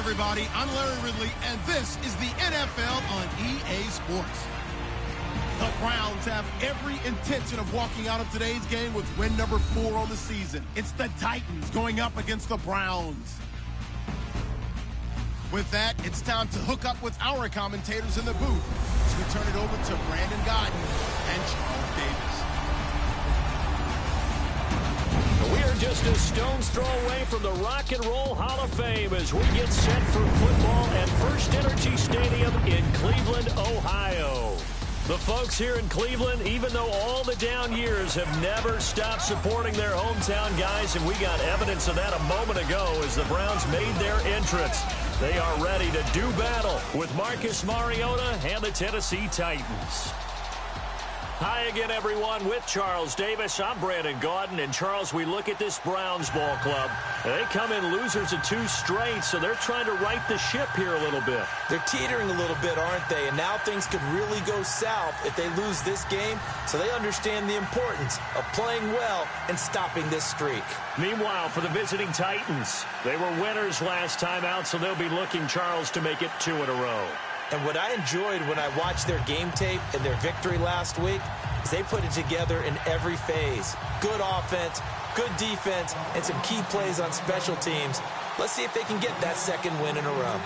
everybody. I'm Larry Ridley, and this is the NFL on EA Sports. The Browns have every intention of walking out of today's game with win number 4 on the season. It's the Titans going up against the Browns. With that, it's time to hook up with our commentators in the booth as we turn it over to Brandon Godden and Charles Davis. We are just a stone's throw away from the Rock and Roll Hall of Fame as we get set for football at First Energy Stadium in Cleveland, Ohio. The folks here in Cleveland, even though all the down years, have never stopped supporting their hometown guys, and we got evidence of that a moment ago as the Browns made their entrance. They are ready to do battle with Marcus Mariota and the Tennessee Titans. Hi again, everyone. With Charles Davis, I'm Brandon Gaudin. And, Charles, we look at this Browns ball club. They come in losers of 2 straight, so they're trying to right the ship here a little bit. They're teetering a little bit, aren't they? And now things could really go south if they lose this game, so they understand the importance of playing well and stopping this streak. Meanwhile, for the visiting Titans, they were winners last time out, so they'll be looking, Charles, to make it 2 in a row. And what I enjoyed when I watched their game tape and their victory last week is they put it together in every phase. Good offense, good defense, and some key plays on special teams. Let's see if they can get that 2nd win in a row.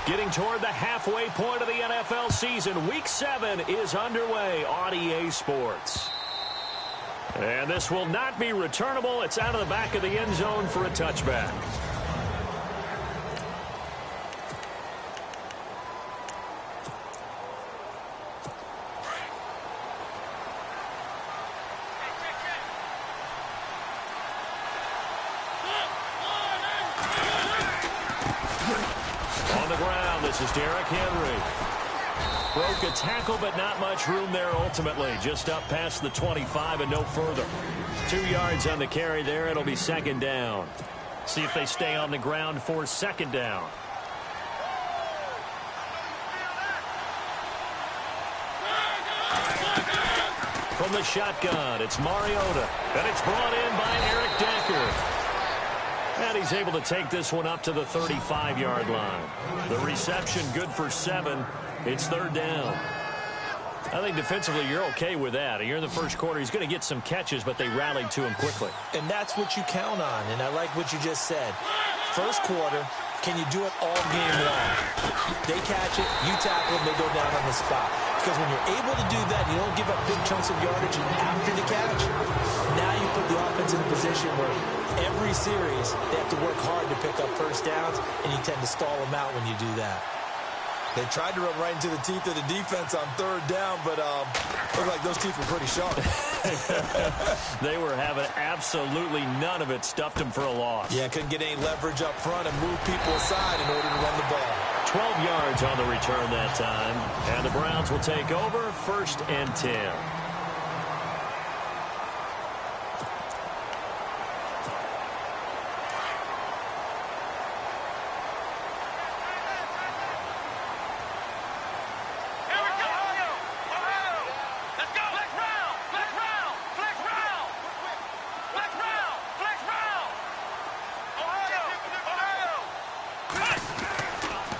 Getting toward the halfway point of the NFL season, Week 7 is underway on EA Sports. And this will not be returnable. It's out of the back of the end zone for a touchback. This is Derrick Henry. Broke a tackle, but not much room there ultimately. Just up past the 25 and no further. 2 yards on the carry there. It'll be 2nd down. See if they stay on the ground for 2nd down. From the shotgun, it's Mariota. And it's brought in by Eric Decker. And he's able to take this one up to the 35-yard line. The reception good for 7. It's 3rd down. I think defensively you're okay with that. You're in the first quarter. He's going to get some catches, but they rallied to him quickly. And that's what you count on, and I like what you just said. First quarter, can you do it all game long? They catch it, you tackle them, they go down on the spot. Because when you're able to do that, you don't give up big chunks of yardage after the catch. Now you put the offense in a position where every series they have to work hard to pick up first downs, and you tend to stall them out when you do that. They tried to run right into the teeth of the defense on 3rd down, but looked like those teeth were pretty sharp. They were having absolutely none of it. Stuffed them for a loss. Yeah, couldn't get any leverage up front and move people aside in order to run the ball. 12 yards on the return that time. And the Browns will take over 1st and 10.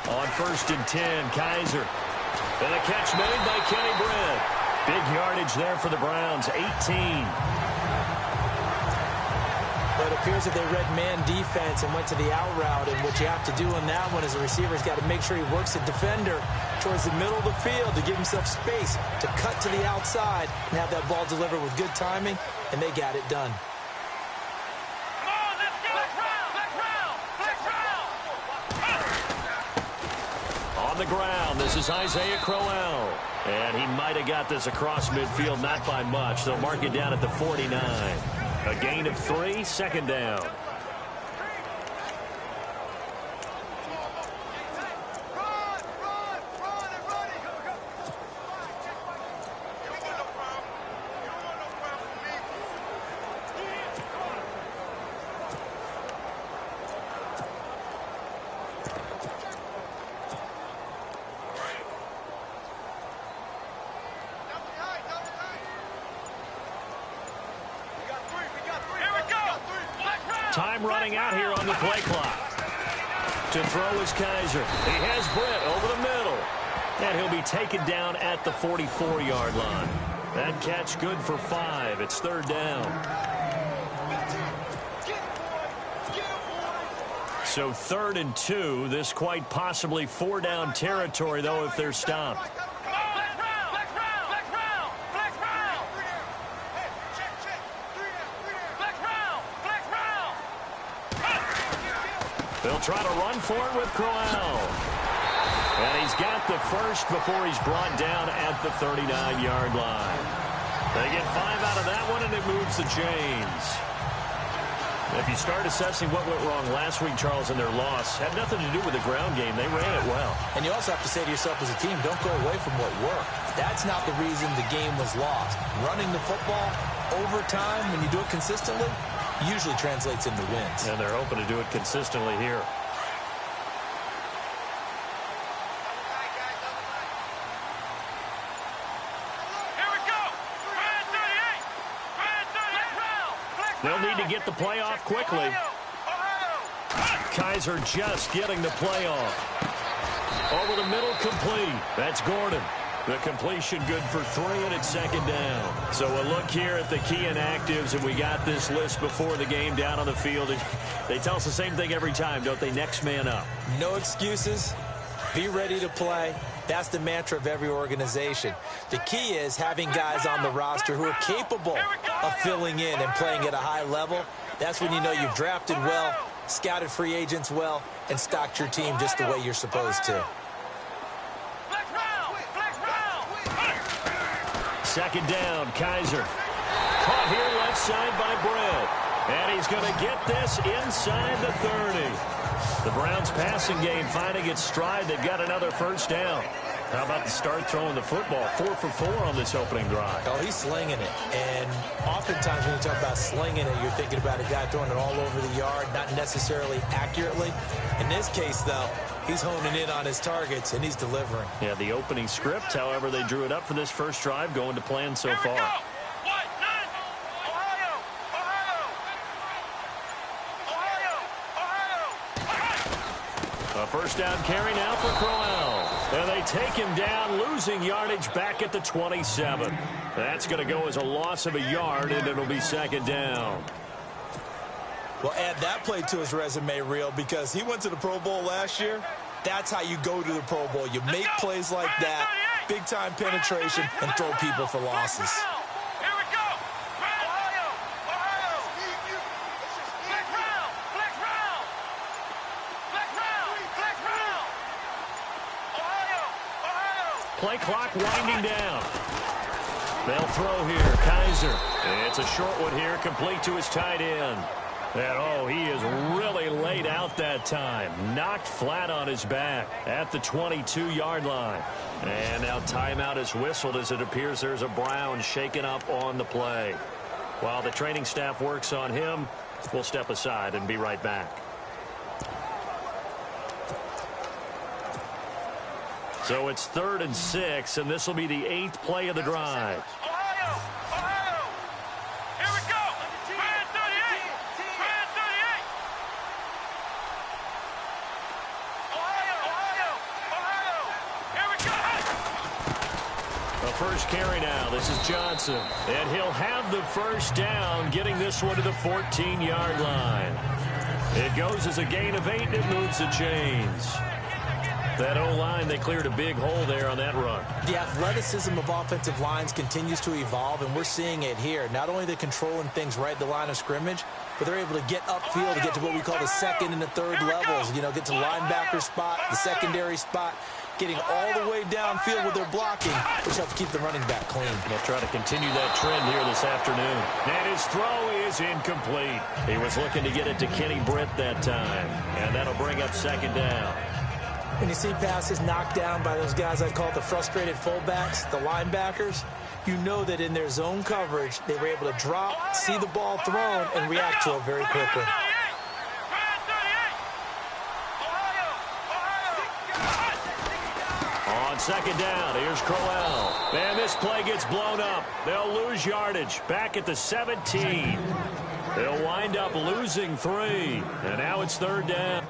On 1st and 10, Kaiser. And a catch made by Kenny Britt. Big yardage there for the Browns, 18. But it appears that they read man defense and went to the out route, and what you have to do on that one as a receiver's got to make sure he works the defender towards the middle of the field to give himself space to cut to the outside and have that ball delivered with good timing, and they got it done. On the ground, this is Isaiah Crowell. And he might have got this across midfield, not by much. They'll mark it down at the 49. A gain of 3, 2nd down. Time running out here on the play clock. To throw is Kaiser. He has Britt over the middle. And he'll be taken down at the 44-yard line. That catch good for 5. It's third down. So 3rd and 2. This quite possibly 4-down territory, though, if they're stopped. They'll try to run for it with Crowell. And he's got the first before he's brought down at the 39-yard line. They get 5 out of that one, and it moves the chains. If you start assessing what went wrong last week, Charles, in their loss, had nothing to do with the ground game. They ran it well. And you also have to say to yourself as a team, don't go away from what worked. That's not the reason the game was lost. Running the football over time, when you do it consistently, usually translates into wins. And they're hoping to do it consistently here. They'll need to get the play off quickly. Kaiser just getting the play off. Over the middle, complete. That's Gordon. The completion good for 3, and it's second down. So a look here at the key inactives, and we got this list before the game down on the field. They tell us the same thing every time, don't they? Next man up. No excuses. Be ready to play. That's the mantra of every organization. The key is having guys on the roster who are capable of filling in and playing at a high level. That's when you know you've drafted well, scouted free agents well, and stocked your team just the way you're supposed to. Second down, Kaiser. Caught here left side by Britt. And he's going to get this inside the 30. The Browns passing game finding its stride. They've got another first down. How about the start throwing the football? 4 for 4 on this opening drive. Oh, he's slinging it. And oftentimes when you talk about slinging it, you're thinking about a guy throwing it all over the yard, not necessarily accurately. In this case, though, he's honing in on his targets, and he's delivering. Yeah, the opening script, however, they drew it up for this first drive, going to plan so far. A first down carry now for Crowell. And they take him down, losing yardage back at the 27. That's going to go as a loss of a yard, and it'll be second down. Well, add that play to his resume reel because he went to the Pro Bowl last year. That's how you go to the Pro Bowl. You make plays like that, big-time penetration, and throw people for losses. Play clock winding down. They'll throw here. Kaiser. It's a short one here, complete to his tight end. And, oh, he is really laid out that time. Knocked flat on his back at the 22-yard line. And now timeout is whistled as it appears there's a Brown shaken up on the play. While the training staff works on him, we'll step aside and be right back. So it's 3rd and 6, and this will be the 8th play of the drive. First carry now. This is Johnson. And he'll have the first down, getting this one to the 14-yard line. It goes as a gain of 8, and it moves the chains. That O-line, they cleared a big hole there on that run. The athleticism of offensive lines continues to evolve, and we're seeing it here. Not only they're controlling things right at the line of scrimmage, but they're able to get upfield to get to what we call the second and the third levels. You know, get to linebacker spot, the secondary spot, getting all the way downfield with their blocking, which helps keep the running back clean. They'll try to continue that trend here this afternoon. And his throw is incomplete. He was looking to get it to Kenny Britt that time. And that'll bring up second down. When you see passes knocked down by those guys I call the frustrated fullbacks, the linebackers, you know that in their zone coverage, they were able to drop, see the ball thrown, and react to it very quickly. On second down, here's Crowell. And this play gets blown up. They'll lose yardage back at the 17. They'll wind up losing 3. And now it's third down.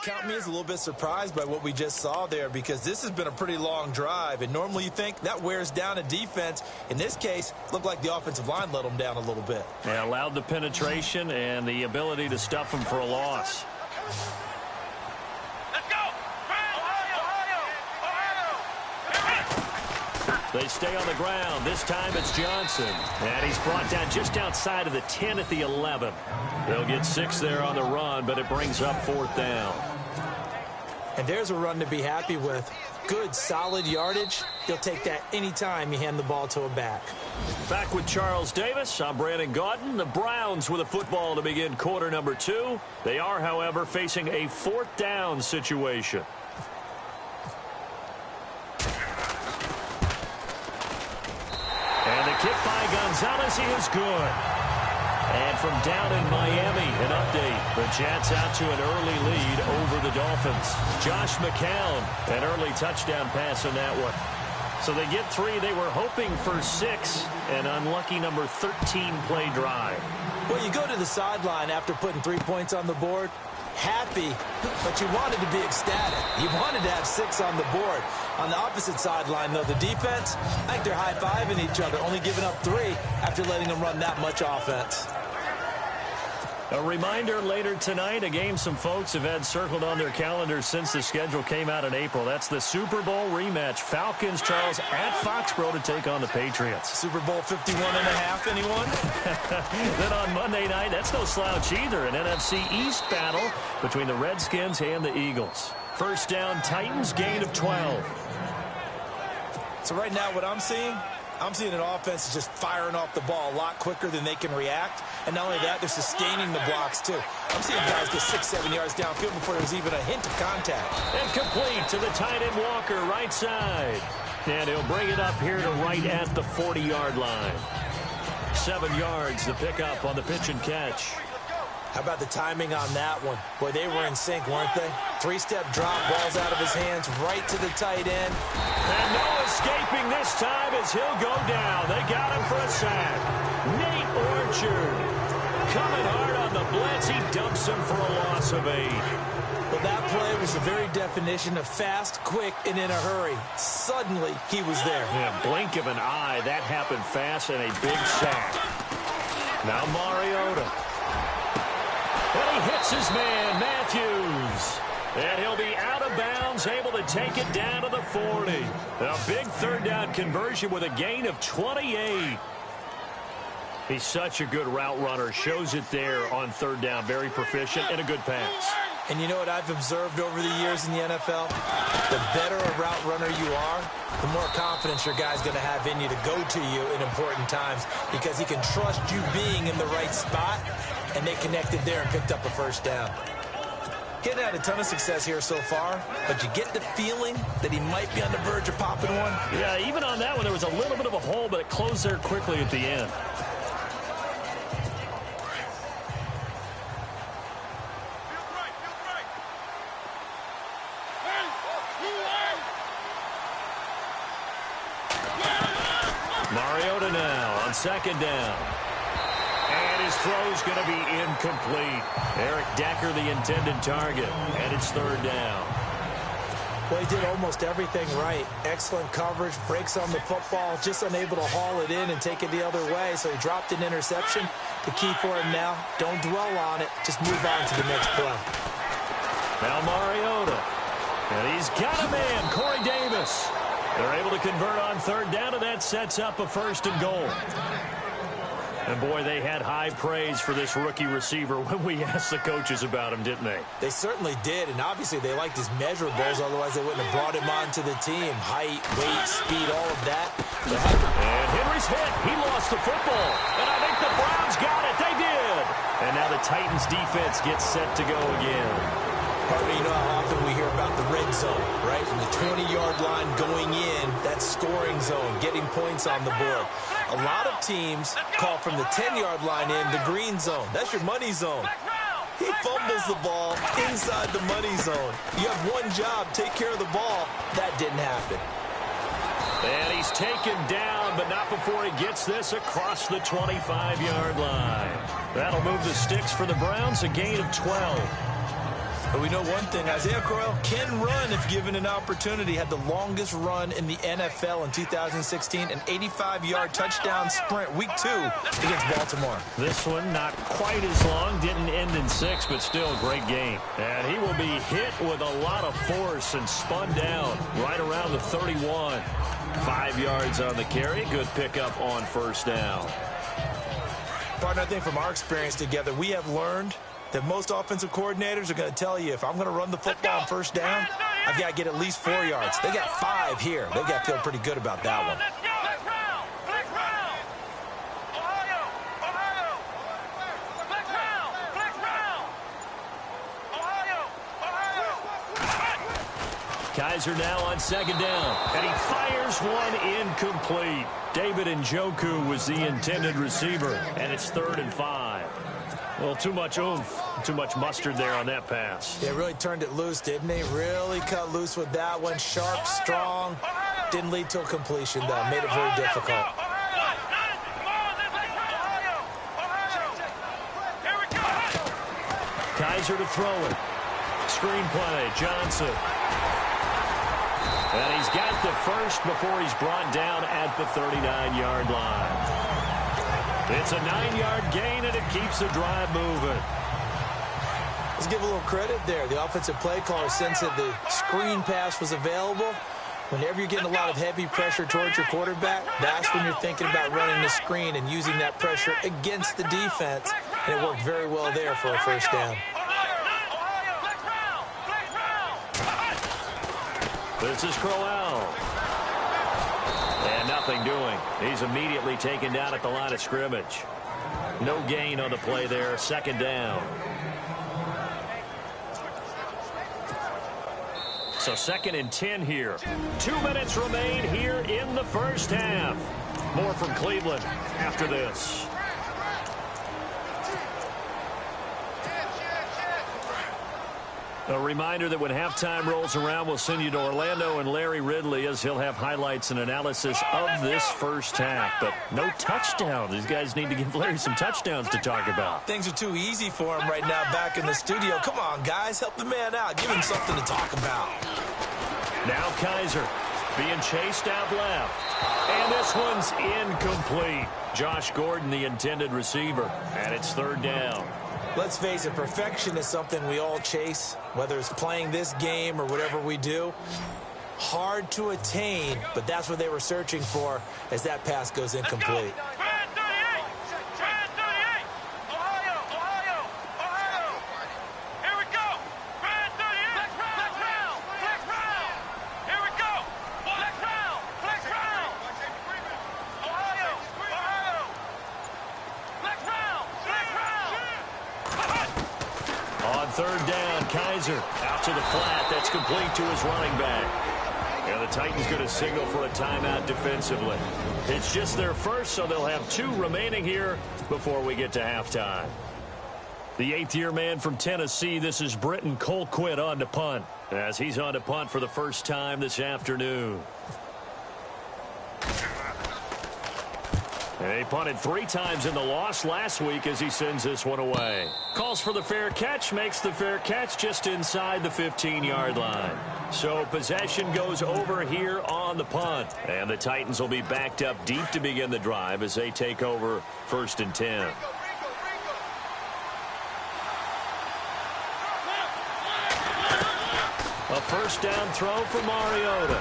Count me as a little bit surprised by what we just saw there, because this has been a pretty long drive, and normally you think that wears down a defense. In this case, looked like the offensive line let them down a little bit. Yeah, allowed the penetration and the ability to stuff them for a loss. They stay on the ground. This time it's Johnson. And he's brought down just outside of the 10 at the 11. They'll get 6 there on the run, but it brings up 4th down. And there's a run to be happy with. Good, solid yardage. He'll take that anytime you hand the ball to a back. Back with Charles Davis. I'm Brandon Gaudin. The Browns with a football to begin quarter number 2. They are, however, facing a 4th down situation. And the kick by Gonzalez is good. And from down in Miami, an update. The Jets out to an early lead over the Dolphins. Josh McCown, an early touchdown pass in that one. So they get 3. They were hoping for 6. An unlucky number 13 play drive. Well, you go to the sideline after putting 3 points on the board. Happy, but you wanted to be ecstatic. You wanted to have 6 on the board. On the opposite sideline, though, the defense, I think they're high-fiving each other, only giving up 3 after letting them run that much offense. A reminder later tonight, a game some folks have had circled on their calendars since the schedule came out in April. That's the Super Bowl rematch. Falcons, Charles, at Foxborough to take on the Patriots. Super Bowl 51.5, anyone? Then on Monday night, that's no slouch either. An NFC East battle between the Redskins and the Eagles. First down, Titans, gain of 12. So right now what I'm seeing an offense is just firing off the ball a lot quicker than they can react. And not only that, they're sustaining the blocks, too. I'm seeing guys get 6-7 yards downfield before there's even a hint of contact. And complete to the tight end Walker, right side. And he'll bring it up here to right at the 40-yard line. 7 yards, the pickup on the pitch and catch. How about the timing on that one? Boy, they were in sync, weren't they? 3-step drop, balls out of his hands, right to the tight end. And no escaping this time as he'll go down. They got him for a sack. Nate Orchard coming hard on the blitz. He dumps him for a loss of 8. Well, that play was the very definition of fast, quick, and in a hurry. Suddenly, he was there. Yeah, blink of an eye. That happened fast and a big sack. Now Mariota. And he hits his man, Matthews. And he'll be out of bounds, able to take it down to the 40. A big 3rd down conversion with a gain of 28. He's such a good route runner. Shows it there on 3rd down. Very proficient and a good pass. And you know what I've observed over the years in the NFL? The better a route runner you are, the more confidence your guy's going to have in you to go to you in important times, because he can trust you being in the right spot, and they connected there and picked up a 1st down. He hasn't had a ton of success here so far, but you get the feeling that he might be on the verge of popping one. Yeah, even on that one, there was a little bit of a hole, but it closed there quickly at the end. Mariota now on 2nd down. And his throw's going to be incomplete. Eric Decker, the intended target, and it's 3rd down. Well, he did almost everything right. Excellent coverage, breaks on the football, just unable to haul it in and take it the other way, so he dropped an interception. The key for him now, don't dwell on it, just move on to the next play. Now Mariota, and he's got a man, Corey Davis. They're able to convert on 3rd down, and that sets up a 1st and goal. And, boy, they had high praise for this rookie receiver when we asked the coaches about him, didn't they? They certainly did, and obviously they liked his measurables, otherwise they wouldn't have brought him onto the team. Height, weight, speed, all of that. And Henry's hit. He lost the football. And I think the Browns got it. They did. And now the Titans defense gets set to go again. Harvey, you know how often we hear about the red zone, right? From the 20-yard line going in, that scoring zone, getting points on the board. A lot of teams call from the 10-yard line in the green zone. That's your money zone. He fumbles the ball inside the money zone. You have one job, take care of the ball. That didn't happen. And he's taken down, but not before he gets this across the 25-yard line. That'll move the sticks for the Browns, a gain of 12. But we know one thing, Isaiah Crowell can run if given an opportunity. Had the longest run in the NFL in 2016, an 85-yard touchdown sprint, week 2 against Baltimore. This one not quite as long, didn't end in 6, but still a great game. And he will be hit with a lot of force and spun down right around the 31. 5 yards on the carry, good pickup on first down. Partner, I think from our experience together, we have learned that most offensive coordinators are going to tell you, if I'm going to run the football on first down, I've got to get at least 4 yards. They got 5 here. They've got to feel pretty good about that one. Kaiser now on second down, and he fires one incomplete. David Njoku was the intended receiver, and it's 3rd and 5. Well, too much oomph, too much mustard there on that pass. They really turned it loose, didn't they? Really cut loose with that one. Sharp, strong. Didn't lead to a completion, though. Made it very difficult. Kaiser to throw it. Screenplay, Johnson. And he's got the first before he's brought down at the 39-yard line. It's a 9-yard gain, and it keeps the drive moving. Let's give a little credit there. The offensive play caller sensed that the screen pass was available. Whenever you're getting a lot of heavy pressure towards your quarterback, that's when you're thinking about running the screen and using that pressure against the defense. And it worked very well there for a first down. This is Crowell. And nothing doing. He's immediately taken down at the line of scrimmage. No gain on the play there. Second down. So 2nd and 10 here. 2 minutes remain here in the first half. More from Cleveland after this. A reminder that when halftime rolls around, we'll send you to Orlando and Larry Ridley as he'll have highlights and analysis of this first half. But no touchdown. These guys need to give Larry some touchdowns to talk about. Things are too easy for him right now back in the studio. Come on, guys. Help the man out. Give him something to talk about. Now Kaiser being chased out left. And this one's incomplete. Josh Gordon, the intended receiver. And it's 3rd down. Let's face it, perfection is something we all chase, whether it's playing this game or whatever we do. Hard to attain, but that's what they were searching for as that pass goes incomplete. On 3rd down, Kaiser out to the flat. That's complete to his running back. And the Titans going to signal for a timeout defensively. It's just their first, so they'll have 2 remaining here before we get to halftime. The 8th-year man from Tennessee, this is Britton Colquitt on to punt, as he's on to punt for the first time this afternoon. And he punted 3 times in the loss last week as he sends this one away. Calls for the fair catch, makes the fair catch just inside the 15-yard line. So possession goes over here on the punt. And the Titans will be backed up deep to begin the drive as they take over 1st and 10. A first down throw for Mariota.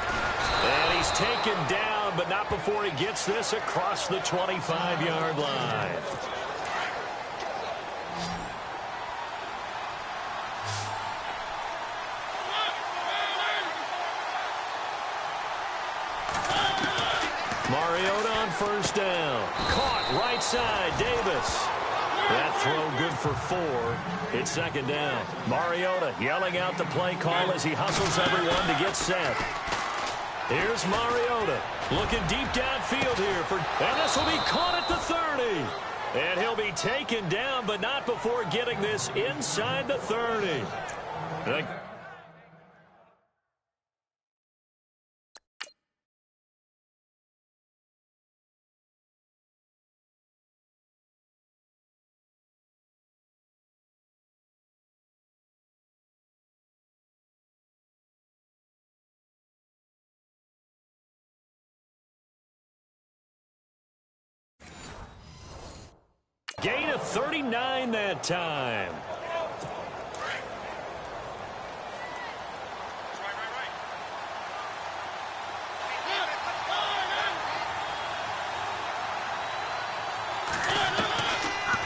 And he's taken down, but not before he gets this across the 25-yard line. Mariota on first down. Caught right side, Davis. That throw good for 4. It's 2nd down. Mariota yelling out the play call as he hustles everyone to get set. Here's Mariota looking deep downfield here. And this will be caught at the 30. And he'll be taken down, but not before getting this inside the 30. Gain of 39 that time.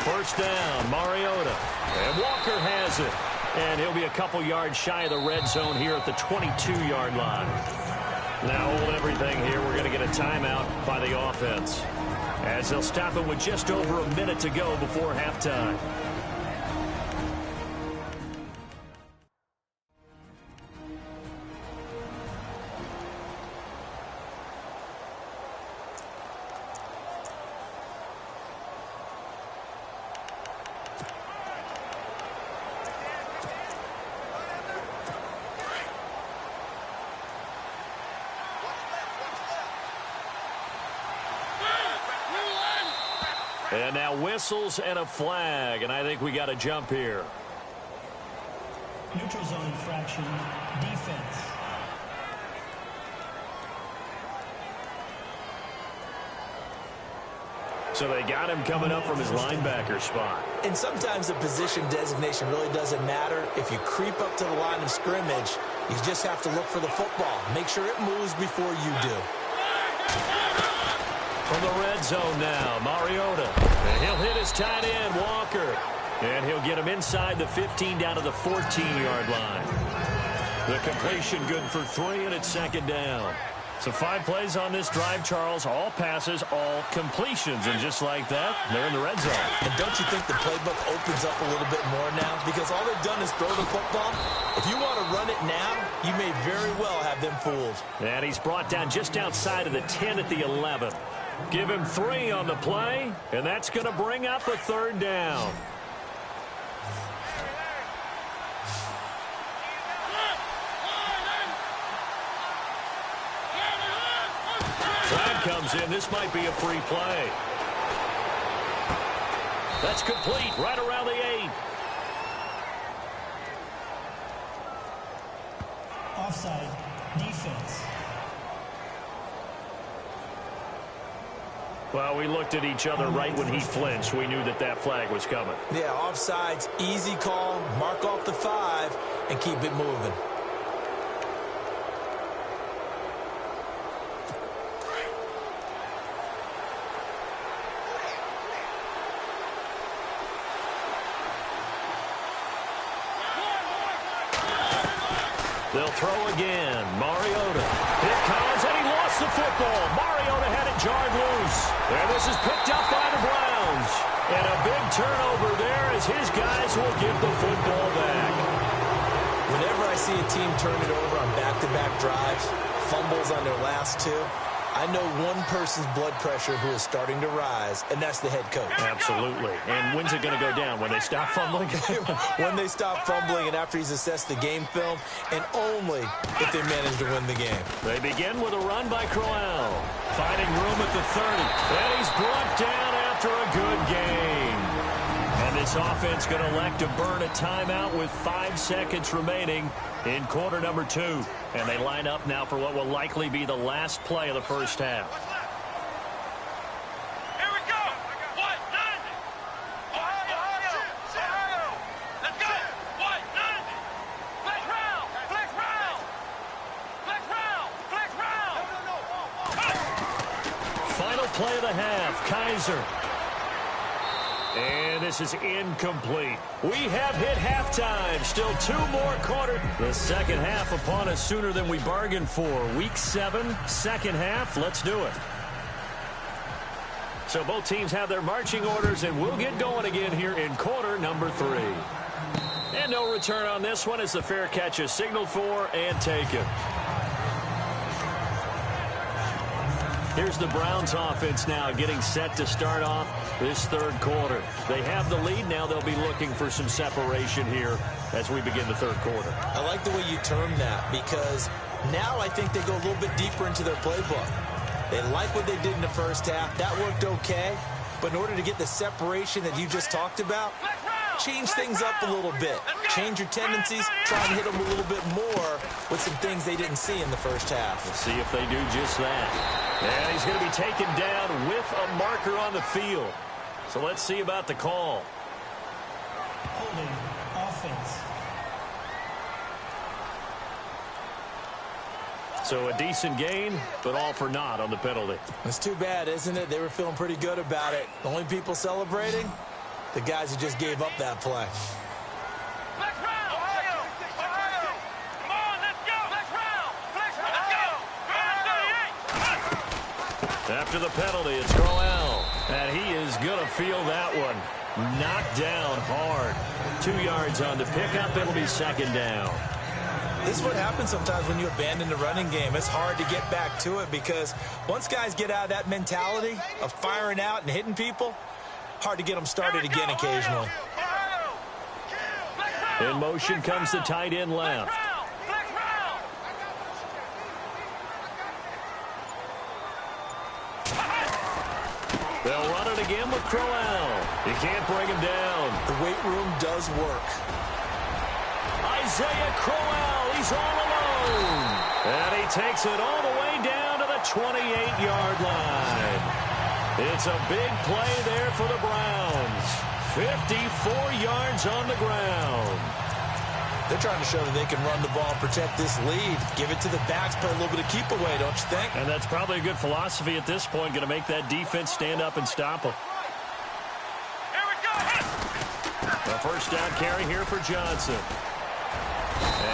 First down, Mariota. And Walker has it. And he'll be a couple yards shy of the red zone here at the 22-yard line. Now hold everything here. We're going to get a timeout by the offense, as they'll stop it with just over a minute to go before halftime. And now whistles and a flag, and I think we got to jump here. Neutral zone infraction, defense. So they got him coming up from his linebacker spot. And sometimes the position designation really doesn't matter. If you creep up to the line of scrimmage, you just have to look for the football. Make sure it moves before you do. From the red zone now, Mariota. And he'll hit his tight end, Walker. And he'll get him inside the 15 down to the 14-yard line. The completion good for 3, and it's second down. So 5 plays on this drive, Charles. All passes, all completions. And just like that, they're in the red zone. And don't you think the playbook opens up a little bit more now? Because all they've done is throw the football. If you want to run it now, you may very well have them fooled. And he's brought down just outside of the 10 at the 11. Give him 3 on the play, and that's going to bring up a third down. Flag comes in. This might be a free play. That's complete right around the 8. Offside, defense. Well, we looked at each other right when he flinched. We knew that that flag was coming. Yeah, offsides, easy call, mark off the 5, and keep it moving. They'll throw again. Mariota. Here comes, and he lost the football. Mariota had it jarred loose. And this is picked up by the Browns. And a big turnover there as his guys will get the football back. Whenever I see a team turn it over on back-to-back drives, fumbles on their last 2, I know one person's blood pressure who is starting to rise, and that's the head coach. Absolutely. And when's it going to go down? When they stop fumbling? When they stop fumbling and after he's assessed the game film, and only if they manage to win the game. They begin with a run by Crowell. Finding room at the 30. And he's brought down after a good game. And this offense going to elect to burn a timeout with 5 seconds remaining in quarter number 2. And they line up now for what will likely be the last play of the first half. Here we go. What? Ohio. Let's go. What? Flex round. Flex round. Flex round. Flex round. Final play of the half. Kaiser. And this is incomplete. We have hit halftime. Still 2 more quarters. The second half upon us sooner than we bargained for. Week 7, second half. Let's do it. So both teams have their marching orders, and we'll get going again here in quarter number 3. And no return on this one as the fair catch is signaled for and taken. Here's the Browns offense now getting set to start off this third quarter. They have the lead. Now they'll be looking for some separation here as we begin the third quarter. I like the way you term that because now I think they go a little bit deeper into their playbook. They like what they did in the first half. That worked okay. But in order to get the separation that you just talked about, change things up a little bit. Change your tendencies. Try and hit them a little bit more with some things they didn't see in the first half. We'll see if they do just that. And he's going to be taken down with a marker on the field. So let's see about the call. Holding offense. So a decent gain, but all for naught on the penalty. It's too bad, isn't it? They were feeling pretty good about it. The only people celebrating? The guys who just gave up that play. Flex round! Ohio! Ohio! Come on, let's go! Flex round! Flex round! Let's go! After the penalty, it's Crowell. And he is going to feel that one. Knocked down hard. 2 yards on the pickup. It'll be second down. This is what happens sometimes when you abandon the running game. It's hard to get back to it because once guys get out of that mentality of firing out and hitting people, hard to get them started again occasionally. In motion comes the tight end left. Flex round! They'll run it again with Crowell. You can't bring him down. The weight room does work. Isaiah Crowell, he's all alone. And he takes it all the way down to the 28-yard line. It's a big play there for the Browns. 54 yards on the ground. They're trying to show that they can run the ball and protect this lead. Give it to the backs, play a little bit of keep away, don't you think? And that's probably a good philosophy at this point, going to make that defense stand up and stop them. Here we go! A first down carry here for Johnson.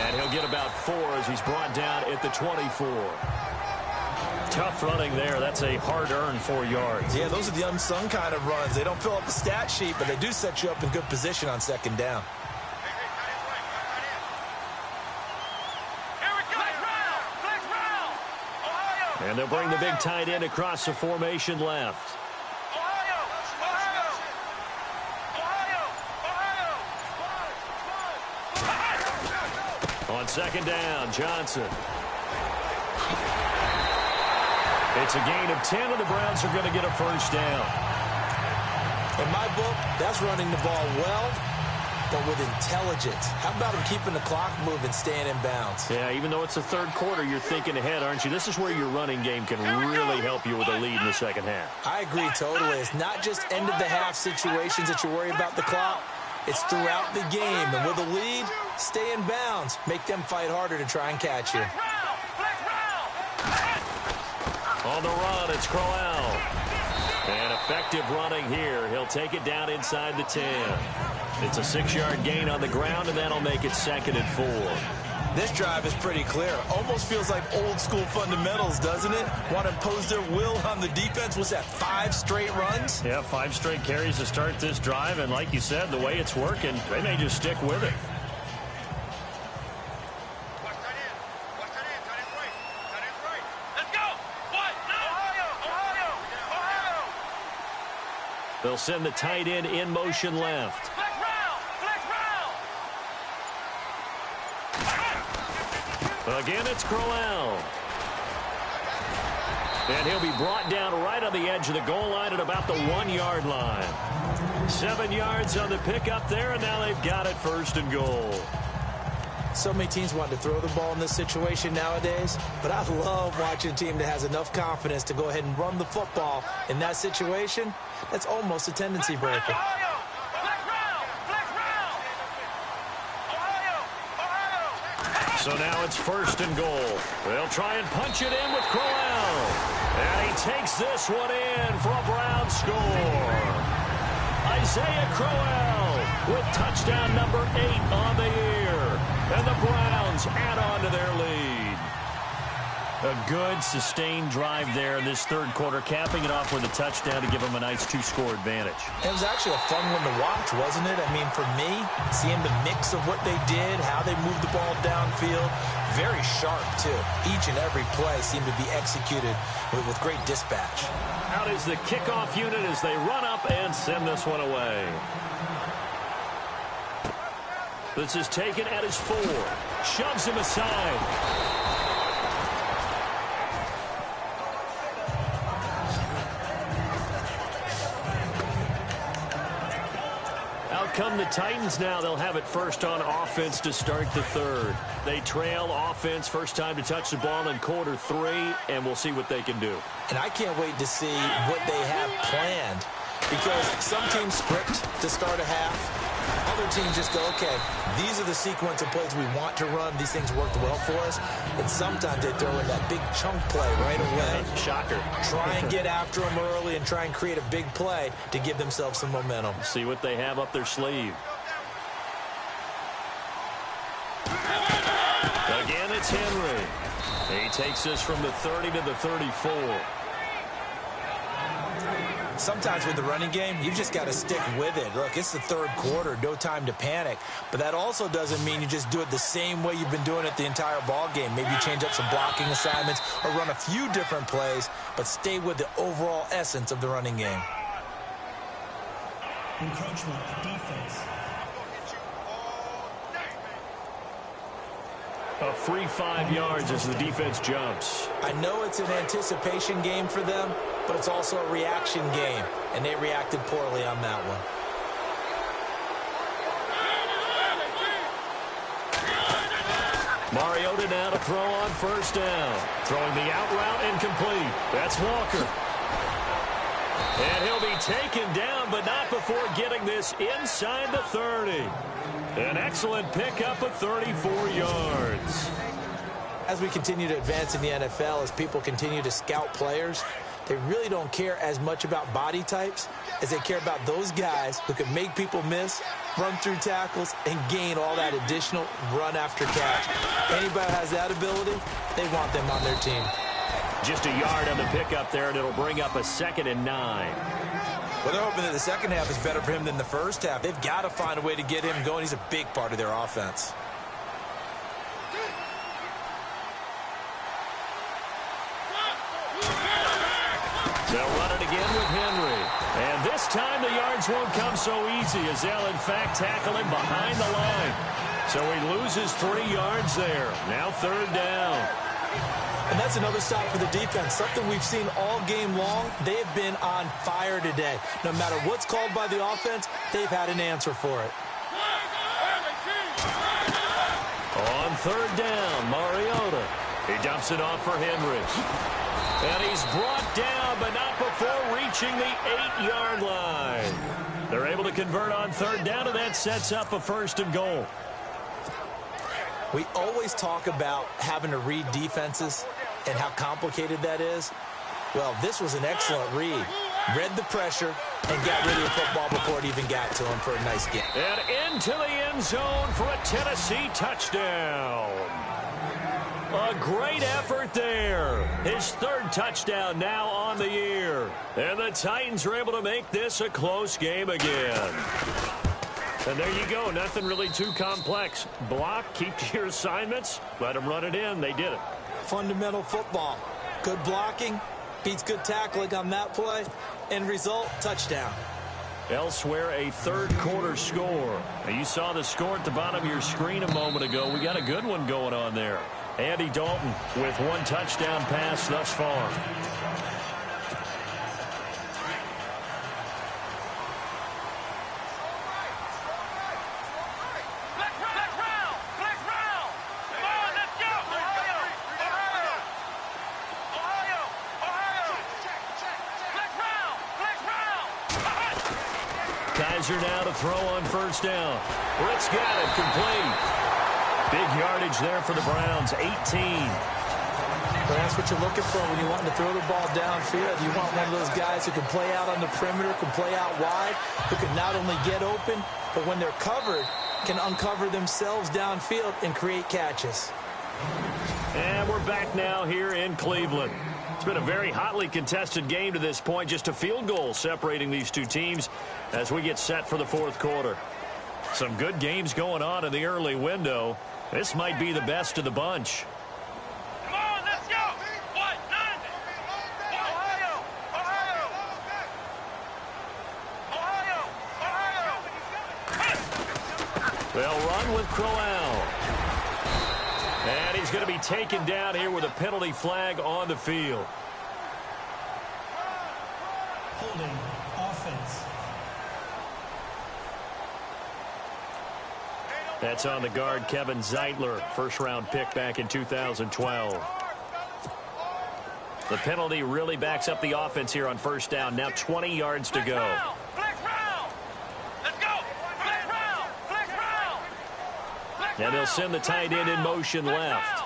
And he'll get about 4 as he's brought down at the 24. Tough running there. That's a hard-earned 4 yards. Yeah, those are the unsung kind of runs. They don't fill up the stat sheet, but they do set you up in good position on second down. Here we go! Flex round! Flex round! Ohio! And they'll bring the big tight end across the formation left. Ohio! Ohio! Ohio! On second down, Johnson. It's a gain of 10, and the Browns are going to get a first down. In my book, that's running the ball well, but with intelligence. How about him keeping the clock moving, staying in bounds? Yeah, even though it's the third quarter, you're thinking ahead, aren't you? This is where your running game can really help you with a lead in the second half. I agree totally. It's not just end-of-the-half situations that you worry about the clock. It's throughout the game. And with a lead, stay in bounds. Make them fight harder to try and catch you. On the run, it's Crowell. And effective running here. He'll take it down inside the 10. It's a 6-yard gain on the ground, and that'll make it second and 4. This drive is pretty clear. Almost feels like old-school fundamentals, doesn't it? Want to impose their will on the defense. Was that 5 straight runs? Yeah, 5 straight carries to start this drive, and like you said, the way it's working, they may just stick with it. They'll send the tight end in motion left. Flex round! Flex round! Again, it's Crowell. And he'll be brought down right on the edge of the goal line at about the 1-yard line. 7 yards on the pickup there, and now they've got it first and goal. So many teams want to throw the ball in this situation nowadays, but I love watching a team that has enough confidence to go ahead and run the football in that situation. That's almost a tendency breaker. Ohio! Flex round! Flex round! Ohio! Ohio! So now it's first and goal. They'll try and punch it in with Crowell. And he takes this one in for a Brown score. Isaiah Crowell with touchdown number 8 on the year. And the Browns add on to their lead. A good, sustained drive there in this third quarter, capping it off with a touchdown to give them a nice 2-score advantage. It was actually a fun one to watch, wasn't it? I mean, for me, seeing the mix of what they did, how they moved the ball downfield, very sharp, too. Each and every play seemed to be executed with great dispatch. Out is the kickoff unit as they run up and send this one away. This is taken at his 4. Shoves him aside. Out come the Titans now. They'll have it first on offense to start the third. They trail offense, first time to touch the ball in quarter 3, and we'll see what they can do. And I can't wait to see what they have planned. because some teams script to start a half. Other teams just go, okay, these are the sequence of plays we want to run. These things worked well for us. And sometimes they throw in that big chunk play right away. Shocker. Try and get after them early and try and create a big play to give themselves some momentum. See what they have up their sleeve. Again, it's Henry. He takes this from the 30 to the 34. Sometimes with the running game, you've just got to stick with it. Look, it's the third quarter, no time to panic. But that also doesn't mean you just do it the same way you've been doing it the entire ball game. Maybe you change up some blocking assignments or run a few different plays, but stay with the overall essence of the running game. Encroachment, defense. A free 5 yards as the defense jumps. I know it's an anticipation game for them, but it's also a reaction game, and they reacted poorly on that one. Mariota now to throw on first down. Throwing the out route incomplete. That's Walker. And he'll be taken down, but not before getting this inside the 30. An excellent pickup of 34 yards. As we continue to advance in the NFL, as people continue to scout players, they really don't care as much about body types as they care about those guys who can make people miss, run through tackles, and gain all that additional run after catch. Anybody who has that ability, they want them on their team. Just a yard on the pickup there, and it'll bring up a 2nd and 9. Well, they're hoping that the second half is better for him than the first half. They've got to find a way to get him going. He's a big part of their offense. They'll run it again with Henry. And this time the yards won't come so easy as they'll, in fact, tackle him behind the line. So he loses 3 yards there. Now 3rd down. And that's another stop for the defense. Something we've seen all game long. They have been on fire today. No matter what's called by the offense, they've had an answer for it. On 3rd down, Mariota. He dumps it off for Henry. And he's brought down, but not before reaching the 8-yard line. They're able to convert on 3rd down, and that sets up a 1st and goal. We always talk about having to read defenses and how complicated that is. Well, this was an excellent read. Read the pressure and got rid of the football before it even got to him for a nice game. And into the end zone for a Tennessee touchdown. A great effort there. His 3rd touchdown now on the year. And the Titans are able to make this a close game again. And there you go. Nothing really too complex. Block, keep to your assignments, let them run it in. They did it. Fundamental football. Good blocking, beats good tackling on that play. End result, touchdown. Elsewhere, a 3rd quarter score. Now, you saw the score at the bottom of your screen a moment ago. We got a good one going on there. Andy Dalton with 1 touchdown pass thus far. Kaiser now to throw on first down. Britt's got it, complete. Big yardage there for the Browns, 18. Well, that's what you're looking for when you want to throw the ball downfield. You want one of those guys who can play out on the perimeter, can play out wide, who can not only get open, but when they're covered, can uncover themselves downfield and create catches. And we're back now here in Cleveland. It's been a very hotly contested game to this point. Just a field goal separating these two teams as we get set for the 4th quarter. Some good games going on in the early window. This might be the best of the bunch. Come on, let's go. What? 9. Ohio. They'll run with Crowell. And he's going to be taken down here with a penalty flag on the field. Holding offense. That's on the guard, Kevin Zeitler, 1st-round pick back in 2012. The penalty really backs up the offense here on 1st down. Now 20 yards to go. And they'll send the tight end in motion left.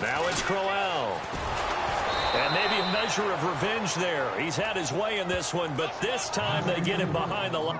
Now it's Crowell. And maybe a measure of revenge there. He's had his way in this one, but this time they get him behind the line.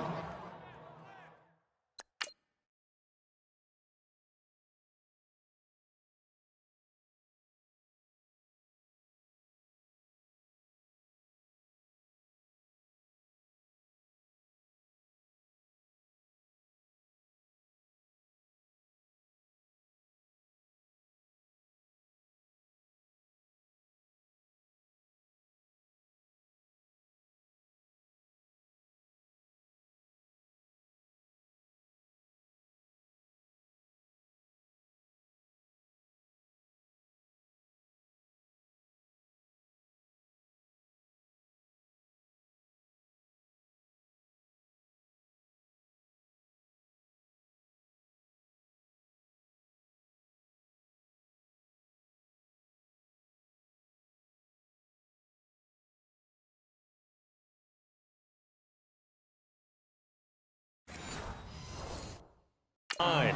Fine.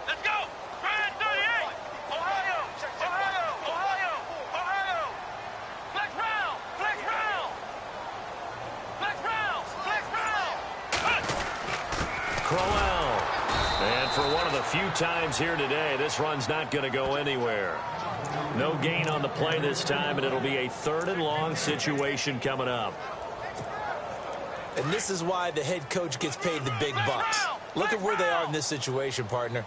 Let's go! Brand 38! Ohio! Ohio! Ohio! Ohio! Flex round! Flex round! Flex round! Flex round! Crowell. And for one of the few times here today, this run's not going to go anywhere. No gain on the play this time, and it'll be a 3rd and long situation coming up. And this is why the head coach gets paid the big bucks. Look at where they are in this situation, partner.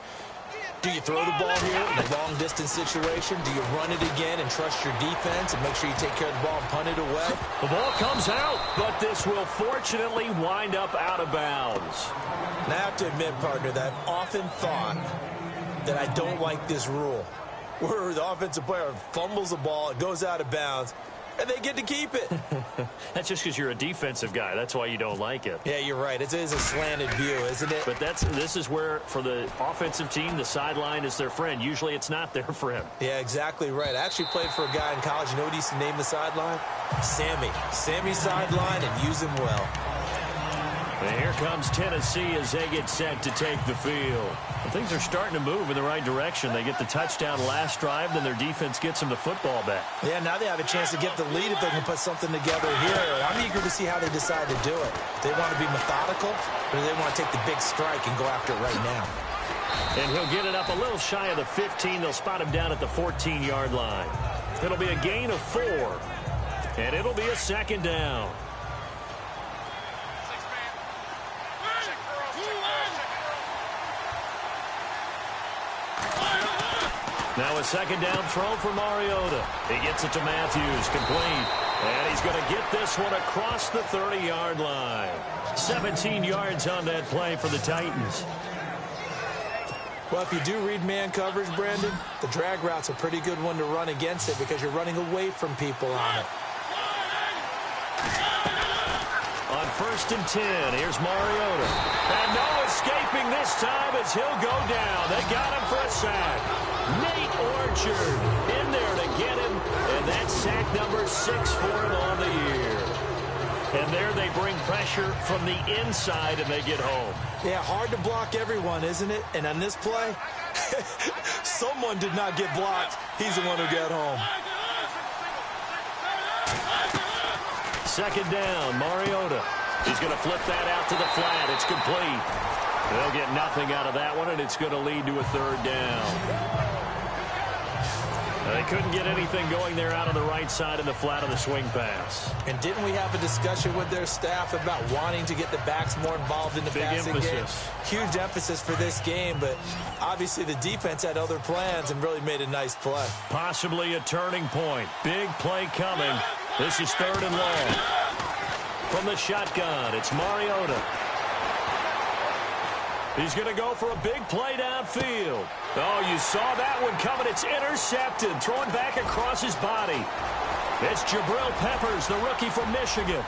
Do you throw the ball here in a long-distance situation? Do you run it again and trust your defense and make sure you take care of the ball and punt it away? The ball comes out, but this will fortunately wind up out of bounds. And I have to admit, partner, that I've often thought that I don't like this rule, where the offensive player fumbles the ball, it goes out of bounds, and they get to keep it. That's just because you're a defensive guy. That's why you don't like it. Yeah, you're right. It is a slanted view, isn't it? But this is where, for the offensive team, the sideline is their friend. Usually it's not there for him. Yeah, exactly right. I actually played for a guy in college. You know what he used to name the sideline? Sammy. Sammy's sideline, and use him well. And here comes Tennessee as they get set to take the field. Well, things are starting to move in the right direction. They get the touchdown last drive, then their defense gets them the football back. Yeah, now they have a chance to get the lead if they can put something together here. I'm eager to see how they decide to do it. Do they want to be methodical, or do they want to take the big strike and go after it right now? And he'll get it up a little shy of the 15. They'll spot him down at the 14-yard line. It'll be a gain of 4, and it'll be a 2nd down. Now a 2nd down throw for Mariota. He gets it to Matthews, complete. And he's going to get this one across the 30-yard line. 17 yards on that play for the Titans. Well, if you do read man coverage, Brandon, the drag route's a pretty good one to run against it because you're running away from people on it. On 1st and 10, here's Mariota. And no escaping this time as he'll go down. They got him for a sack. Nate Orchard in there to get him. And that's sack number 6 for him on the year. And there they bring pressure from the inside and they get home. Yeah, hard to block everyone, isn't it? And on this play, someone did not get blocked. He's the one who got home. 2nd down, Mariota. He's going to flip that out to the flat. It's complete. They'll get nothing out of that one, and it's going to lead to a 3rd down. They couldn't get anything going there out on the right side of the flat of the swing pass. And didn't we have a discussion with their staff about wanting to get the backs more involved in the passing game? Huge emphasis for this game, but obviously the defense had other plans and really made a nice play. Possibly a turning point. Big play coming. This is 3rd and long. From the shotgun, it's Mariota. He's going to go for a big play downfield. Oh, you saw that one coming. It's intercepted. Throwing back across his body. It's Jabril Peppers, the rookie from Michigan.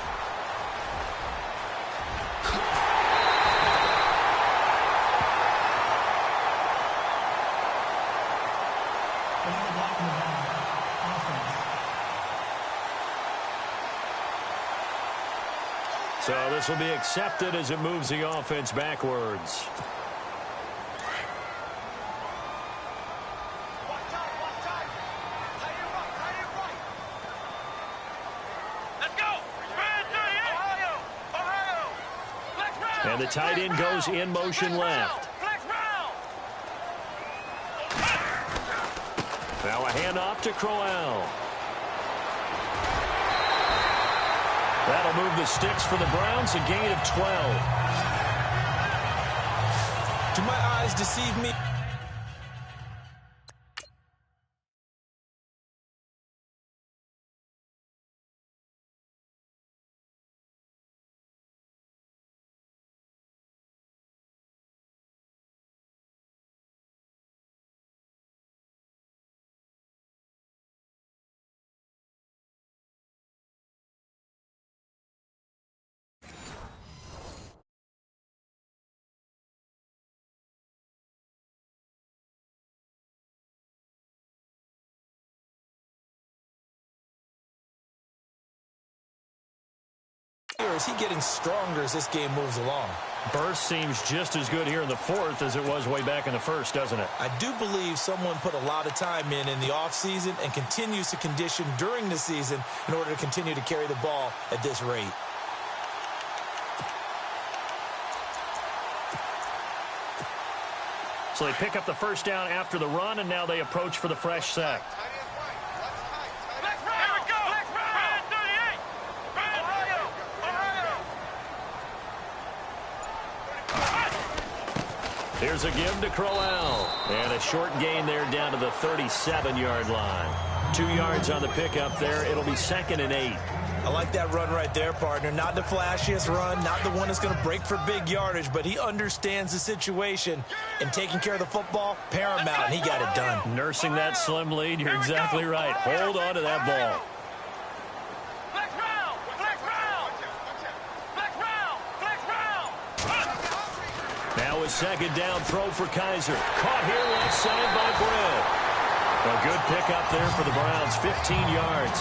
So this will be accepted as it moves the offense backwards. And the tight end goes in motion left. Now a handoff to Crowell. That'll move the sticks for the Browns, a gain of 12. Do my eyes deceive me? Or is he getting stronger as this game moves along? Burst seems just as good here in the fourth as it was way back in the first, doesn't it? I do believe someone put a lot of time in the offseason and continues to condition during the season in order to continue to carry the ball at this rate. So they pick up the first down after the run, and now they approach for the fresh set. Here's a give to Crowell. And a short gain there down to the 37-yard line. 2 yards on the pickup there. It'll be 2nd and 8. I like that run right there, partner. Not the flashiest run, not the one that's going to break for big yardage, but he understands the situation, and taking care of the football, paramount, and he got it done. Nursing that slim lead, you're exactly right. Hold on to that ball. Now a 2nd down throw for Kaiser. Caught here left side by Britt. A good pickup there for the Browns, 15 yards.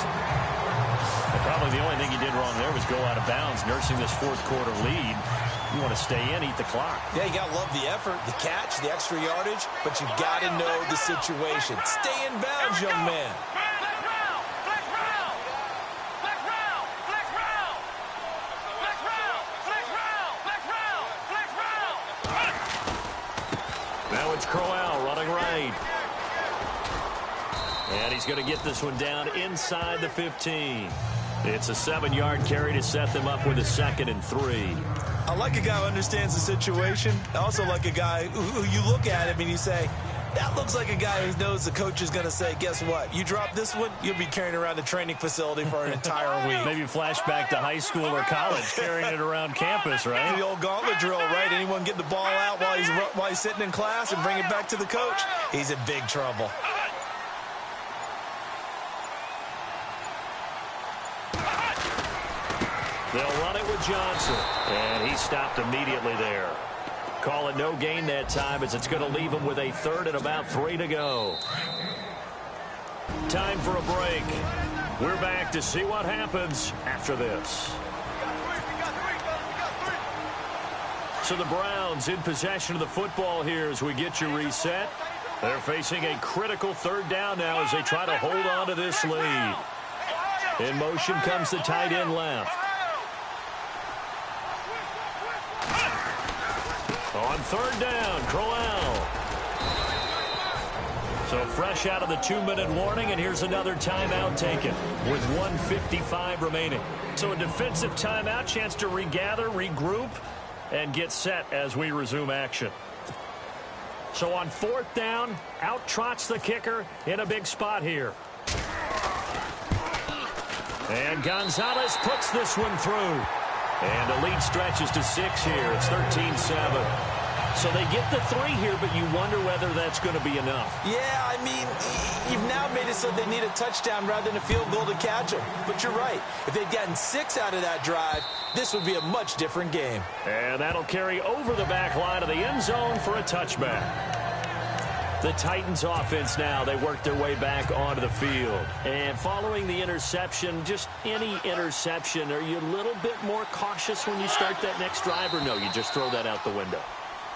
And probably the only thing he did wrong there was go out of bounds, nursing this fourth quarter lead. You want to stay in, eat the clock. Yeah, you got to love the effort, the catch, the extra yardage, but you got to know the situation. Stay in bounds, young man. Now it's Crowell running right. And he's going to get this one down inside the 15. It's a 7-yard carry to set them up with a 2nd and 3. I like a guy who understands the situation. I also like a guy who you look at him and you say, that looks like a guy who knows the coach is going to say, guess what? You drop this one, you'll be carrying around the training facility for an entire week. Maybe flashback to high school or college, carrying it around campus, right? The old gauntlet drill, right? Anyone get the ball out while he's sitting in class and bring it back to the coach? He's in big trouble. They'll run it with Johnson, and he stopped immediately there. Call it no gain that time, as it's going to leave him with a 3rd and about 3 to go. Time for a break. We're back to see what happens after this. So the Browns in possession of the football here as we get you reset. They're facing a critical 3rd down now as they try to hold on to this lead. In motion comes the tight end left. On 3rd down, Crowell. So fresh out of the 2-minute warning, and here's another timeout taken with 1:55 remaining. So a defensive timeout, chance to regather, regroup, and get set as we resume action. So on 4th down, out trots the kicker in a big spot here. And Gonzalez puts this one through. And the lead stretches to 6 here. It's 13-7. So they get the 3 here, but you wonder whether that's going to be enough. Yeah, I mean, you've now made it so they need a touchdown rather than a field goal to catch them. But you're right. If they'd gotten 6 out of that drive, this would be a much different game. And that'll carry over the back line of the end zone for a touchback. The Titans offense now, they work their way back onto the field. And following the interception, just any interception, are you a little bit more cautious when you start that next drive, or no, you just throw that out the window?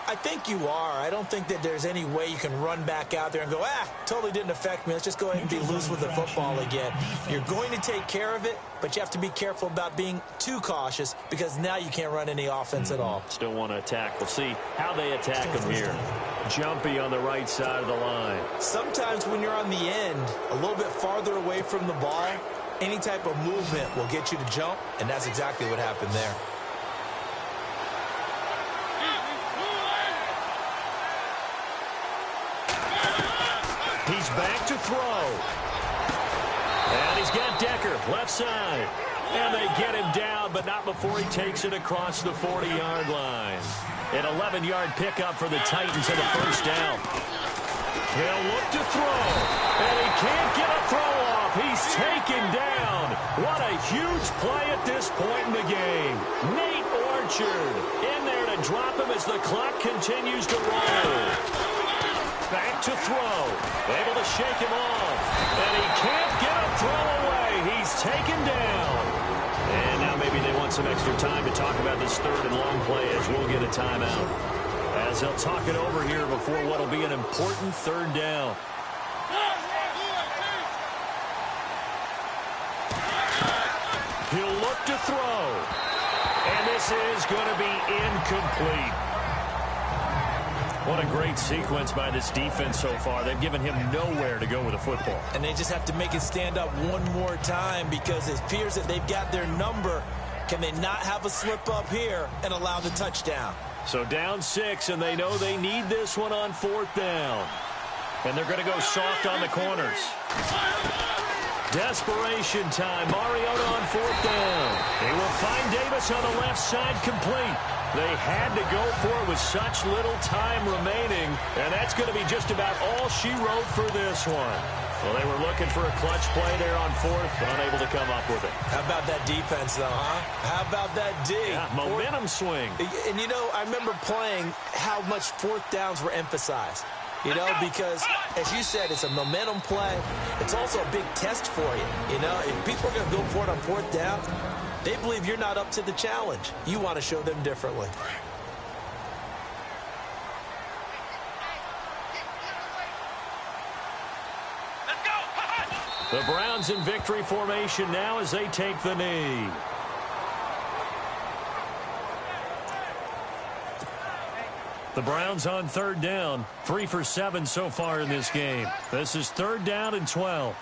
I think you are. I don't think that there's any way you can run back out there and go, totally didn't affect me. Let's just go ahead and be loose with the football again. You're going to take care of it, but you have to be careful about being too cautious because now you can't run any offense at all. Still want to attack. We'll see how they attack him here. Jumpy on the right side of the line. Sometimes when you're on the end, a little bit farther away from the ball, any type of movement will get you to jump, and that's exactly what happened there. He's back to throw. And he's got Decker, left side. And they get him down, but not before he takes it across the 40-yard line. An 11-yard pickup for the Titans and a first down. They'll look to throw. And he can't get a throw off. He's taken down. What a huge play at this point in the game. Nate Orchard in there to drop him as the clock continues to roll. Back to throw. Able to shake him off. And he can't get a throw away. He's taken down. And now maybe they want some extra time to talk about this third and long play as we'll get a timeout. As they'll talk it over here before what will be an important third down. He'll look to throw. And this is going to be incomplete. What a great sequence by this defense so far. They've given him nowhere to go with the football. And they just have to make it stand up one more time because it appears that they've got their number. Can they not have a slip up here and allow the touchdown? So down 6, and they know they need this one on 4th down. And they're going to go soft on the corners. Desperation time. Mariota on 4th down. They will find Davis on the left side complete. They had to go for it with such little time remaining, and that's going to be just about all she wrote for this one. Well, they were looking for a clutch play there on 4th, unable to come up with it. How about that defense, though, huh? How about that D? Yeah, momentum swing. And, you know, I remember playing how much 4th downs were emphasized. You know, because, as you said, it's a momentum play. It's also a big test for you. You know, if people are going to go for it on 4th down, they believe you're not up to the challenge. You want to show them differently. Let's go. The Browns in victory formation now as they take the knee. The Browns on 3rd down. 3 for 7 so far in this game. This is 3rd down and 12.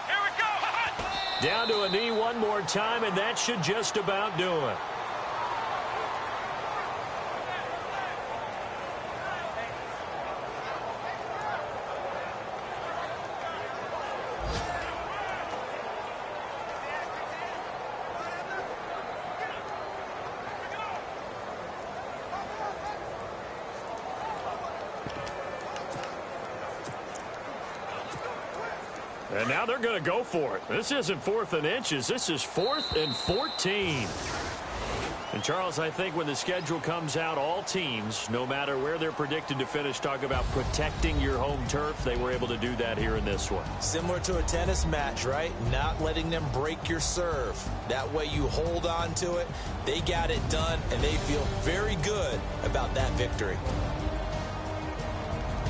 Here we go. Down to a knee one more time, and that should just about do it. And now they're going to go for it. This isn't 4th and inches. This is 4th and 14. And, Charles, I think when the schedule comes out, all teams, no matter where they're predicted to finish, talk about protecting your home turf. They were able to do that here in this one. Similar to a tennis match, right? Not letting them break your serve. That way you hold on to it. They got it done, and they feel very good about that victory.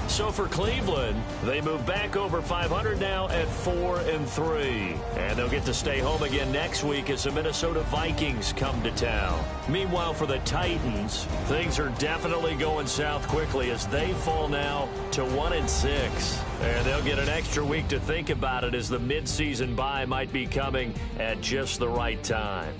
So for Cleveland, they move back over 500 now at 4-3. And they'll get to stay home again next week as the Minnesota Vikings come to town. Meanwhile, for the Titans, things are definitely going south quickly as they fall now to 1-6. And they'll get an extra week to think about it as the midseason bye might be coming at just the right time.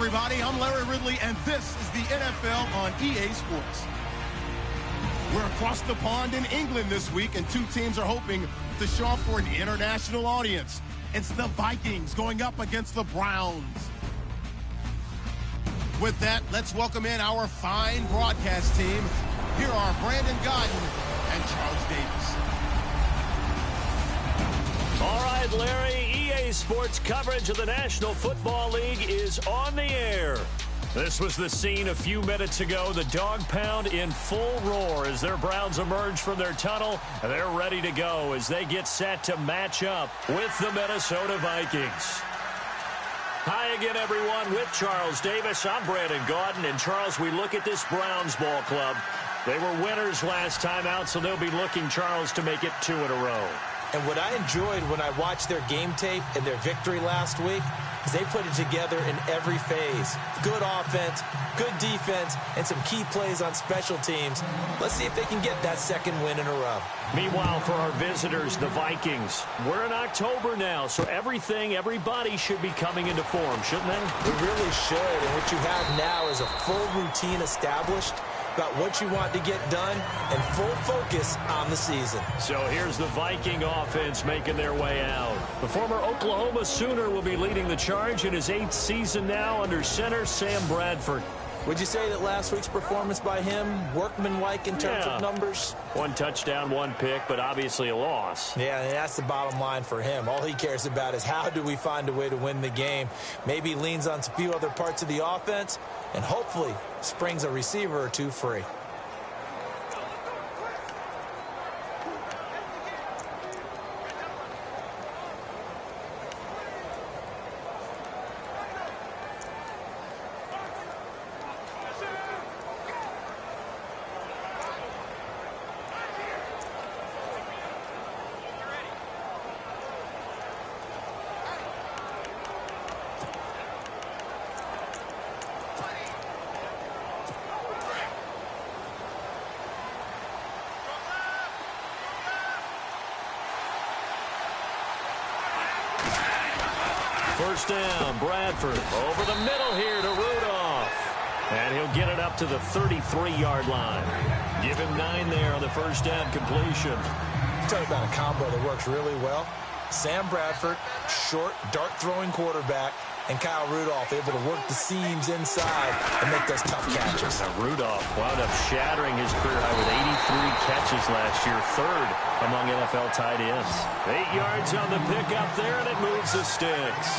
everybody. I'm Larry Ridley, and this is the NFL on EA Sports. We're across the pond in England this week, and two teams are hoping to show up for an international audience. It's the Vikings going up against the Browns. With that, let's welcome in our fine broadcast team. Here are Brandon Godden and Charles Davis. All right, Larry, EA Sports coverage of the National Football League is on the air. This was the scene a few minutes ago. The dog pound in full roar as their Browns emerge from their tunnel. They're ready to go as they get set to match up with the Minnesota Vikings. Hi again, everyone, with Charles Davis. I'm Brandon Gaudin. And, Charles, we look at this Browns ball club. They were winners last time out, so they'll be looking, Charles, to make it 2 in a row. And what I enjoyed when I watched their game tape and their victory last week is they put it together in every phase. Good offense, good defense, and some key plays on special teams. Let's see if they can get that second win in a row. Meanwhile, for our visitors, the Vikings, we're in October now, so everybody should be coming into form, shouldn't they? We really should, and what you have now is a full routine established about what you want to get done and full focus on the season. So here's the Viking offense making their way out. The former Oklahoma Sooner will be leading the charge in his 8th season now under center Sam Bradford. Would you say that last week's performance by him, workmanlike in terms of numbers? 1 touchdown, 1 pick, but obviously a loss. Yeah, and that's the bottom line for him. All he cares about is how do we find a way to win the game. Maybe he leans on a few other parts of the offense and hopefully springs a receiver or two free. First down, Bradford over the middle here to Rudolph. And he'll get it up to the 33-yard line. Give him 9 there on the first down completion. Talk about a combo that works really well. Sam Bradford, short, dart-throwing quarterback, and Kyle Rudolph able to work the seams inside and make those tough catches. Now Rudolph wound up shattering his career high with 83 catches last year, 3rd among NFL tight ends. 8 yards on the pickup there, and it moves the sticks.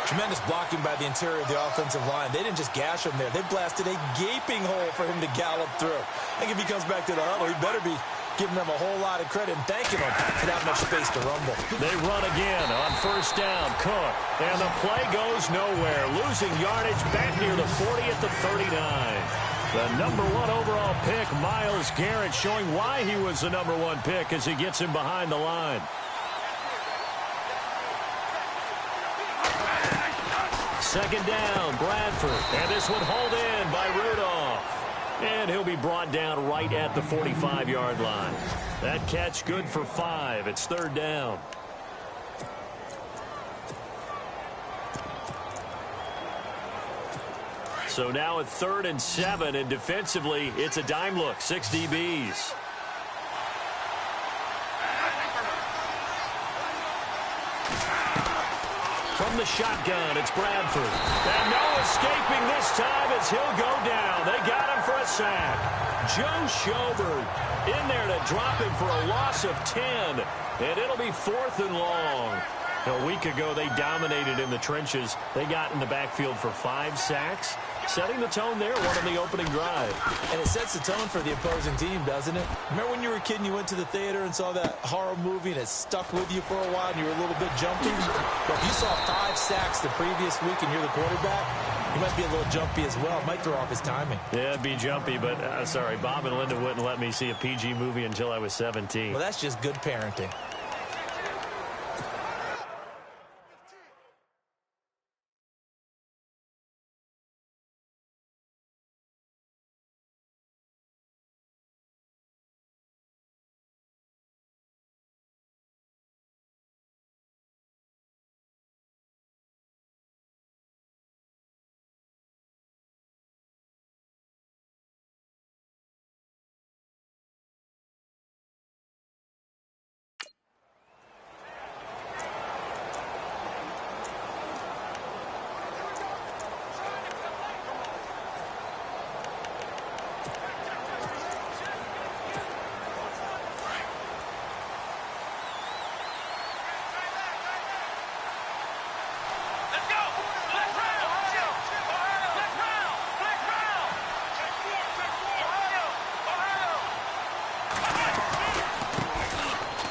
Tremendous blocking by the interior of the offensive line. They didn't just gash him there. They blasted a gaping hole for him to gallop through. I think if he comes back to the huddle, he better be giving them a whole lot of credit and thanking them for that much space to rumble. They run again on first down. Cook. And the play goes nowhere. Losing yardage back near the 40 at the 39. The number 1 overall pick, Myles Garrett, showing why he was the number 1 pick as he gets him behind the line. Second down, Bradford. And this one hauled in by Rudolph. And he'll be brought down right at the 45-yard line. That catch good for 5. It's 3rd down. So now at 3rd and 7, and defensively, it's a dime look. 6 DBs. From the shotgun, it's Bradford. And no escaping this time as he'll go down. They got him for a sack. Joe Schobert in there to drop him for a loss of 10. And it'll be 4th and long. A week ago, they dominated in the trenches. They got in the backfield for 5 sacks, setting the tone there, one on the opening drive. And it sets the tone for the opposing team, doesn't it? Remember when you were a kid and you went to the theater and saw that horror movie and it stuck with you for a while and you were a little bit jumpy? Well, if you saw 5 sacks the previous week and you're the quarterback, you might be a little jumpy as well. It might throw off his timing. Yeah, it'd be jumpy, but sorry, Bob and Linda wouldn't let me see a PG movie until I was 17. Well, that's just good parenting.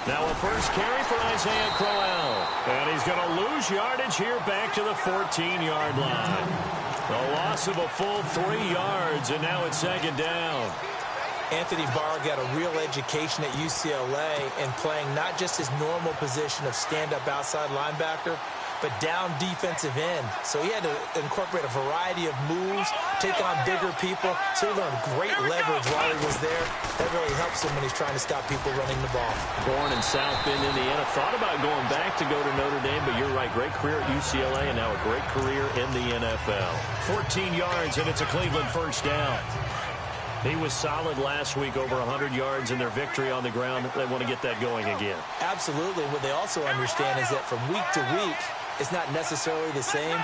Now a first carry for Isaiah Crowell. And he's going to lose yardage here back to the 14-yard line. A loss of a full 3 yards, and now it's second down. Anthony Barr got a real education at UCLA in playing not just his normal position of stand-up outside linebacker, but down defensive end. So he had to incorporate a variety of moves, take on bigger people. So he learned great leverage while he was there. That really helps him when he's trying to stop people running the ball. Born in South Bend, Indiana. Thought about going back to go to Notre Dame, but you're right. Great career at UCLA and now a great career in the NFL. 14 yards, and it's a Cleveland first down. He was solid last week, over 100 yards in their victory on the ground. They want to get that going again. Absolutely. What they also understand is that from week to week, it's not necessarily the same,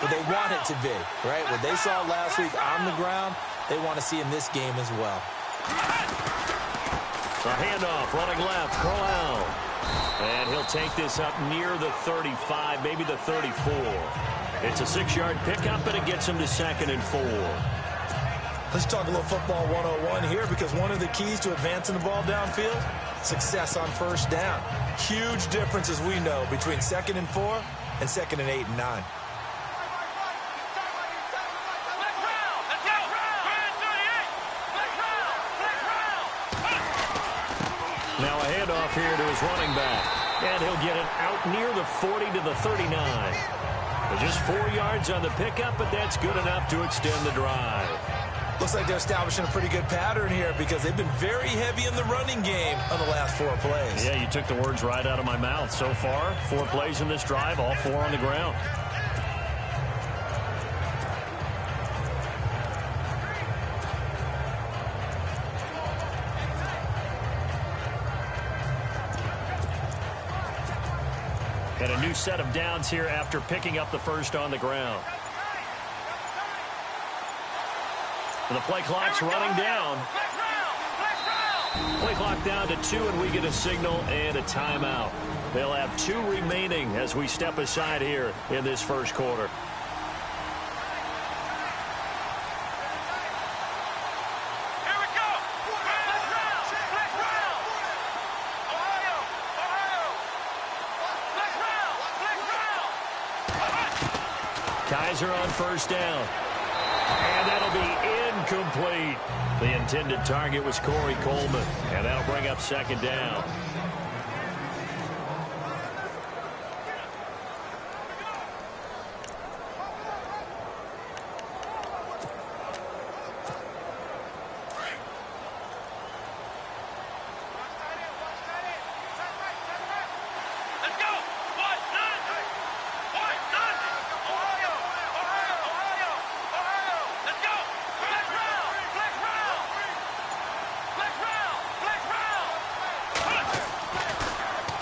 but they want it to be, right? What they saw last week on the ground, they want to see in this game as well. A handoff, running left, Crowell. And he'll take this up near the 35, maybe the 34. It's a 6-yard pickup, and it gets him to 2nd and 4. Let's talk a little football 101 here, because one of the keys to advancing the ball downfield, success on first down. Huge difference, as we know, between 2nd and 4 and 2nd and 8 and 9. Now a handoff here to his running back. And he'll get it out near the 40 to the 39. Just 4 yards on the pickup, but that's good enough to extend the drive. Looks like they're establishing a pretty good pattern here, because they've been very heavy in the running game on the last 4 plays. Yeah, you took the words right out of my mouth. So far, 4 plays in this drive, all 4 on the ground. And a new set of downs here after picking up the first on the ground. And the play clock's running down. Play clock down to 2, and we get a signal and a timeout. They'll have 2 remaining as we step aside here in this first quarter. Kaiser on first down. And that'll be incomplete. The intended target was Corey Coleman. And that'll bring up second down.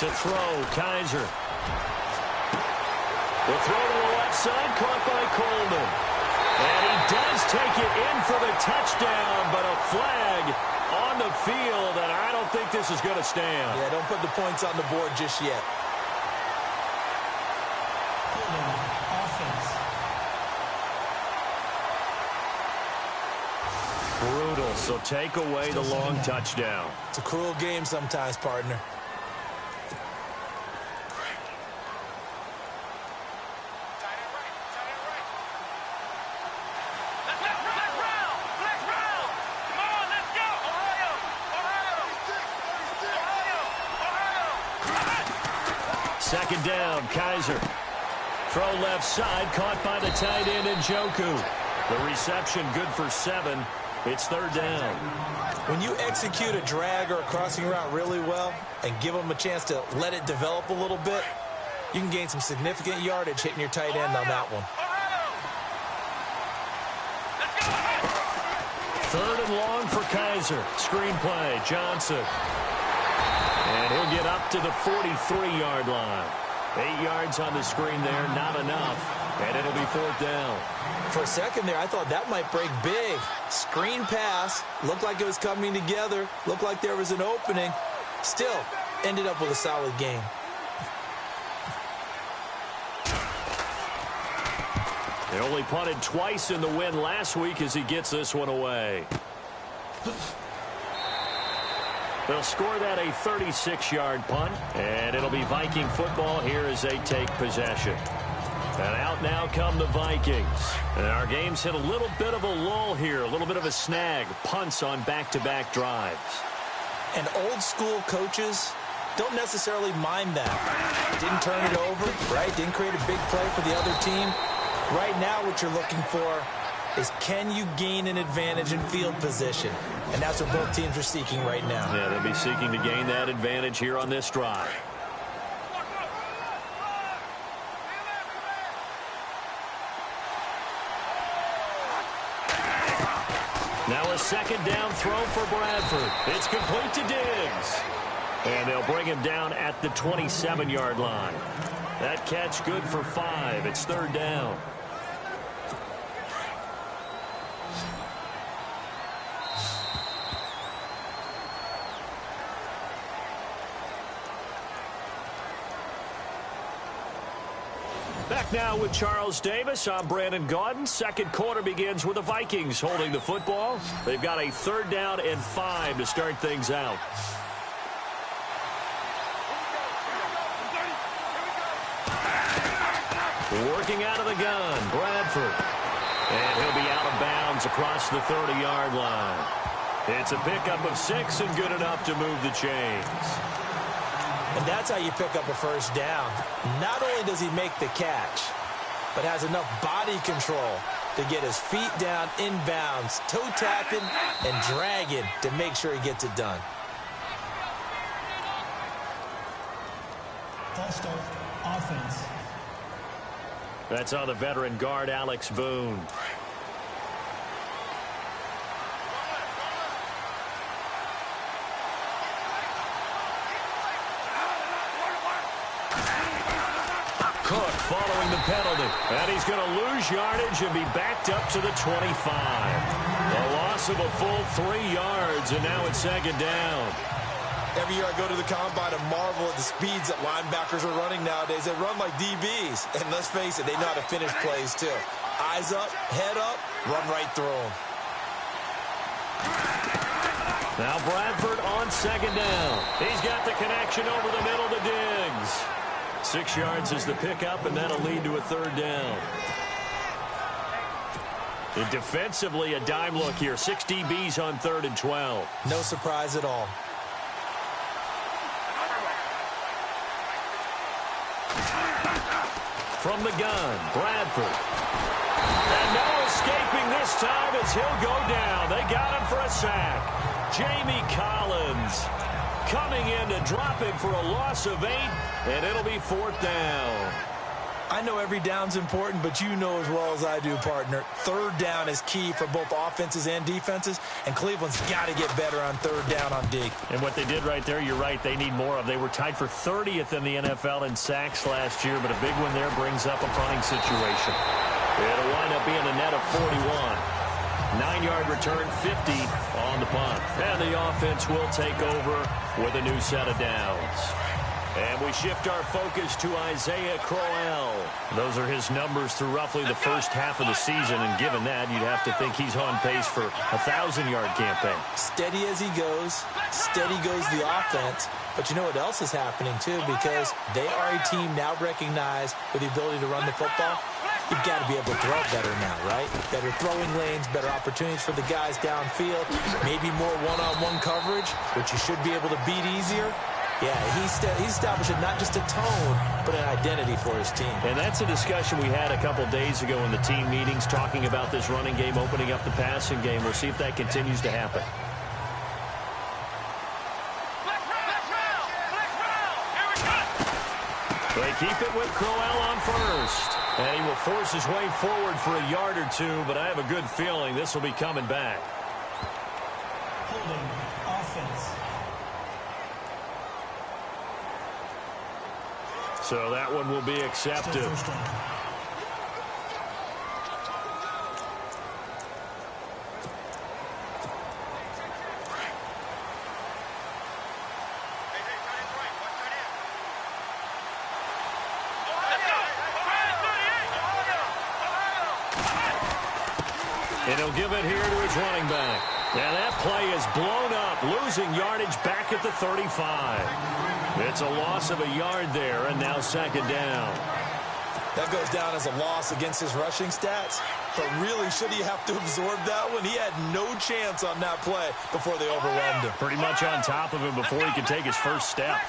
To throw, Kaiser. The throw to the left side, caught by Coleman. And he does take it in for the touchdown, but a flag on the field, and I don't think this is going to stand. Yeah, don't put the points on the board just yet. Offense. Brutal, so take away the long touchdown. It's a cruel game sometimes, partner. Second down, Kaiser. Throw left side, caught by the tight end Njoku. The reception good for 7. It's third down. When you execute a drag or a crossing route really well and give them a chance to let it develop a little bit, you can gain some significant yardage hitting your tight end on that one. Third and long for Kaiser. Screen play, Johnson. And he'll get up to the 43-yard line. 8 yards on the screen there, not enough. And it'll be fourth down. For a second there, I thought that might break big. Screen pass. Looked like it was coming together. Looked like there was an opening. Still, ended up with a solid game. They only punted twice in the win last week as he gets this one away. They'll score that a 36-yard punt, and it'll be Viking football here as they take possession. And out now come the Vikings. And our game's hit a little bit of a lull here, a little bit of a snag. Punts on back-to-back drives. And old-school coaches don't necessarily mind that. Didn't turn it over, right? Didn't create a big play for the other team. Right now what you're looking for is, can you gain an advantage in field position? And that's what both teams are seeking right now. Yeah, they'll be seeking to gain that advantage here on this drive. Now a second down throw for Bradford. It's complete to Diggs. And they'll bring him down at the 27-yard line. That catch good for 5. It's third down. Back now with Charles Davis. I'm Brandon Gaudin. Second quarter begins with the Vikings holding the football. They've got a third down and 5 to start things out. Working out of the gun, Bradford. And he'll be out of bounds across the 30-yard line. It's a pickup of 6 and good enough to move the chains. And that's how you pick up a first down. Not only does he make the catch, but has enough body control to get his feet down inbounds, toe tapping and dragging to make sure he gets it done. False start, offense. That's on the veteran guard, Alex Boone. Cook following the penalty. And he's going to lose yardage and be backed up to the 25. A loss of a full 3 yards, and now it's second down. Every year I go to the combine and marvel at the speeds that linebackers are running nowadays. They run like DBs. And let's face it, they know how to finish plays too. Eyes up, head up, run right through them. Now Bradford on second down. He's got the connection over the middle to Diggs. 6 yards is the pickup, and that'll lead to a third down. And defensively, a dime look here. 6 DBs on 3rd and 12. No surprise at all. From the gun, Bradford. And no escaping this time as he'll go down. They got him for a sack. Jamie Collins coming in to drop him for a loss of 8, and it'll be 4th down. I know every down's important, but you know as well as I do, partner, third down is key for both offenses and defenses, and Cleveland's got to get better on third down on D. And what they did right there, you're right, they need more of. They were tied for 30th in the NFL in sacks last year, but a big one there brings up a punting situation. It'll wind up being a net of 41. 9-yard return, 50 on the punt. And the offense will take over with a new set of downs. And we shift our focus to Isaiah Crowell. Those are his numbers through roughly the first half of the season, and given that, you'd have to think he's on pace for a 1,000-yard campaign. Steady as he goes, steady goes the offense. But you know what else is happening, too, because they are a team now recognized with the ability to run the football. You've got to be able to throw better now, right? Better throwing lanes, better opportunities for the guys downfield, maybe more one-on-one coverage, which you should be able to beat easier. Yeah, he's establishing not just a tone, but an identity for his team. And that's a discussion we had a couple days ago in the team meetings, talking about this running game, opening up the passing game. We'll see if that continues to happen. They keep it with Crowell on first. And he will force his way forward for a yard or two, but I have a good feeling this will be coming back. Holding offense. So that one will be accepted. And he'll give it here to his running back. And that play is blown up, losing yardage back at the 35. It's a loss of a yard there, and now second down. That goes down as a loss against his rushing stats. But really, should he have to absorb that one? He had no chance on that play before they overwhelmed him. Pretty much on top of him before he could take his first step.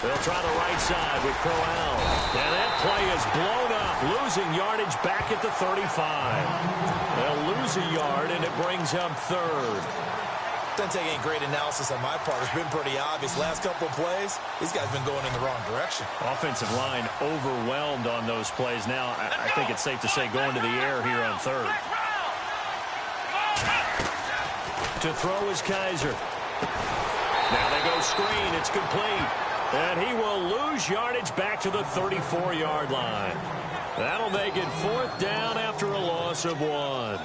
They'll try the right side with Crowell. And that play is blown up, losing yardage back at the 35. They'll lose a yard, and it brings up third. Doesn't take any great analysis on my part. It's been pretty obvious. Last couple of plays, these guys have been going in the wrong direction. Offensive line overwhelmed on those plays. Now, I think it's safe to say going to the air here on third. To throw is Kaiser. Now they go screen. It's complete. And he will lose yardage back to the 34-yard line. That'll make it fourth down after a loss of 1.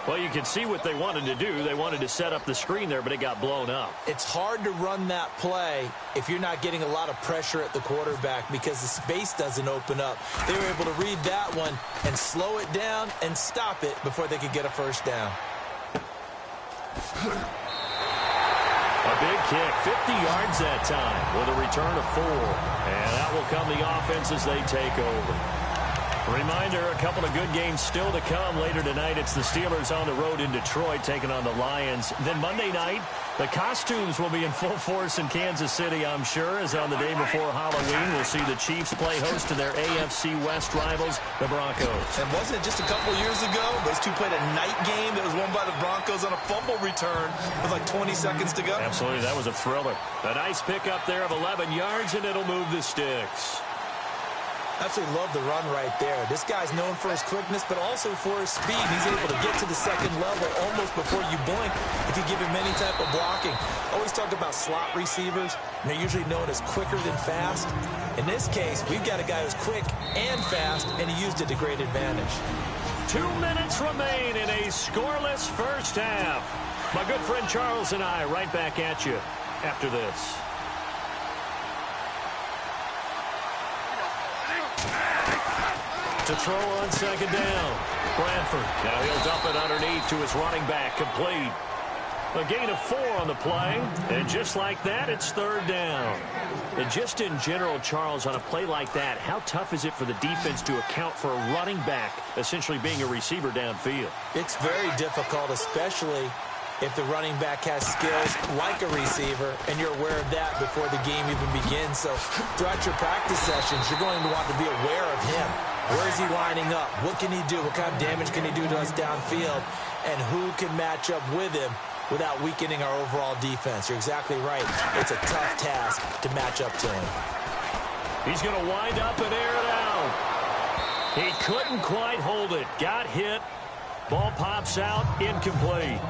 Well, you can see what they wanted to do. They wanted to set up the screen there, but it got blown up. It's hard to run that play if you're not getting a lot of pressure at the quarterback because the space doesn't open up. They were able to read that one and slow it down and stop it before they could get a first down. A big kick, 50 yards that time with a return of 4. And that will come the offense as they take over. Reminder, a couple of good games still to come. Later tonight, it's the Steelers on the road in Detroit taking on the Lions. Then Monday night, the costumes will be in full force in Kansas City, I'm sure, as on the day before Halloween, we'll see the Chiefs play host to their AFC West rivals, the Broncos. And wasn't it just a couple years ago, those two played a night game that was won by the Broncos on a fumble return with like 20 seconds to go? Absolutely, that was a thriller. A nice pickup there of 11 yards, and it'll move the sticks. Absolutely love the run right there. This guy's known for his quickness, but also for his speed. He's able to get to the second level almost before you blink if you give him any type of blocking. Always talk about slot receivers, and they're usually known as quicker than fast. In this case, we've got a guy who's quick and fast, and he used it to great advantage. 2 minutes remain in a scoreless first half. My good friend Charles and I right back at you after this. To throw on second down. Bradford. Now he'll dump it underneath to his running back. Complete. A gain of 4 on the play. And just like that, it's third down. And just in general, Charles, on a play like that, how tough is it for the defense to account for a running back essentially being a receiver downfield? It's very difficult, especially if the running back has skills like a receiver, and you're aware of that before the game even begins. So throughout your practice sessions, you're going to want to be aware of him. Where is he lining up? What can he do? What kind of damage can he do to us downfield? And who can match up with him without weakening our overall defense? You're exactly right. It's a tough task to match up to him. He's going to wind up and air it out. He couldn't quite hold it. Got hit. Ball pops out. Incomplete.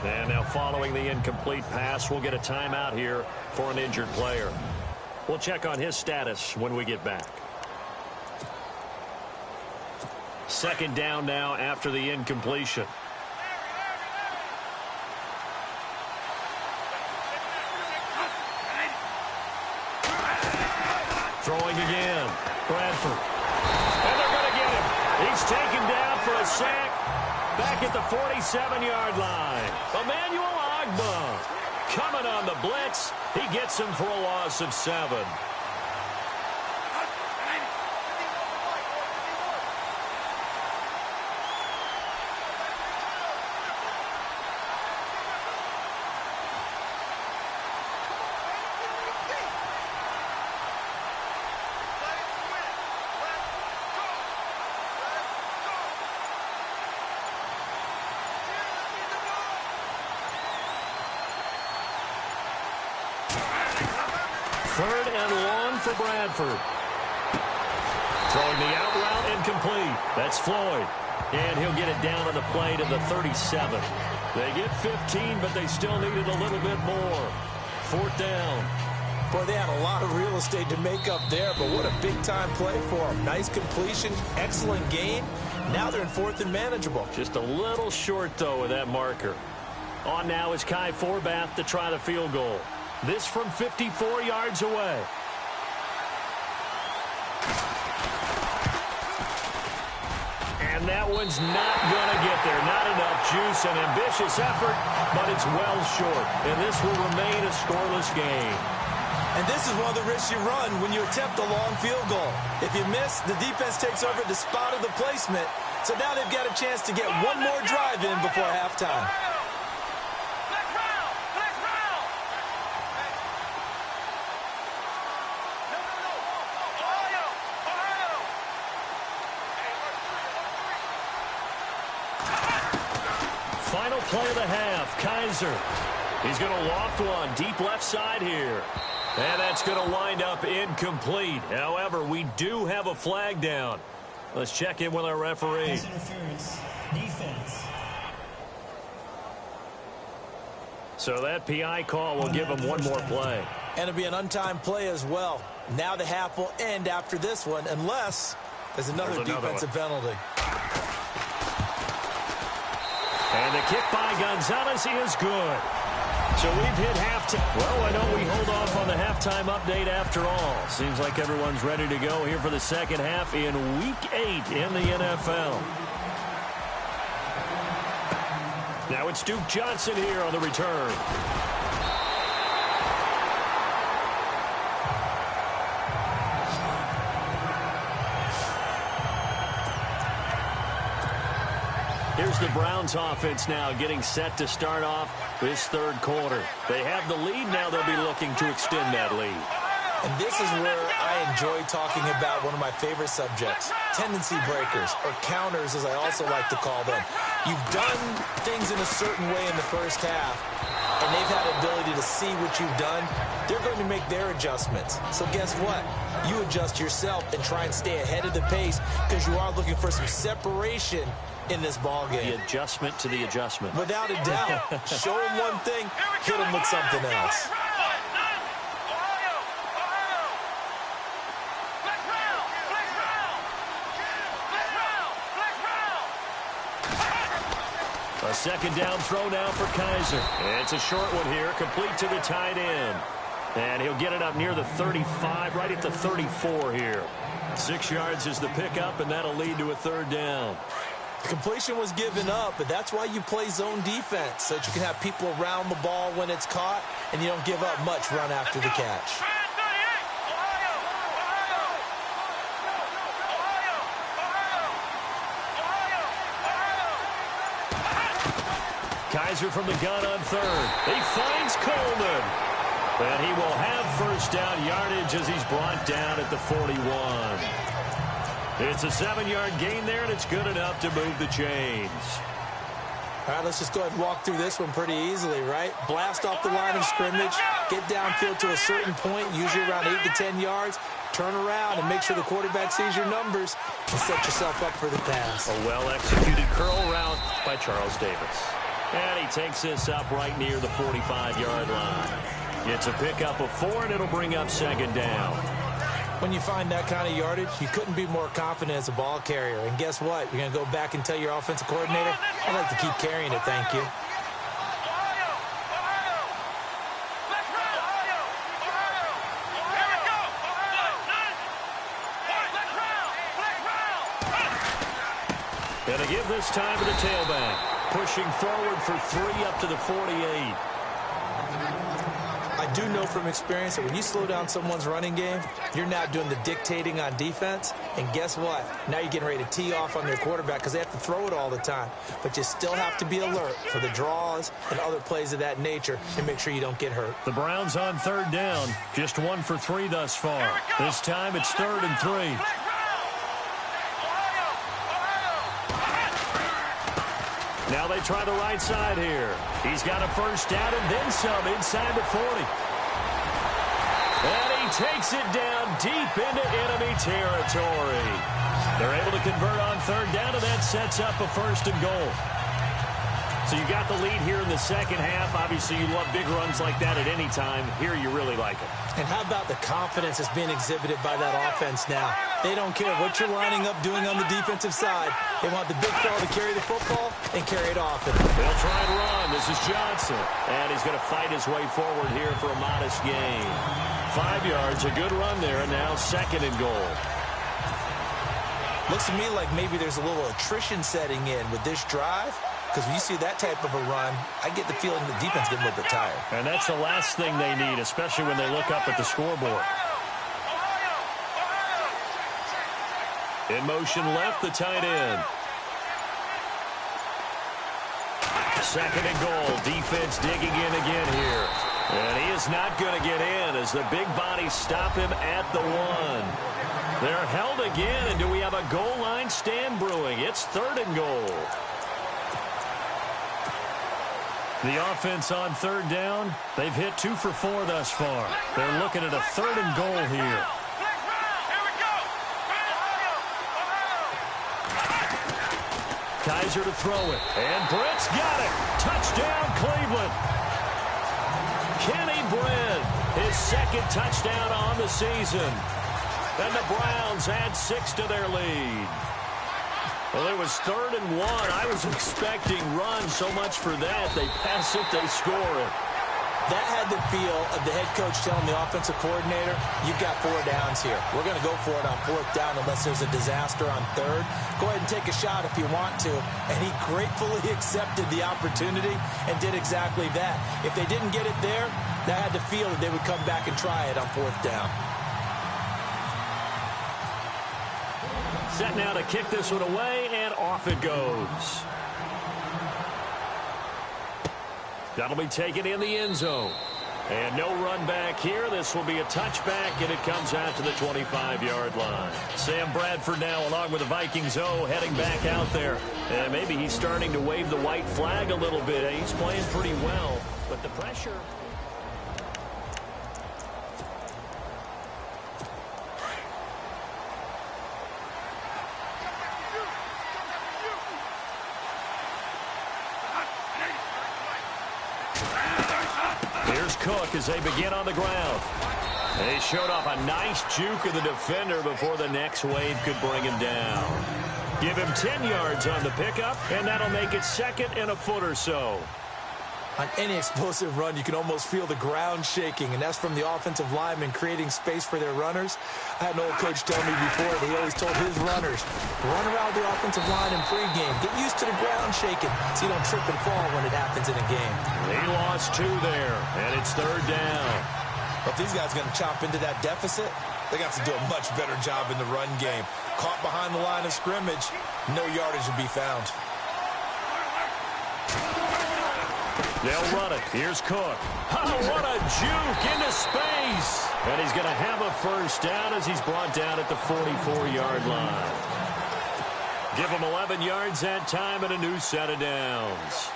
And now following the incomplete pass, we'll get a timeout here for an injured player. We'll check on his status when we get back. Second down now after the incompletion. Throwing again. Bradford. And they're going to get him. He's taken down for a sack back at the 47-yard line. Emmanuel Ogbah coming on the blitz. He gets him for a loss of 7. Third and long for Bradford. Throwing the out route incomplete. That's Floyd. And he'll get it down on the play to the 37. They get 15, but they still needed a little bit more. Fourth down. Boy, they had a lot of real estate to make up there, but what a big-time play for them. Nice completion, excellent gain. Now they're in fourth and manageable. Just a little short, though, with that marker. On now is Kai Forbath to try the field goal. This from 54 yards away. And that one's not going to get there. Not enough juice, an ambitious effort, but it's well short. And this will remain a scoreless game. And this is one of the risks you run when you attempt a long field goal. If you miss, the defense takes over the spot of the placement. So now they've got a chance to get one more drive in before halftime. Final play of the half, Kaiser. He's going to loft one deep left side here. And that's going to wind up incomplete. However, we do have a flag down. Let's check in with our referee. Pass interference. Defense. So that PI call will give him one more play. And it'll be an untimed play as well. Now the half will end after this one, unless there's another defensive penalty. And the kick by Gonzalez, he is good. So we've hit halftime. Well, I know we hold off on the halftime update after all. Seems like everyone's ready to go here for the second half in Week 8 in the NFL. Now it's Duke Johnson here on the return. Here's the Browns offense now getting set to start off this third quarter. They have the lead. Now they'll be looking to extend that lead. And this is where I enjoy talking about one of my favorite subjects, tendency breakers, or counters as I also like to call them. You've done things in a certain way in the first half, and they've had the ability to see what you've done. They're going to make their adjustments. So guess what? You adjust yourself and try and stay ahead of the pace because you are looking for some separation in this ball game. The adjustment to the adjustment. Without a doubt. Show them one thing, hit them with something else. A second down throw now for Kaiser. It's a short one here, complete to the tight end. And he'll get it up near the 35, right at the 34 here. 6 yards is the pickup, and that'll lead to a third down. Completion was given up, but that's why you play zone defense, so that you can have people around the ball when it's caught, and you don't give up much run after the catch. Kaiser from the gun on third. He finds Coleman. And he will have first down yardage as he's brought down at the 41. It's a 7-yard gain there, and it's good enough to move the chains. All right, let's just go ahead and walk through this one pretty easily, right? Blast off the line of scrimmage, get downfield to a certain point, usually around 8 to 10 yards, turn around and make sure the quarterback sees your numbers and set yourself up for the pass. A well-executed curl route by Charles Davis. And he takes this up right near the 45-yard line. It's a pickup of 4, and it'll bring up second down. When you find that kind of yardage, you couldn't be more confident as a ball carrier. And guess what? You're going to go back and tell your offensive coordinator, I'd like to keep carrying it, thank you. And they give this time to the tailback. Pushing forward for 3 up to the 48. I do know from experience that when you slow down someone's running game, you're now doing the dictating on defense. And guess what? Now you're getting ready to tee off on their quarterback because they have to throw it all the time. But you still have to be alert for the draws and other plays of that nature and make sure you don't get hurt. The Browns on third down. Just 1 for 3 thus far. This time it's 3rd and 3. Now they try the right side here. He's got a first down and then some inside the 40. And he takes it down deep into enemy territory. They're able to convert on third down, and that sets up a 1st and goal. So you got the lead here in the second half. Obviously, you love big runs like that at any time. Here you really like it. And how about the confidence that's being exhibited by that offense now? They don't care what you're lining up doing on the defensive side. They want the big fella to carry the football and carry it often. They'll try and run. This is Johnson. And he's going to fight his way forward here for a modest gain. 5 yards, a good run there, and now 2nd and goal. Looks to me like maybe there's a little attrition setting in with this drive. Because when you see that type of a run, I get the feeling the defense getting a little bit tired. And that's the last thing they need, especially when they look up at the scoreboard. In motion left, the tight end. Second and goal. Defense digging in again here. And he is not going to get in as the big bodies stop him at the 1. They're held again, and do we have a goal line stand brewing? It's third and goal. The offense on third down, they've hit 2 for 4 thus far. They're looking at a third and goal here. Kaiser to throw it, and Britt's got it. Touchdown, Cleveland. Kenny Britt, his second touchdown on the season. And the Browns add 6 to their lead. Well, it was third and 1. I was expecting run, so much for that. They pass it, they score it. That had the feel of the head coach telling the offensive coordinator, you've got 4 downs here. We're going to go for it on 4th down unless there's a disaster on 3rd. Go ahead and take a shot if you want to. And he gratefully accepted the opportunity and did exactly that. If they didn't get it there, that had the feel that they would come back and try it on 4th down. Set now to kick this one away, and off it goes. That'll be taken in the end zone. And no run back here. This will be a touchback, and it comes out to the 25-yard line. Sam Bradford now, along with the Vikings heading back out there. And maybe he's starting to wave the white flag a little bit. He's playing pretty well, but the pressure... Cook as they begin on the ground. They showed off a nice juke of the defender before the next wave could bring him down. Give him 10 yards on the pickup, and that'll make it 2nd and a foot or so. On any explosive run, you can almost feel the ground shaking, and that's from the offensive linemen creating space for their runners. I had an old coach tell me before that he always told his runners, run around the offensive line in pregame. Get used to the ground shaking so you don't trip and fall when it happens in a game. He lost 2 there, and it's 3rd down. But if these guys are going to chop into that deficit, they got to do a much better job in the run game. Caught behind the line of scrimmage, no yardage will be found. They'll run it. Here's Cook. Oh, what a juke into space. And he's going to have a first down as he's brought down at the 44-yard line. Give him 11 yards that time and a new set of downs.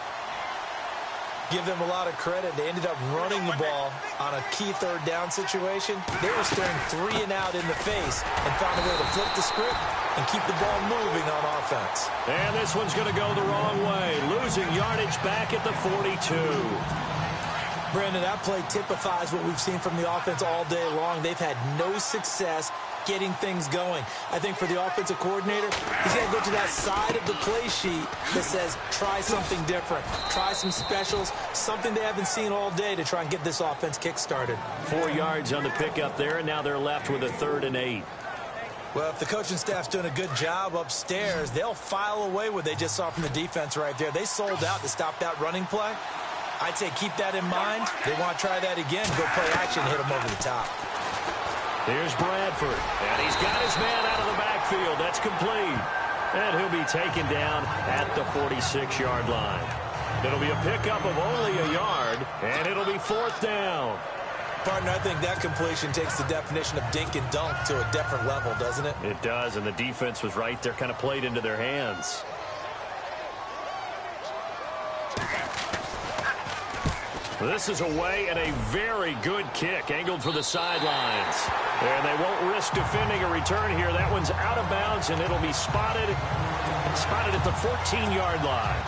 Give them a lot of credit. They ended up running the ball on a key 3rd down situation. They were staring 3 and out in the face and found a way to flip the script and keep the ball moving on offense. And this one's going to go the wrong way. Losing yardage back at the 42. Brandon, that play typifies what we've seen from the offense all day long. They've had no success getting things going. I think for the offensive coordinator, he's got to go to that side of the play sheet that says, try something different. Try some specials, something they haven't seen all day to try and get this offense kick-started. 4 yards on the pickup there, and now they're left with a 3rd and 8. Well, if the coaching staff's doing a good job upstairs, they'll file away what they just saw from the defense right there. They sold out to stop that running play. I'd say keep that in mind. They want to try that again, go play action, hit them over the top. Here's Bradford, and he's got his man out of the backfield. That's complete. And he'll be taken down at the 46-yard line. It'll be a pickup of only a yard, and it'll be 4th down. Partner, I think that completion takes the definition of dink and dunk to a different level, doesn't it? It does, and the defense was right there, kind of played into their hands. This is away and a very good kick, angled for the sidelines. And they won't risk defending a return here. That one's out of bounds, and it'll be spotted at the 14-yard line.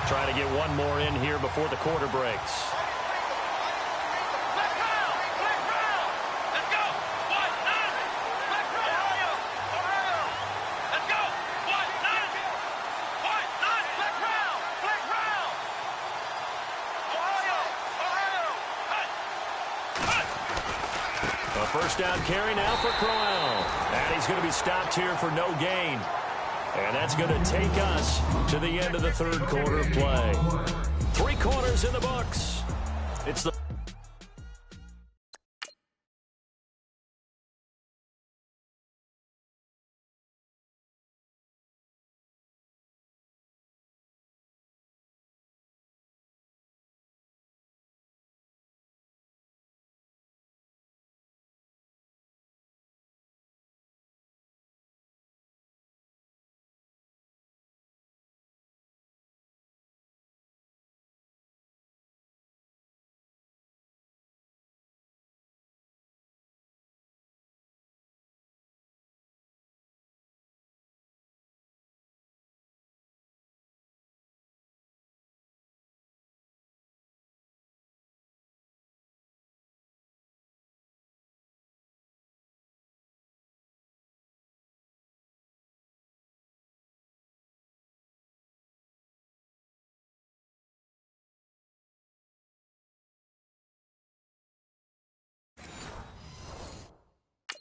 Try to get one more in here before the quarter breaks. down carry now for Crowell. And he's going to be stopped here for no gain. And that's going to take us to the end of the third quarter of play. 3 quarters in the books. It's the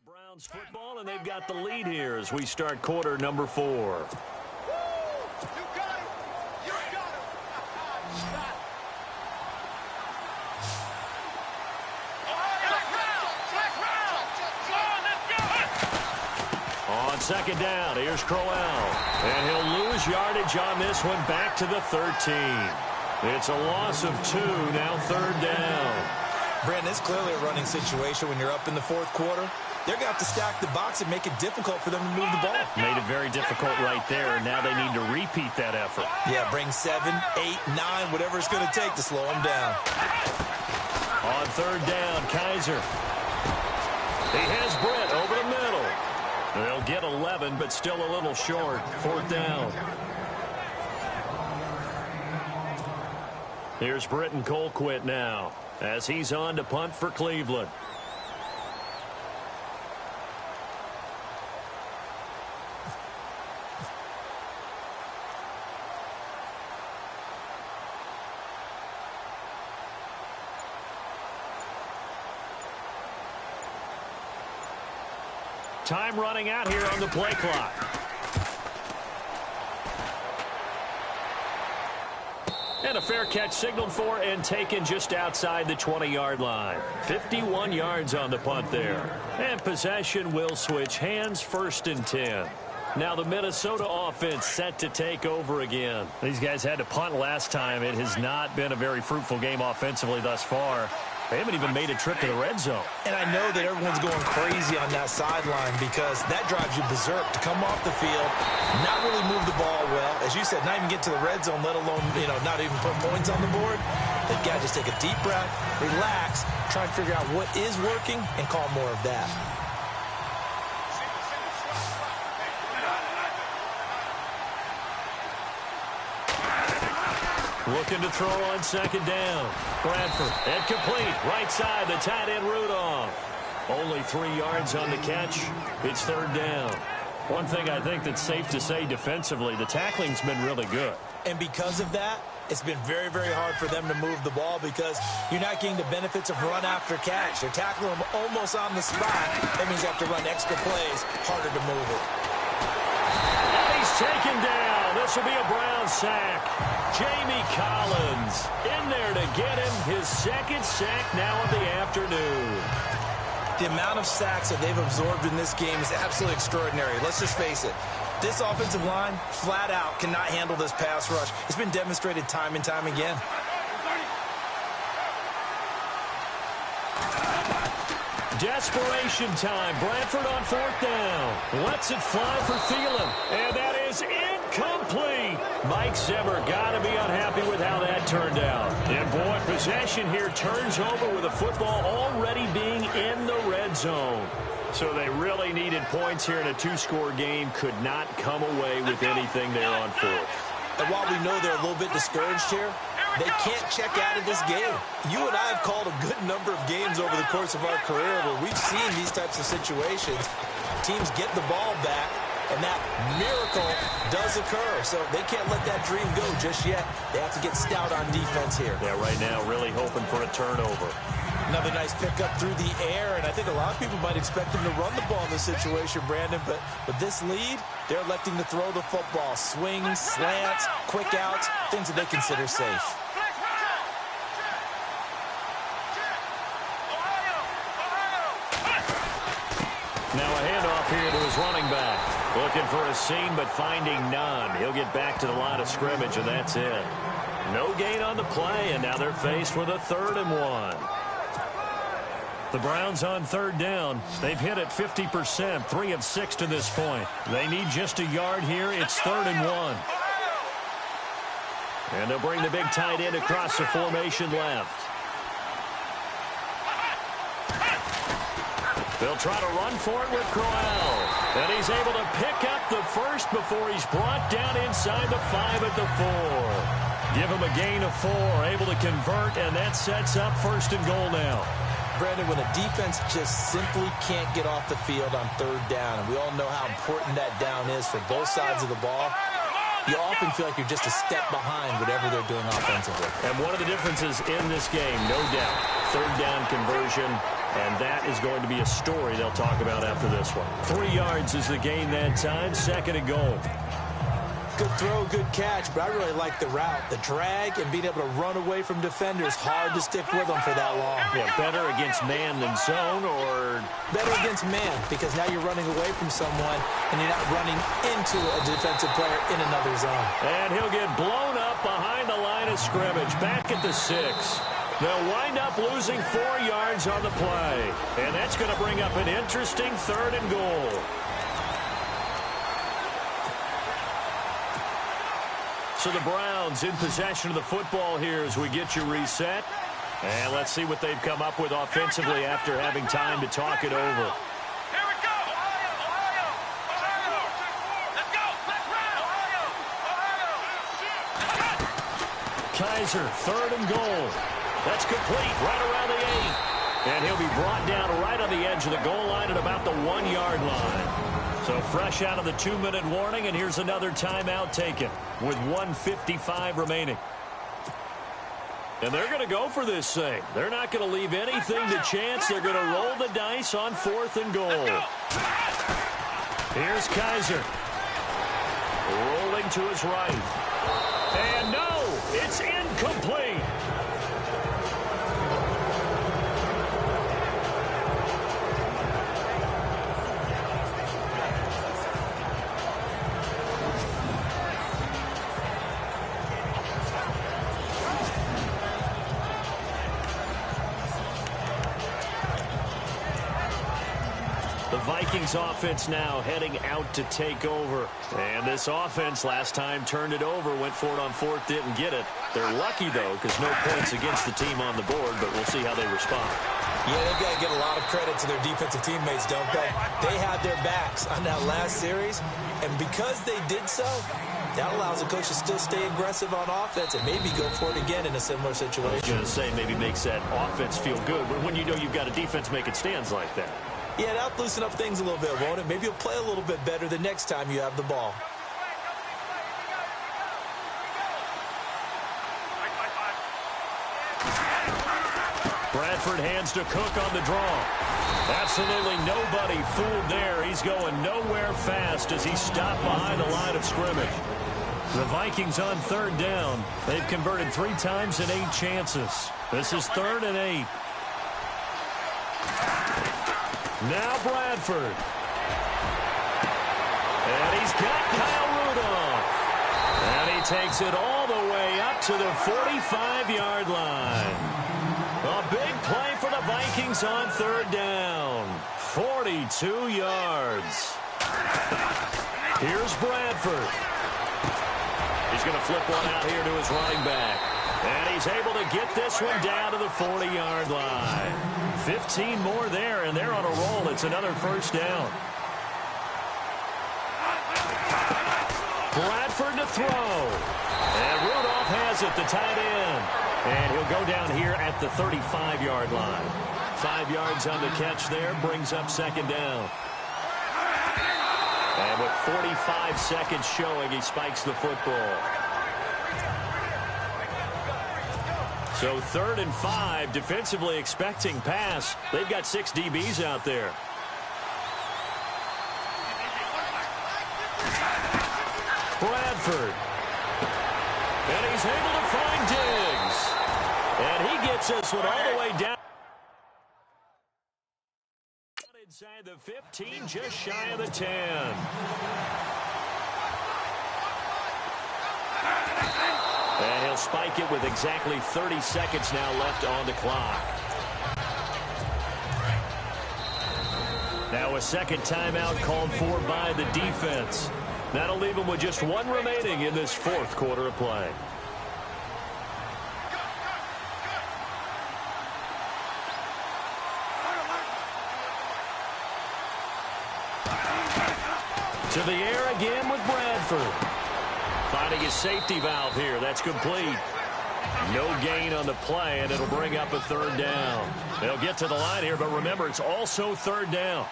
Browns football, and they've got the lead here as we start quarter number 4. You got him! You got him! Shot! On second down, here's Crowell. And he'll lose yardage on this one back to the 13. It's a loss of 2, now third down. Brandon, it's clearly a running situation when you're up in the fourth quarter. They're going to have to stack the box and make it difficult for them to move the ball. Made it very difficult right there, and now they need to repeat that effort. Yeah, bring 7, 8, 9, whatever it's going to take to slow them down. On third down, Kaiser. He has Britt over the middle. They'll get 11, but still a little short. Fourth down. Here's Britton Colquitt now as he's on to punt for Cleveland. Time running out here on the play clock. And a fair catch signaled for and taken just outside the 20-yard line. 51 yards on the punt there. And possession will switch hands, 1st and 10. Now the Minnesota offense set to take over again. These guys had to punt last time. It has not been a very fruitful game offensively thus far. They haven't even made a trip to the red zone. And I know that everyone's going crazy on that sideline because that drives you berserk to come off the field, not really move the ball well. As you said, not even get to the red zone, let alone, not even put points on the board. They've got to just take a deep breath, relax, try and figure out what is working and call more of that. Looking to throw on second down. Bradford, and complete. Right side, the tight end Rudolph. Only 3 yards on the catch. It's third down. One thing I think that's safe to say defensively, the tackling's been really good. And because of that, it's been very, very hard for them to move the ball because you're not getting the benefits of run after catch. They're tackling them almost on the spot. That means you have to run extra plays, harder to move it. And he's taken down. This will be a Brown sack. Jamie Collins in there to get him his 2nd sack now of the afternoon. The amount of sacks that they've absorbed in this game is absolutely extraordinary. Let's just face it. This offensive line, flat out, cannot handle this pass rush. It's been demonstrated time and time again. Desperation time. Bradford on 4th down. Lets it fly for Thielen. And that is incomplete. Mike Zimmer got to be unhappy with how that turned out. And boy, possession here turns over with the football already being in the red zone. So they really needed points here in a 2-score game. Could not come away with anything there on 4th. And while we know they're a little bit discouraged here, they can't check out of this game. You and I have called a good number of games over the course of our career where we've seen these types of situations. Teams get the ball back, and that miracle does occur. So they can't let that dream go just yet. They have to get stout on defense here. Yeah, right now really hoping for a turnover. Another nice pickup through the air, and I think a lot of people might expect him to run the ball in this situation, Brandon, but with this lead, they're electing to throw the football. Swings, slants, quick outs, things that they consider safe. Now a handoff here to his running back. Looking for a seam, but finding none. He'll get back to the line of scrimmage, and that's it. No gain on the play, and now they're faced with a 3rd and 1. The Browns on 3rd down. They've hit it 50%, 3 of 6 to this point. They need just a yard here. It's 3rd and 1. And they'll bring the big tight end across the formation left. They'll try to run for it with Crowell. And he's able to pick up the first before he's brought down inside the 5 at the 4. Give him a gain of 4, able to convert, and that sets up 1st and goal now. Brandon, when a defense just simply can't get off the field on 3rd down, and we all know how important that down is for both sides of the ball, you often feel like you're just a step behind whatever they're doing offensively. And one of the differences in this game, no doubt, 3rd down conversion, and that is going to be a story they'll talk about after this one. 3 yards is the gain that time, 2nd and goal. Good throw, good catch, but I really like the route. The drag and being able to run away from defenders, hard to stick with them for that long. Yeah, better against man than zone, or better against man, because now you're running away from someone and you're not running into a defensive player in another zone. And he'll get blown up behind the line of scrimmage, back at the 6. They'll wind up losing 4 yards on the play, and that's going to bring up an interesting 3rd and goal. So the Browns in possession of the football here as we get you reset. And let's see what they've come up with offensively after having time to talk it over. Here we go! Ohio! Let's go! Ohio! Kaiser, 3rd and goal. That's complete right around the 8. And he'll be brought down right on the edge of the goal line at about the 1-yard line. So fresh out of the 2-minute warning, and here's another timeout taken with 1:55 remaining. And they're going to go for this thing. They're not going to leave anything to chance. They're going to roll the dice on 4th and goal. Here's Kaiser. Rolling to his right. And no, it's incomplete. Vikings offense now heading out to take over. And this offense last time turned it over, went for it on 4th, didn't get it. They're lucky, though, because no points against the team on the board, but we'll see how they respond. Yeah, they've got to give a lot of credit to their defensive teammates, don't they? They had their backs on that last series, and because they did so, that allows the coach to still stay aggressive on offense and maybe go for it again in a similar situation. I was going to say maybe makes that offense feel good when you know you've got a defense making stands like that. Yeah, that'll loosen up things a little bit, won't it? Maybe you'll play a little bit better the next time you have the ball. Bradford hands to Cook on the draw. Absolutely nobody fooled there. He's going nowhere fast as he's stopped behind the line of scrimmage. The Vikings on 3rd down. They've converted 3 times in 8 chances. This is 3rd and 8. Now Bradford. And he's got Kyle Rudolph. And he takes it all the way up to the 45-yard line. A big play for the Vikings on 3rd down. 42 yards. Here's Bradford. He's going to flip one out here to his running back. And he's able to get this one down to the 40-yard line. 15 more there, and they're on a roll. It's another 1st down. Bradford to throw. And Rudolph has it, the tight end. And he'll go down here at the 35-yard line. 5 yards on the catch there, brings up 2nd down. And with 45 seconds showing, he spikes the football. So 3rd and 5, defensively expecting pass. They've got 6 DBs out there. Bradford. And he's able to find Diggs. And he gets this one all the way down. Inside the 15, just shy of the 10. And he'll spike it with exactly 30 seconds now left on the clock. Now a second timeout called for by the defense. That'll leave them with just 1 remaining in this 4th quarter of play. To the air again with Bradford. Finding his safety valve here. That's complete. No gain on the play, and it'll bring up a 3rd down. They'll get to the line here, but remember, it's also 3rd down.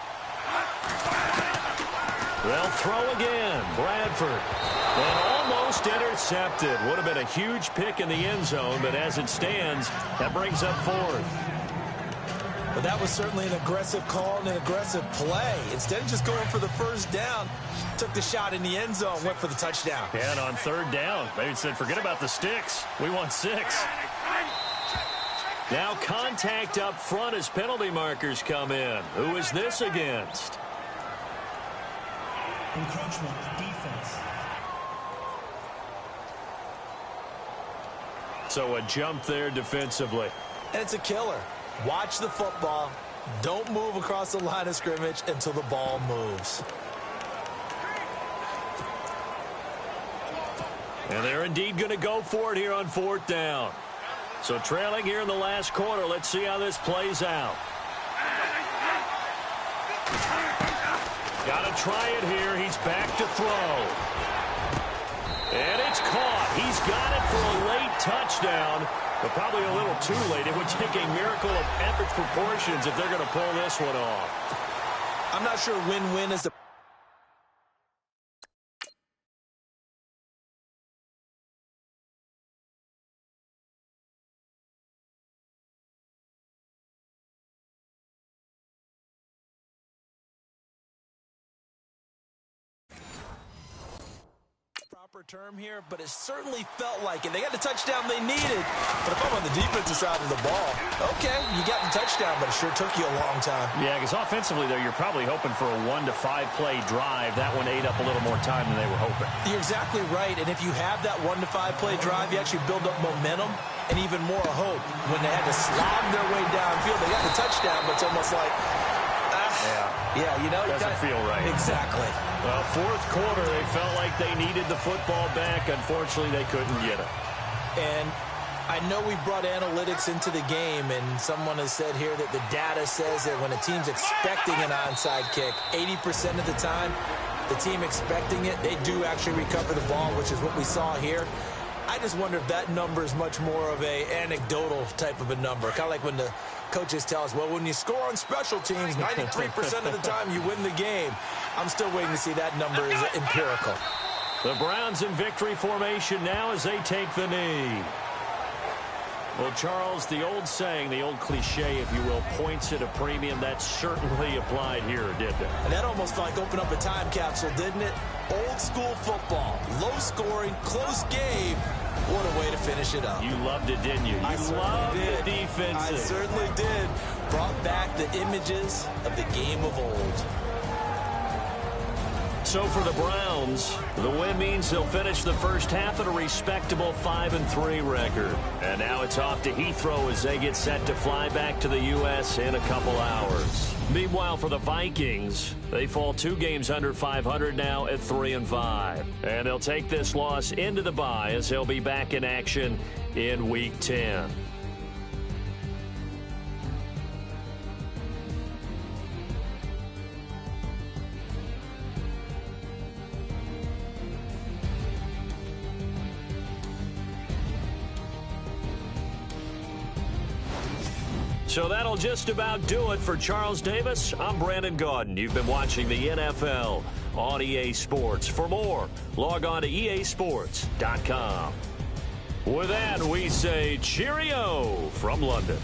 They'll throw again. Bradford. And almost intercepted. Would have been a huge pick in the end zone, but as it stands, that brings up 4th. But that was certainly an aggressive call and an aggressive play. Instead of just going for the 1st down, took the shot in the end zone, went for the touchdown. Yeah, and on 3rd down, they said, forget about the sticks. We want 6. Now contact up front as penalty markers come in. Who is this against? Encroachment defense. So a jump there defensively. And it's a killer. Watch the football. Don't move across the line of scrimmage until the ball moves. And they're indeed going to go for it here on 4th down. So trailing here in the last quarter. Let's see how this plays out. Got to try it here. He's back to throw. And it's caught. He's got it for a late touchdown. But probably a little too late. It would take a miracle of epic proportions if they're going to pull this one off. I'm not sure win-win is the proper term here, but it certainly felt like it. They got the touchdown they needed, but if I'm on the defensive side of the ball, okay, you got the touchdown, but it sure took you a long time. Yeah, because offensively, though, you're probably hoping for a 1 to 5 play drive. That one ate up a little more time than they were hoping. You're exactly right, and if you have that 1 to 5 play drive, you actually build up momentum and even more hope. When they had to slog their way downfield, they got the touchdown, but it's almost like, yeah, you know, doesn't feel right. Exactly. Well, 4th quarter, they felt like they needed the football back. Unfortunately, they couldn't get it. And I know we brought analytics into the game, and someone has said here that the data says that when a team's expecting an onside kick, 80% of the time, the team expecting it, they do actually recover the ball, which is what we saw here. I just wonder if that number is much more of a anecdotal type of a number. Kind of like when the coaches tell us, well, when you score on special teams, 93% of the time you win the game. I'm still waiting to see that number is empirical. The Browns in victory formation now as they take the knee. Well, Charles, the old saying, the old cliche, if you will, points at a premium, that certainly applied here, didn't it? And that almost felt like opened up a time capsule, didn't it? Old school football, low scoring, close game. What a way to finish it up. You loved it, didn't you? You loved the defensive. I certainly did. Brought back the images of the game of old. So for the Browns, the win means they'll finish the first half at a respectable 5-3 record. And now it's off to Heathrow as they get set to fly back to the U.S. in a couple hours. Meanwhile, for the Vikings, they fall 2 games under 500 now at 3-5. And they'll take this loss into the bye as they'll be back in action in Week 10. So that'll just about do it for Charles Davis. I'm Brandon Gaudin. You've been watching the NFL on EA Sports. For more, log on to easports.com. With that, we say cheerio from London.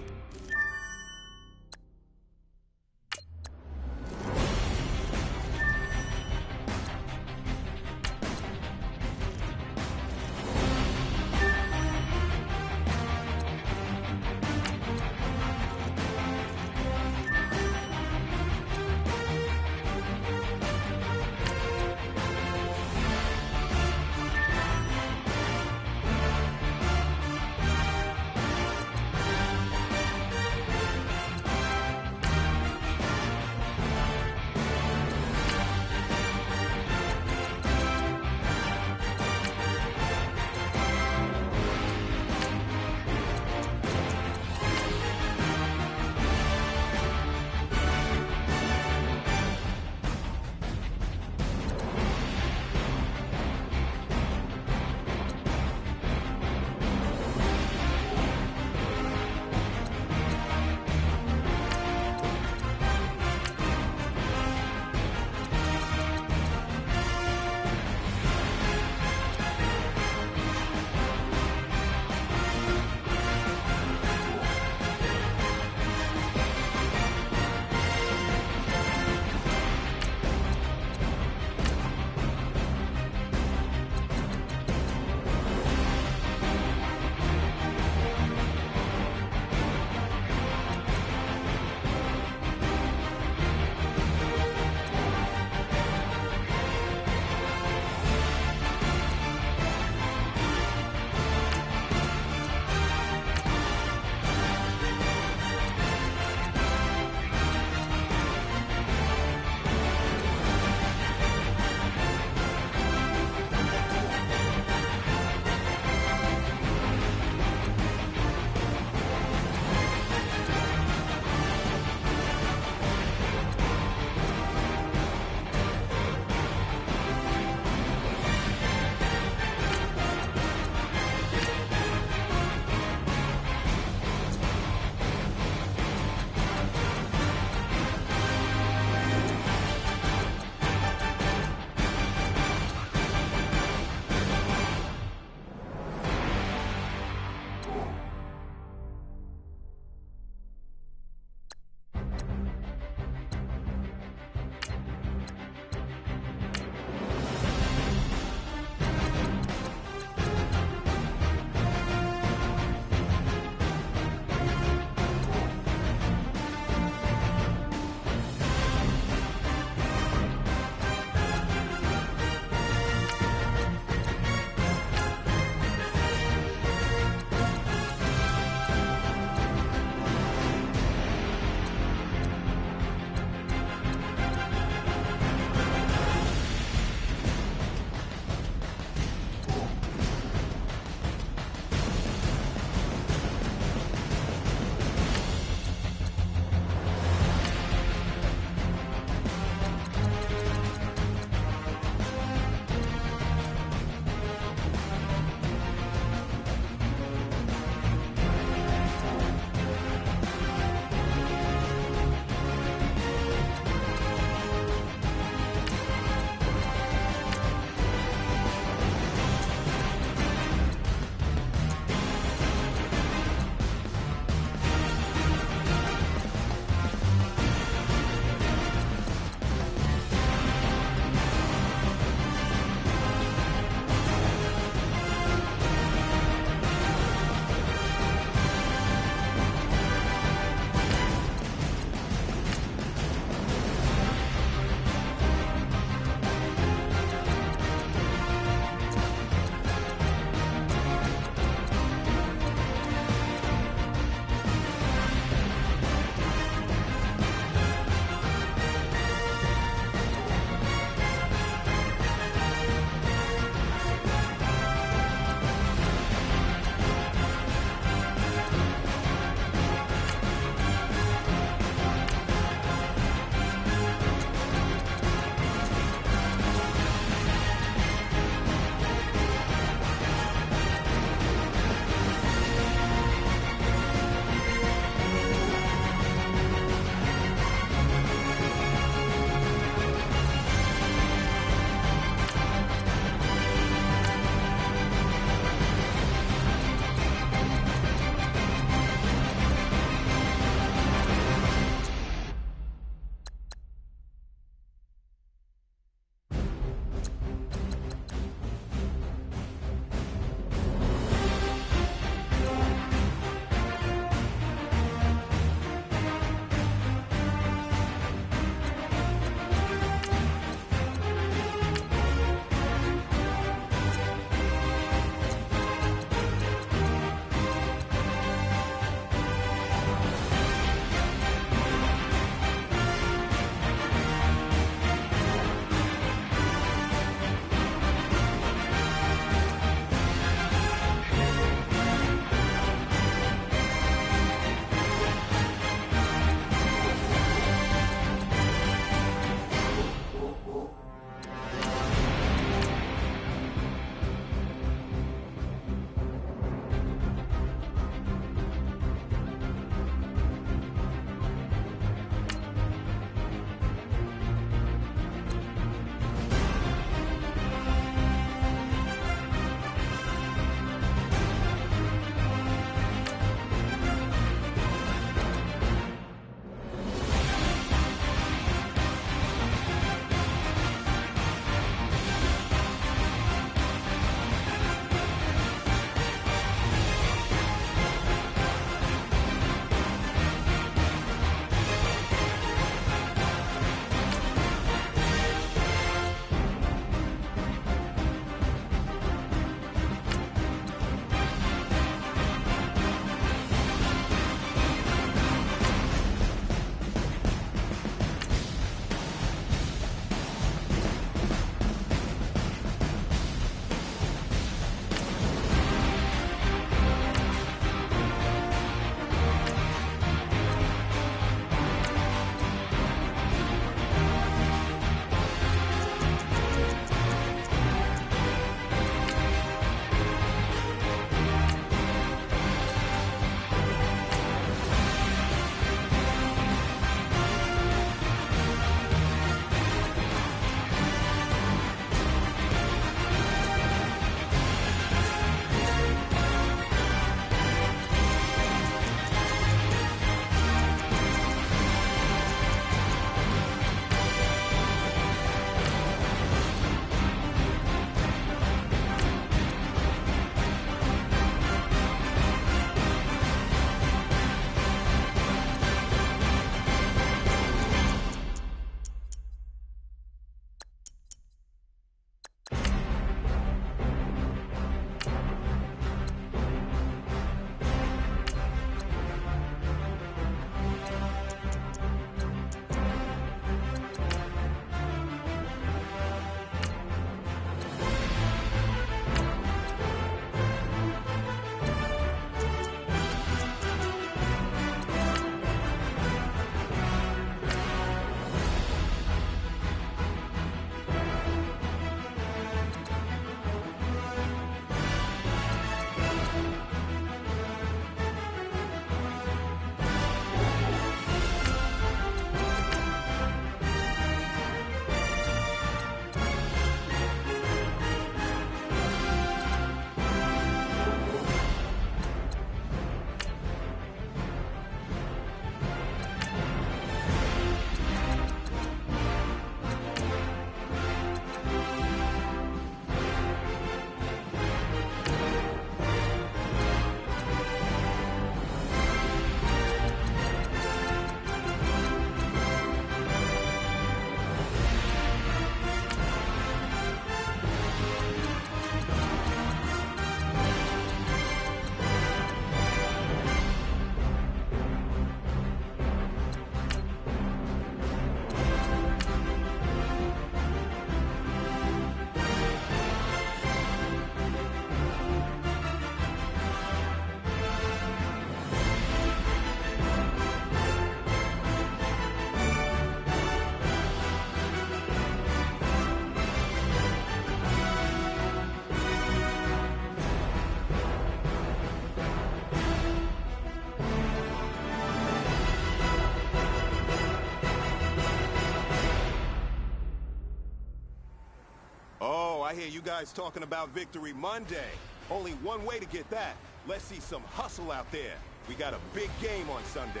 I hear you guys talking about Victory Monday. Only one way to get that. Let's see some hustle out there. We got a big game on Sunday.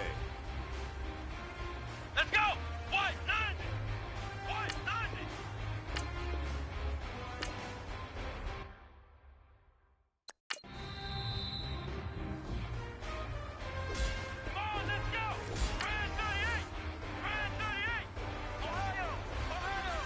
Let's go! White 90! White 90! Come on, let's go! Brand 38! Brand 38! Ohio! Ohio!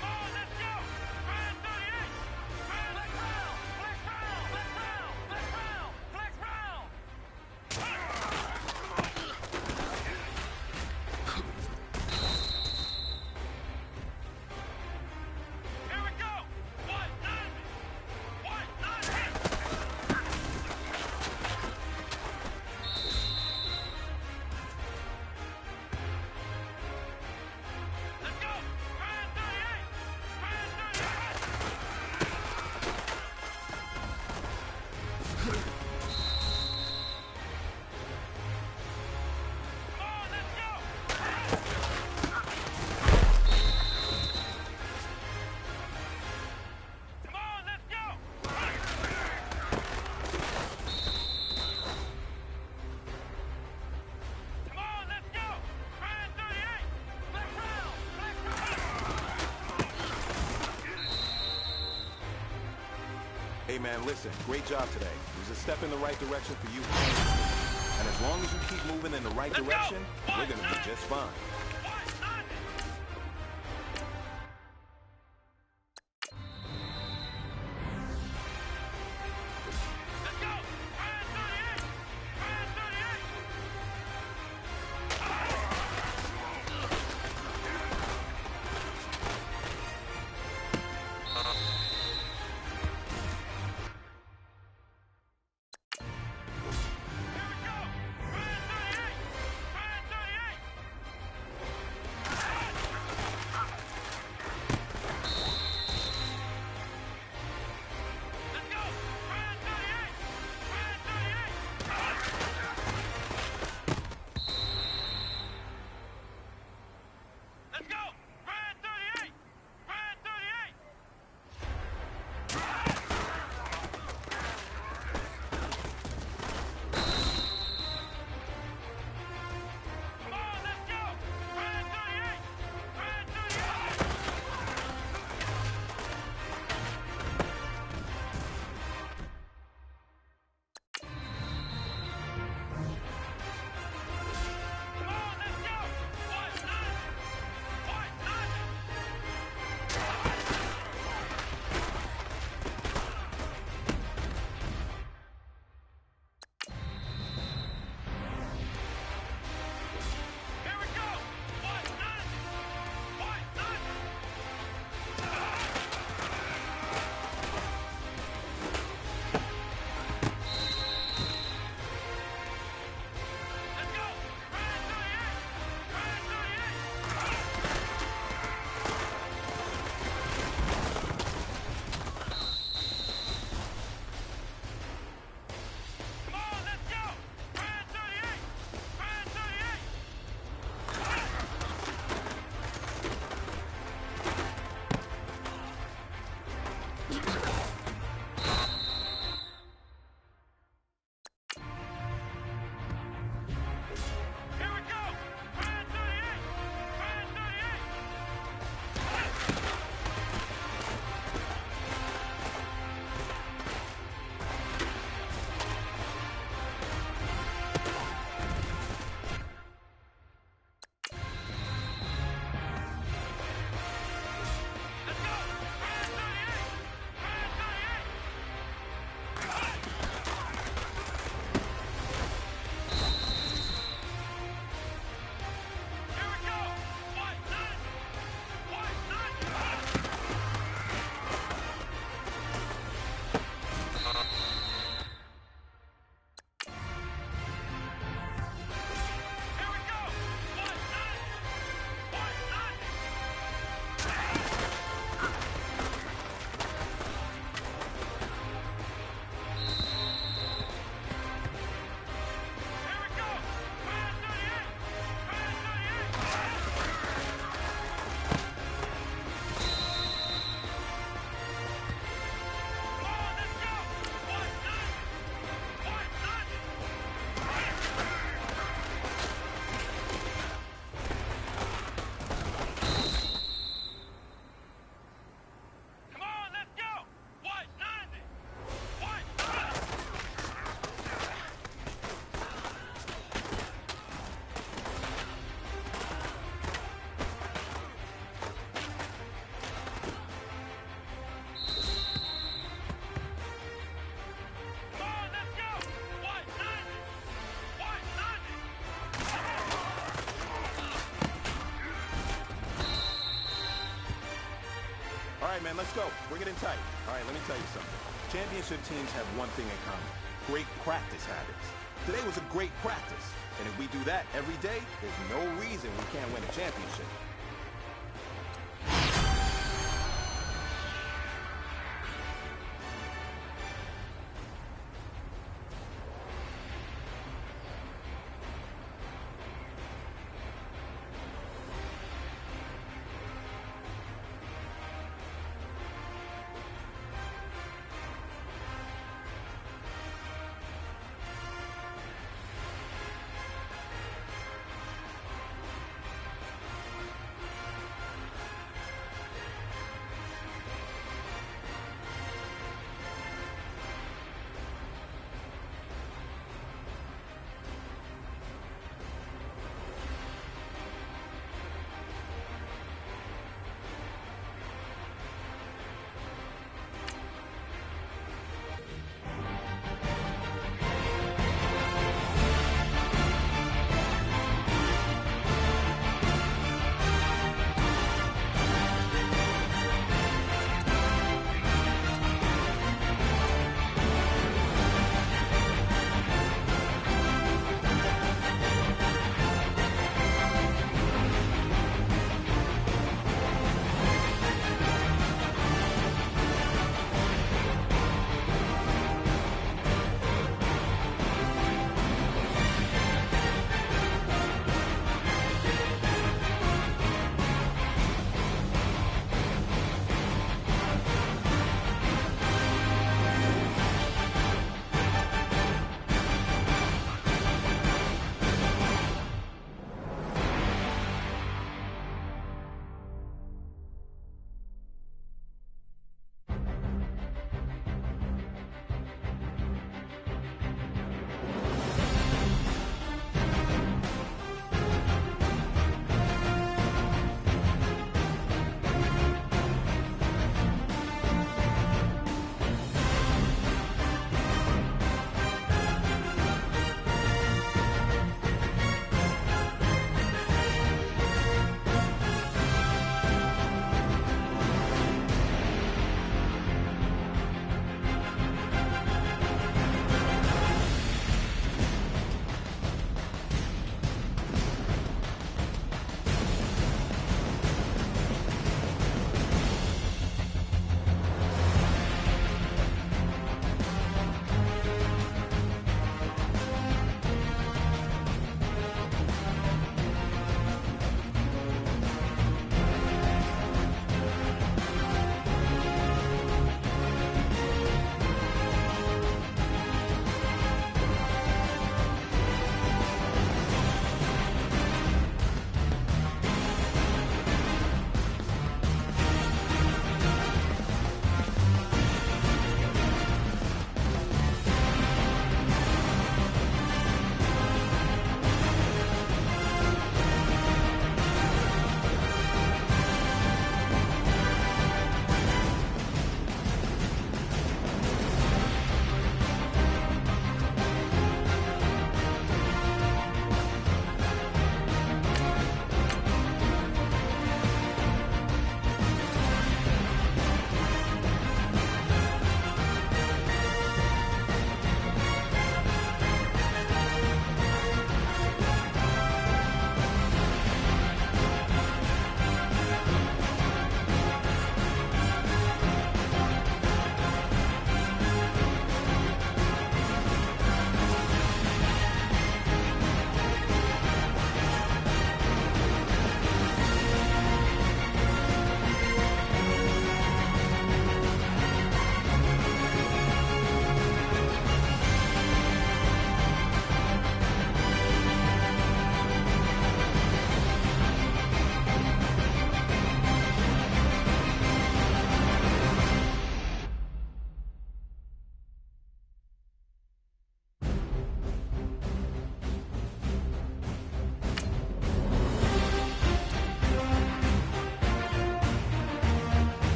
Come on, let's go! Brand 38! Brand flex round! Flex round! Flex round! Flex round! Flex round! Here we go! White 90! White 90! Let's go! Brand 38! Brand 38! Come on, let's go! Come on, let's go! Come on, let's go! Brand 38! Flex round! Flex round! Hey, man, listen. Great job today. It was a step in the right direction for you. And as long as you keep moving in the right Let's go. direction, we're going to be just fine. White 90! Let's go! Brand 38! Brand 38! Here we go! Brand 38! Brand 38! man, let's go. Bring it in tight. All right, let me tell you something. Championship teams have one thing in common: great practice habits. Today was a great practice, and if we do that every day, there's no reason we can't win a championship.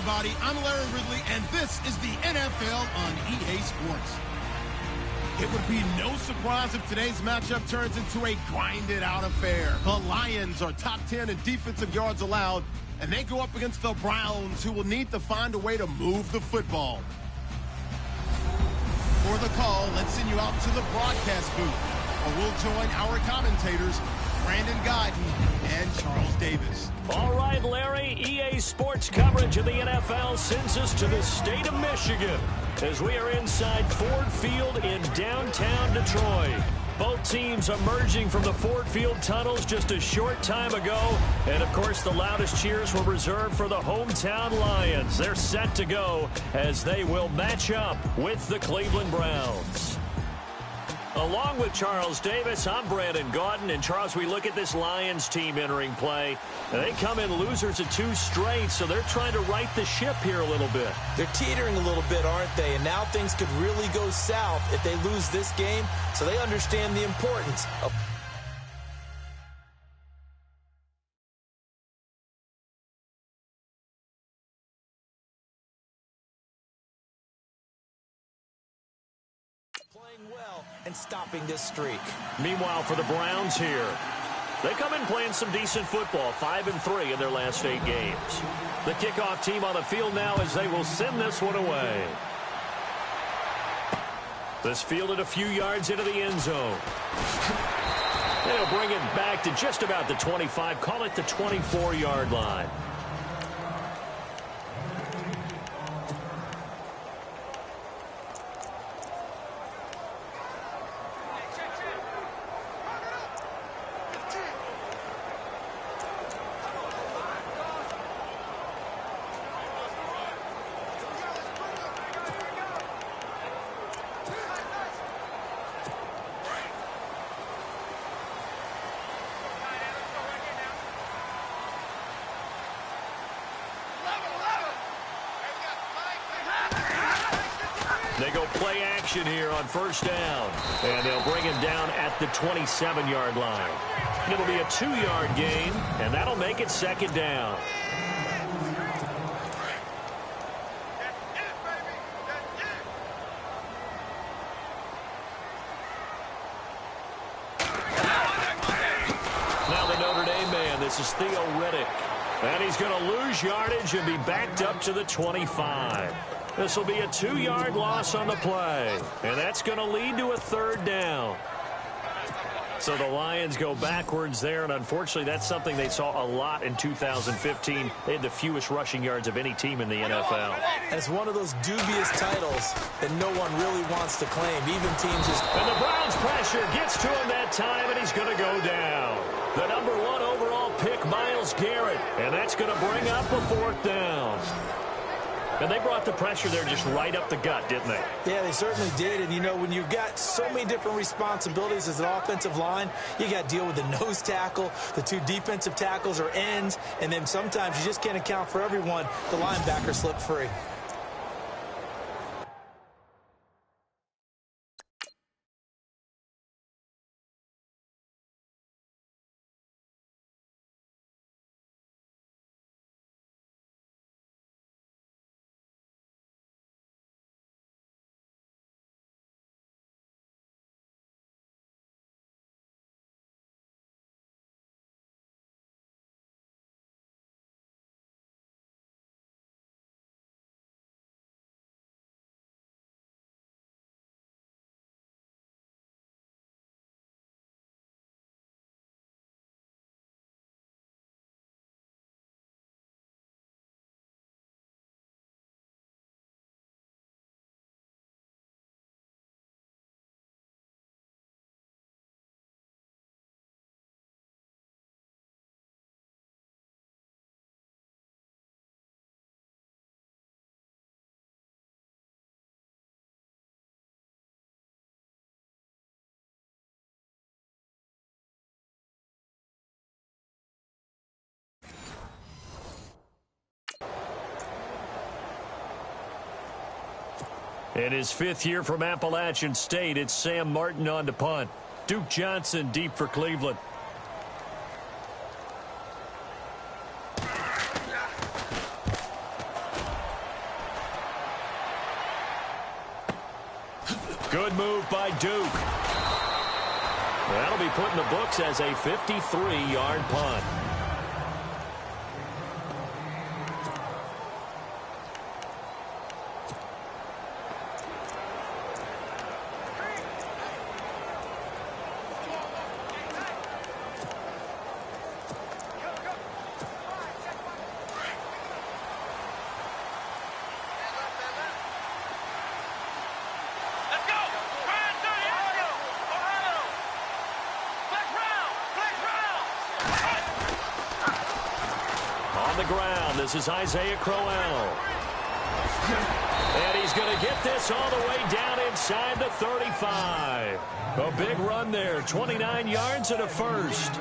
everybody. I'm Larry Ridley, and this is the NFL on EA Sports. It would be no surprise if today's matchup turns into a grinded-out affair. The Lions are top 10 in defensive yards allowed, and they go up against the Browns, who will need to find a way to move the football. For the call, let's send you out to the broadcast booth, where we'll join our commentators, Brandon Guyton and Charles Davis. All right, Larry, EA Sports coverage of the NFL sends us to the state of Michigan as we are inside Ford Field in downtown Detroit. Both teams emerging from the Ford Field tunnels just a short time ago. And, of course, the loudest cheers were reserved for the hometown Lions. They're set to go as they will match up with the Cleveland Browns. Along with Charles Davis, I'm Brandon Guyton. And, Charles, we look at this Lions team entering play. They come in losers of 2 straight, so they're trying to right the ship here a little bit. They're teetering a little bit, aren't they? And now things could really go south if they lose this game, so they understand the importance of playing well and stopping this streak. Meanwhile, for the Browns here, they come in playing some decent football, 5-3 in their last 8 games. The kickoff team on the field now as they will send this one away. This fielded a few yards into the end zone. They'll bring it back to just about the 25, call it the 24-yard line. They go play action here on first down. And they'll bring him down at the 27-yard line. It'll be a 2-yard gain, and that'll make it second down. Now the Notre Dame man, this is Theo Riddick. And he's going to lose yardage and be backed up to the 25. This will be a 2-yard loss on the play, and that's going to lead to a third down. So the Lions go backwards there, and unfortunately that's something they saw a lot in 2015. They had the fewest rushing yards of any team in the NFL. And it's one of those dubious titles that no one really wants to claim. Even teams just... And the Browns pressure gets to him that time, and he's going to go down. The number 1 overall pick, Myles Garrett, and that's going to bring up a 4th down. And they brought the pressure there just right up the gut, didn't they? Yeah, they certainly did. And, you know, when you've got so many different responsibilities as an offensive line, you got to deal with the nose tackle, the 2 defensive tackles or ends, and then sometimes you just can't account for everyone. The linebacker slipped free. In his 5th year from Appalachian State, it's Sam Martin on to punt. Duke Johnson deep for Cleveland. move by Duke. That'll be put in the books as a 53-yard punt. This is Isaiah Crowell. And he's going to get this all the way down inside the 35. A big run there, 29 yards and a first.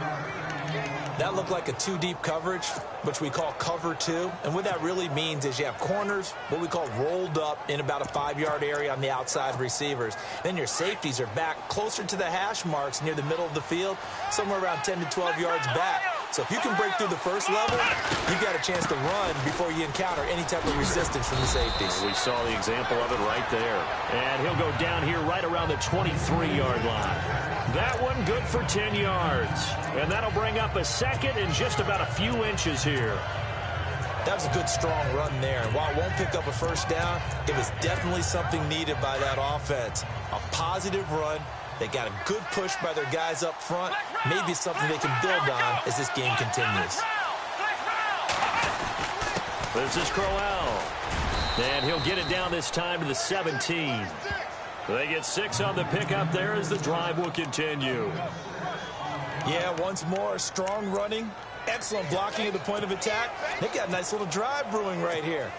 That looked like a two-deep coverage, which we call cover two. And what that really means is you have corners, what we call rolled up in about a 5-yard area on the outside receivers. Then your safeties are back closer to the hash marks near the middle of the field, somewhere around 10 to 12 yards back. So if you can break through the first level, you've got a chance to run before you encounter any type of resistance from the safeties. We saw the example of it right there. And he'll go down here right around the 23-yard line. That one good for 10 yards. And that'll bring up a second and just about a few inches here. That was a good, strong run there. And while it won't pick up a first down, it was definitely something needed by that offense. A positive run. They got a good push by their guys up front. Maybe something they can build on as this game continues. This is Crowell. And he'll get it down this time to the 17. They get 6 on the pickup there as the drive will continue. Yeah, once more, strong running. Excellent blocking at the point of attack. They've got a nice little drive brewing right here.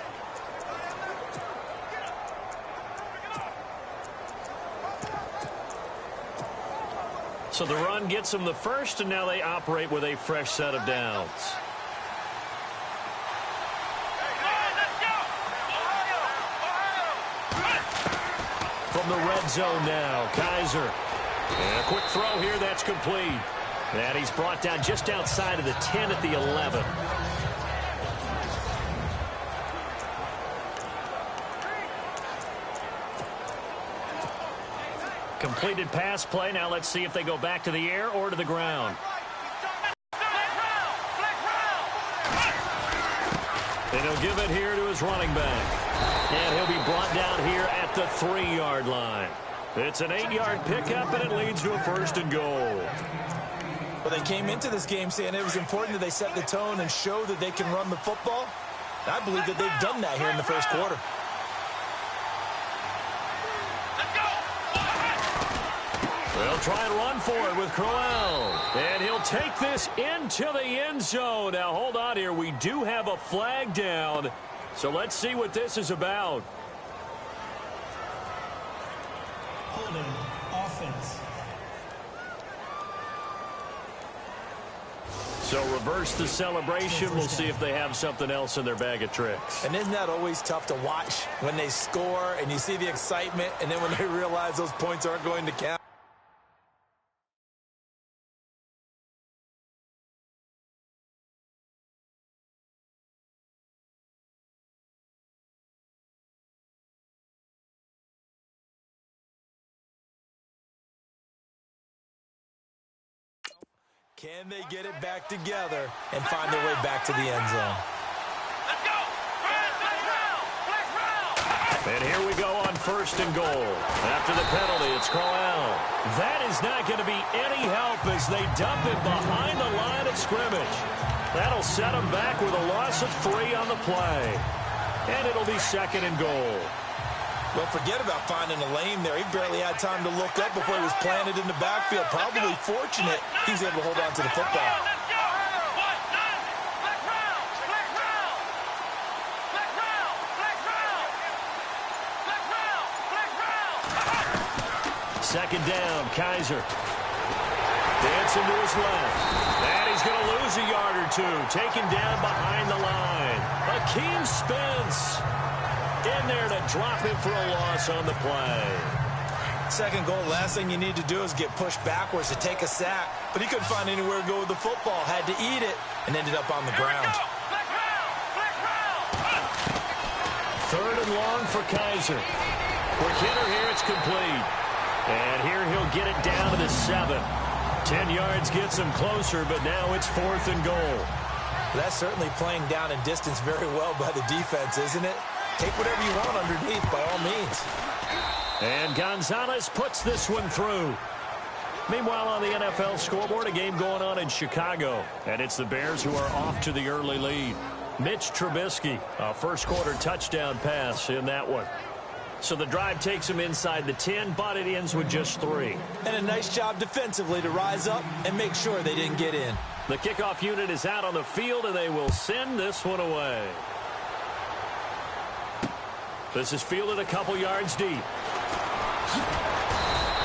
So the run gets them the first, and now they operate with a fresh set of downs. From the red zone now, Kaiser. And a quick throw here, that's complete. And he's brought down just outside of the 10 at the 11. Completed pass play. Now let's see if they go back to the air or to the ground. And he'll give it here to his running back. And he'll be brought down here at the 3-yard line. It's an 8-yard pickup, and it leads to a 1st and goal. Well, they came into this game saying it was important that they set the tone and show that they can run the football. I believe that they've done that here in the first quarter. They'll try and run for it with Crowell. And he'll take this into the end zone. Now, hold on here. We do have a flag down. So let's see what this is about. Holding offense. So reverse the celebration. We'll see if they have something else in their bag of tricks. And isn't that always tough to watch when they score and you see the excitement, and then when they realize those points aren't going to count? Can they get it back together and find their way back to the end zone? Let's go! And here we go on 1st and goal. After the penalty, it's Crowell. That is not going to be any help as they dump it behind the line of scrimmage. That'll set them back with a loss of 3 on the play. And it'll be 2nd and goal. Well, forget about finding a lane there. He barely had time to look up before he was planted in the backfield. Probably fortunate he's able to hold on to the football. Second down, Kaiser. Dancing to his left. And he's going to lose a yard or 2. Taken down behind the line. Akeem Spence in there to drop him for a loss on the play. 2nd goal, last thing you need to do is get pushed backwards to take a sack. But he couldn't find anywhere to go with the football. Had to eat it and ended up on the ground. 3rd and long for Kaiser. Quick hitter here, it's complete. And here he'll get it down to the 7. 10 yards gets him closer, but now it's 4th and goal. That's certainly playing down in distance very well by the defense, isn't it? Take whatever you want underneath, by all means. And Gonzalez puts this one through. Meanwhile, on the NFL scoreboard, a game going on in Chicago. And it's the Bears who are off to the early lead. Mitch Trubisky, a first-quarter touchdown pass in that one. So the drive takes him inside the 10, but it ends with just 3. And a nice job defensively to rise up and make sure they didn't get in. The kickoff unit is out on the field, and they will send this one away. This is fielded a couple yards deep.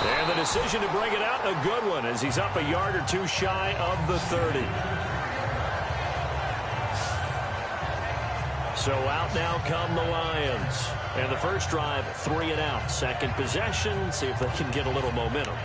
And the decision to bring it out, a good one, as he's up a yard or 2 shy of the 30. So out now come the Lions. And the first drive, 3 and out. Second possession, see if they can get a little momentum.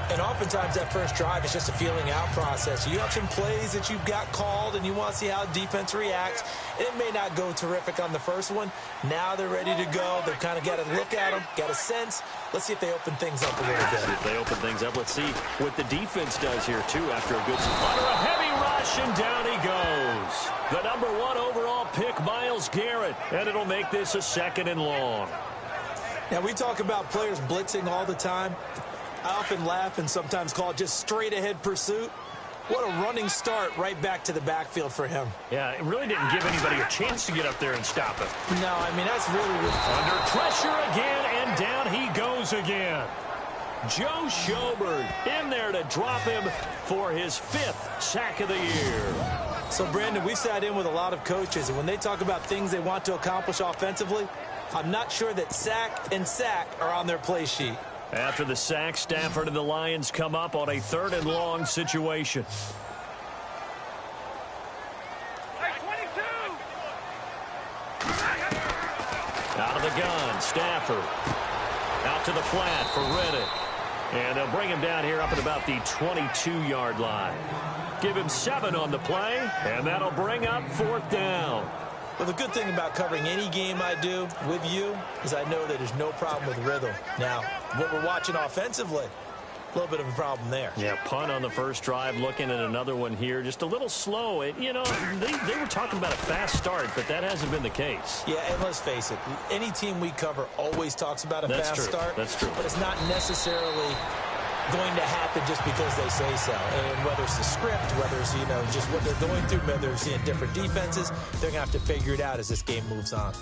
And oftentimes that first drive is just a feeling out process. You have some plays that you've got called and you want to see how defense reacts. It may not go terrific on the first one. Now they're ready to go. They've kind of got to look at them, got a sense. Let's see if they open things up a little bit. If they open things up, let's see what the defense does here, too, after a good spot. A heavy rush, and down he goes. The number 1 overall pick, Myles Garrett, and it'll make this a 2nd and long. Now, we talk about players blitzing all the time. I often laugh and sometimes call it just straight-ahead pursuit. What a running start right back to the backfield for him. Yeah, it really didn't give anybody a chance to get up there and stop it. No, I mean, that's really under pressure again, and down he goes again. Joe Schobert in there to drop him for his 5th sack of the year. So, Brandon, we sat in with a lot of coaches, and when they talk about things they want to accomplish offensively, I'm not sure that sack and sack are on their play sheet. After the sack, Stafford and the Lions come up on a 3rd and long situation. Out of the gun, Stafford. Out to the flat for Reddick. And they'll bring him down here up at about the 22-yard line. Give him 7 on the play, and that'll bring up 4th down. Well, the good thing about covering any game I do with you is I know that there's no problem with rhythm. Now, what we're watching offensively, a little bit of a problem there. Yeah, punt on the first drive, looking at another one here. Just a little slow. You know, they were talking about a fast start, but that hasn't been the case. Yeah, and let's face it, any team we cover always talks about a fast start. That's true. But it's not necessarily going to happen just because they say so. And whether it's the script, whether it's, just what they're going through, whether they're seeing different defenses, they're going to have to figure it out as this game moves on.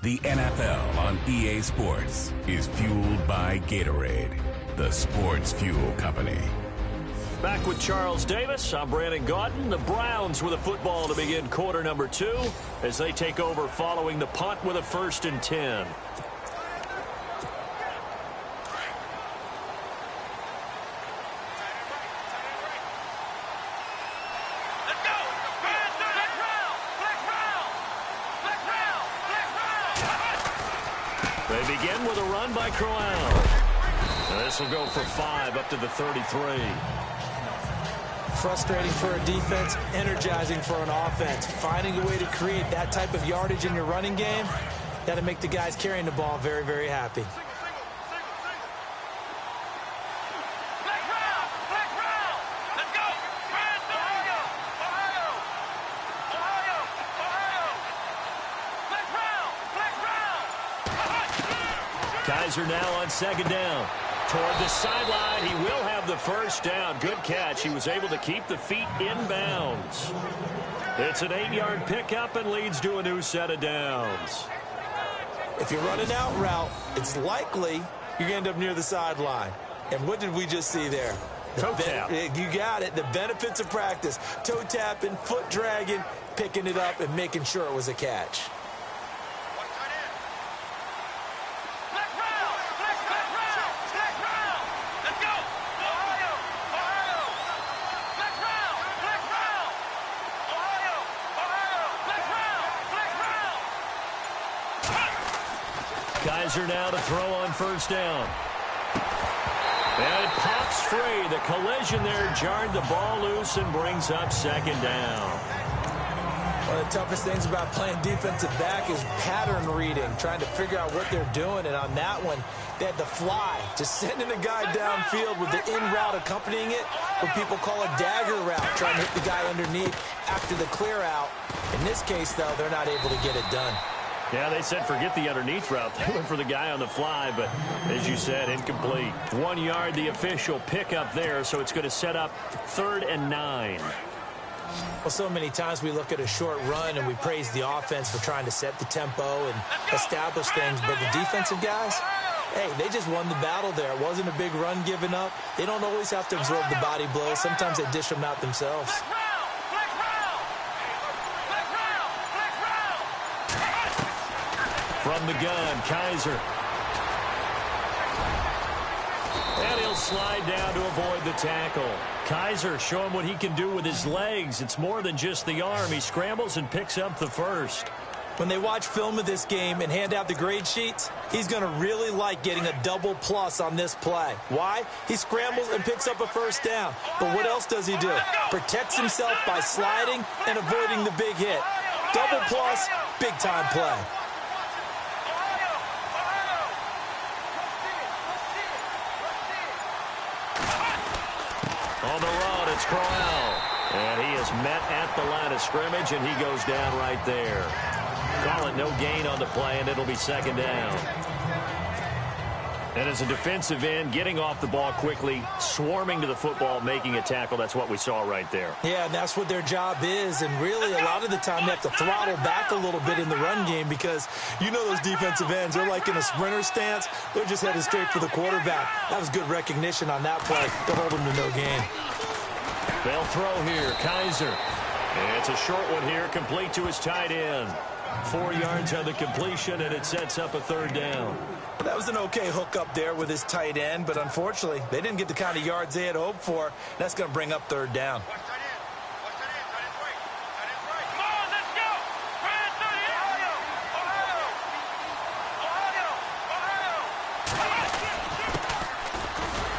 The NFL on EA Sports is fueled by Gatorade, the sports fuel company. Back with Charles Davis, I'm Brandon Gaudin. The Browns with a football to begin quarter number 2 as they take over following the punt with a 1st and 10. They begin with a run by Crowell. This will go for 5 up to the 33. Frustrating for a defense, energizing for an offense. Finding a way to create that type of yardage in your running game, that'll make the guys carrying the ball very, very happy. Guys are now on 2nd down. Toward the sideline, he will have the 1st down. Good catch. He was able to keep the feet in bounds. It's an 8-yard pickup and leads to a new set of downs. If you're running out route, it's likely you're going to end up near the sideline. And what did we just see there? Toe tap. You got it. The benefits of practice. Toe tapping, foot dragging, picking it up, and making sure it was a catch. Guys are now to throw on 1st down. And it pops free. The collision there jarred the ball loose and brings up second down. One of the toughest things about playing defensive back is pattern reading, trying to figure out what they're doing. And on that one, they had the fly, just sending a guy downfield with the in route accompanying it, what people call a dagger route, trying to hit the guy underneath after the clear out. In this case, though, they're not able to get it done. Yeah, they said forget the underneath route. They went for the guy on the fly, but as you said, incomplete. 1 yard, the official pickup there, so it's going to set up 3rd and 9. Well, so many times we look at a short run and we praise the offense for trying to set the tempo and establish things, but the defensive guys, hey, they just won the battle there. It wasn't a big run given up. They don't always have to absorb the body blows. Sometimes they dish them out themselves. From the gun, Kaiser. And he'll slide down to avoid the tackle. Kaiser showing what he can do with his legs. It's more than just the arm. He scrambles and picks up the first. When they watch film of this game and hand out the grade sheets, he's going to really like getting a double plus on this play. Why? He scrambles and picks up a first down. But what else does he do? Protects himself by sliding and avoiding the big hit. Double plus, big time play. On the run, it's Corral. And he is met at the line of scrimmage, and he goes down right there. Call it no gain on the play, and it'll be second down. And as a defensive end, getting off the ball quickly, swarming to the football, making a tackle, that's what we saw right there. Yeah, and that's what their job is. And really, a lot of the time, they have to throttle back a little bit in the run game because you know those defensive ends, they're like in a sprinter stance. They're just headed straight for the quarterback. That was good recognition on that play to hold them to no gain. They'll throw here, Kaiser. And it's a short one here, complete to his tight end. 4 yards on the completion, and it sets up a 3rd down. That was an okay hook up there with his tight end, but unfortunately, they didn't get the kind of yards they had hoped for. That's going to bring up 3rd down.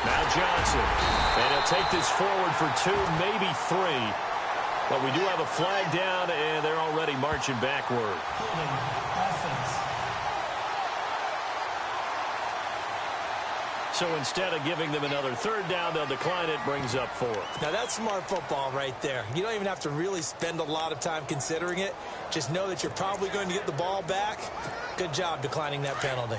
Now Johnson, and he'll take this forward for 2, maybe 3. But we do have a flag down, and they're already marching backward. Offense. So instead of giving them another 3rd down, they'll decline it, brings up 4th. Now that's smart football right there. You don't even have to really spend a lot of time considering it. Just know that you're probably going to get the ball back. Good job declining that penalty.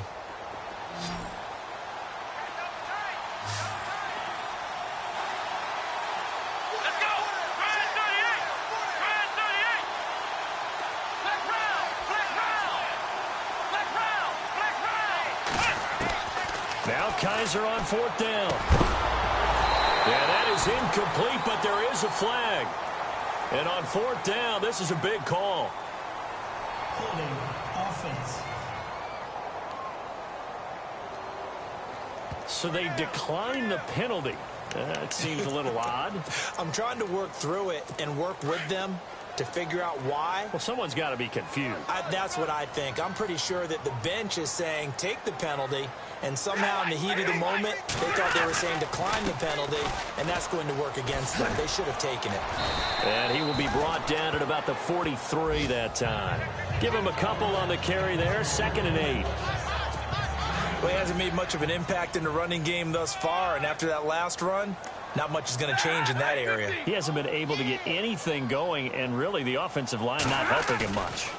Now Kaiser on 4th down. Yeah, that is incomplete, but there is a flag. And on 4th down, this is a big call. Holding offense. So they decline the penalty. That seems a little odd. I'm trying to work through it and work with them to figure out why. Well, someone's got to be confused. That's what I think. I'm pretty sure that the bench is saying take the penalty, and somehow in the heat of the moment, they thought they were saying decline the penalty, and that's going to work against them. They should have taken it. And he will be brought down at about the 43 that time. Give him a couple on the carry there, 2nd and 8. Well, he hasn't made much of an impact in the running game thus far, and after that last run, not much is going to change in that area. He hasn't been able to get anything going, and really the offensive line not helping him much.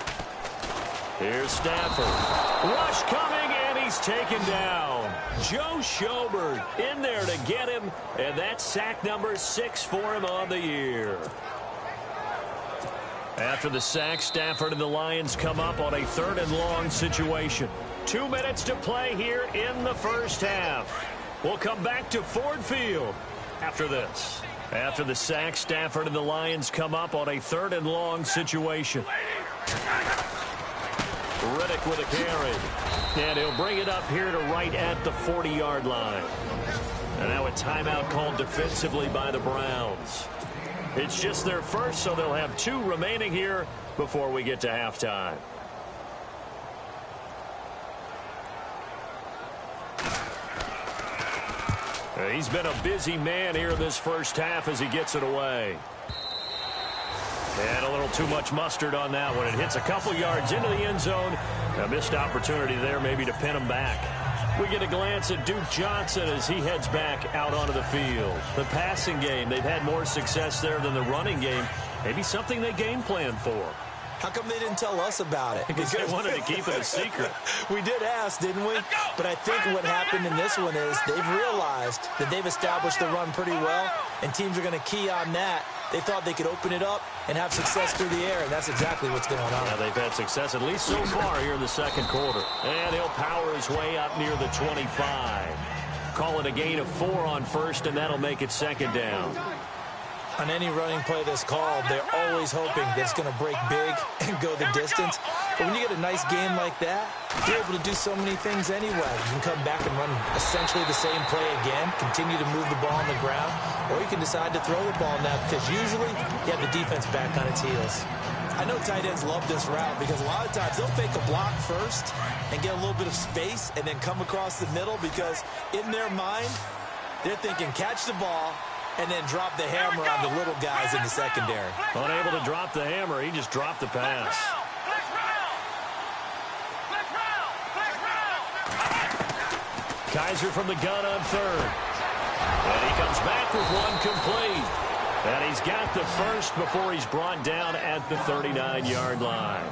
Here's Stafford. Rush coming, and he's taken down. Joe Schobert in there to get him, and that's sack number 6 for him on the year. After the sack, Stafford and the Lions come up on a 3rd and long situation. 2 minutes to play here in the first half. We'll come back to Ford Field after this. After the sack, Stafford and the Lions come up on a 3rd and long situation. Riddick with a carry. And he'll bring it up here to right at the 40-yard line. And now a timeout called defensively by the Browns. It's just their first, so they'll have 2 remaining here before we get to halftime. He's been a busy man here in this first half as he gets it away. And a little too much mustard on that one. It hits a couple yards into the end zone. A missed opportunity there maybe to pin him back. We get a glance at Duke Johnson as he heads back out onto the field. The passing game, they've had more success there than the running game. Maybe something they game planned for. How come they didn't tell us about it? Because they wanted to keep it a secret. We did ask, didn't we? But I think what happened in this one is they've realized that they've established the run pretty well, and teams are going to key on that. They thought they could open it up and have success through the air, and that's exactly what's going on. Yeah, they've had success at least so far here in the second quarter. And he'll power his way up near the 25. Call it a gain of 4 on first, and that'll make it second down. On any running play that's called, they're always hoping that it's going to break big and go the distance. But when you get a nice game like that, you're able to do so many things anyway. You can come back and run essentially the same play again, continue to move the ball on the ground, or you can decide to throw the ball now because usually you have the defense back on its heels. I know tight ends love this route because a lot of times they'll fake a block first and get a little bit of space and then come across the middle because in their mind, they're thinking catch the ball and then drop the hammer on the little guys in the secondary. Unable to drop the hammer, he just dropped the pass. Kaiser from the gun on third. And he comes back with one complete. And he's got the first before he's brought down at the 39-yard line.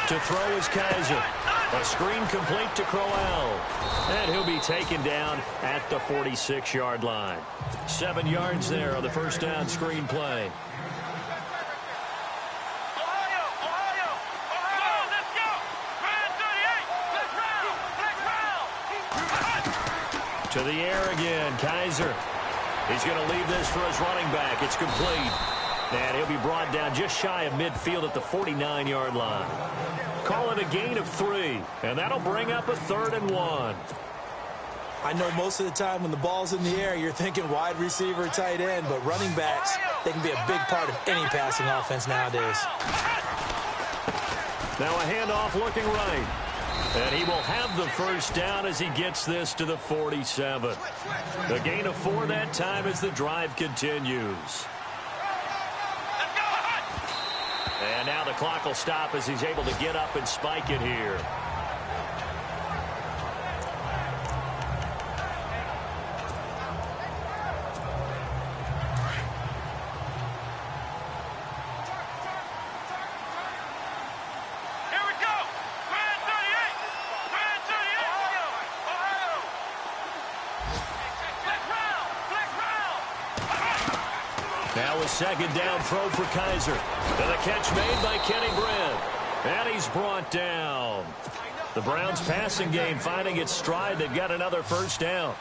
To throw is Kaiser. A screen complete to Crowell. And he'll be taken down at the 46-yard line. 7 yards there on the first down screen play. To the air again, Kaiser. He's going to leave this for his running back. It's complete. And he'll be brought down just shy of midfield at the 49-yard line. Call it a gain of 3, and that'll bring up a 3rd and 1. I know most of the time when the ball's in the air, you're thinking wide receiver, tight end, but running backs, they can be a big part of any passing offense nowadays. Now a handoff looking right. And he will have the first down as he gets this to the 47. A gain of 4 that time as the drive continues. And now the clock will stop as he's able to get up and spike it here. Now a second down throw for Kaiser. And a catch made by Kenny Brent. And he's brought down. The Browns passing game finding its stride. They've got another first down.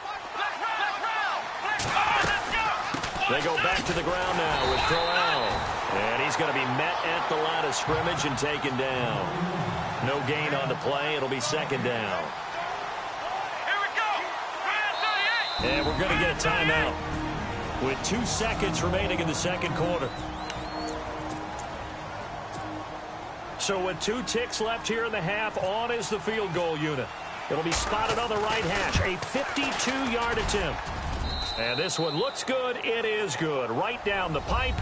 They go back to the ground now with Crowell. And he's going to be met at the line of scrimmage and taken down. No gain on the play. It'll be second down. And we're going to get a timeout with 2 seconds remaining in the second quarter. So with 2 ticks left here in the half, on is the field goal unit. It'll be spotted on the right hash. A 52-yard attempt. And this one looks good. It is good. Right down the pipe.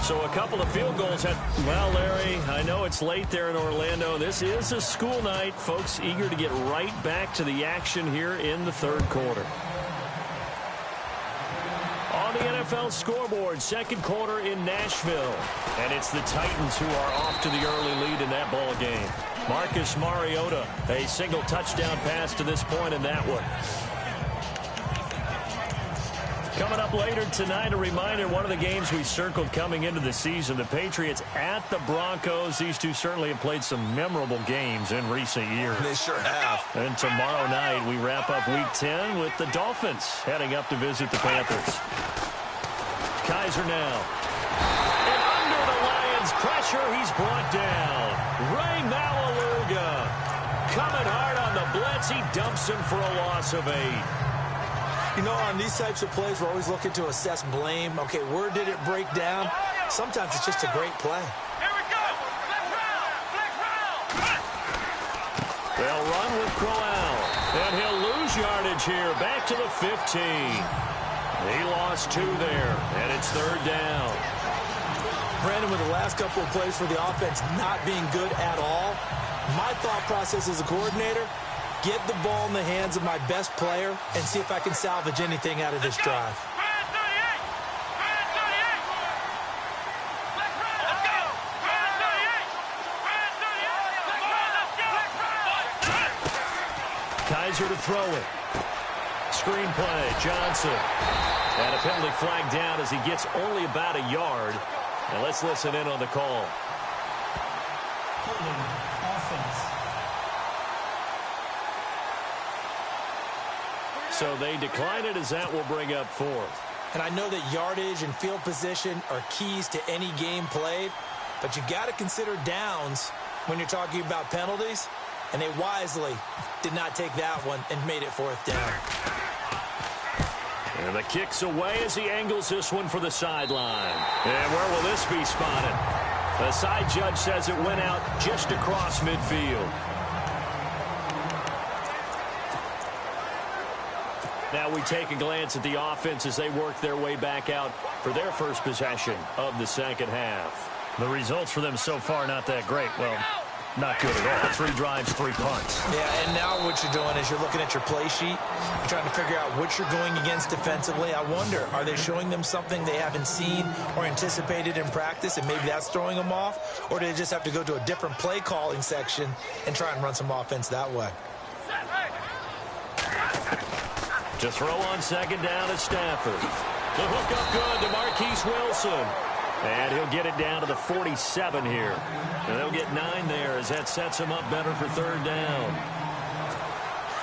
So a couple of field goals. Well, Larry, I know it's late there in Orlando. This is a school night. Folks eager to get right back to the action here in the third quarter. On the NFL scoreboard, second quarter in Nashville. And it's the Titans who are off to the early lead in that ball game. Marcus Mariota, a single touchdown pass to this point in that one. Coming up later tonight, a reminder, one of the games we circled coming into the season, the Patriots at the Broncos. These two certainly have played some memorable games in recent years. They sure have. And tomorrow night, we wrap up Week 10 with the Dolphins heading up to visit the Panthers. Kaiser now. And under the Lions' pressure, he's brought down. Ray Malaluga coming hard on the blitz. He dumps him for a loss of 8. You know, on these types of plays, we're always looking to assess blame. Okay, where did it break down? Sometimes it's just a great play. Here we go. Flex round. Flex round. They'll run with Crowell. And he'll lose yardage here. Back to the 15. He lost 2 there. And it's 3rd down. Brandon, with the last couple of plays for the offense not being good at all, my thought process as a coordinator, get the ball in the hands of my best player and see if I can salvage anything out of this drive. Kaiser to throw it. Screen play, Johnson. And a penalty flag down as he gets only about a yard. And let's listen in on the call. Holding offense. So they decline it as that will bring up 4th. And I know that yardage and field position are keys to any game played, but you've got to consider downs when you're talking about penalties, and they wisely did not take that one and made it 4th down. And the kick's away as he angles this one for the sideline. And where will this be spotted? The side judge says it went out just across midfield. Now we take a glance at the offense as they work their way back out for their first possession of the second half. The results for them so far not that great. Well, not good at all. 3 drives, 3 punts. Yeah, and now what you're doing is you're looking at your play sheet. You're trying to figure out what you're going against defensively. I wonder, are they showing them something they haven't seen or anticipated in practice, and maybe that's throwing them off? Or do they just have to go to a different play calling section and try and run some offense that way? To throw on second down is Stafford. The hook up good to Marquise Wilson. And he'll get it down to the 47 here. And they'll get 9 there as that sets him up better for 3rd down.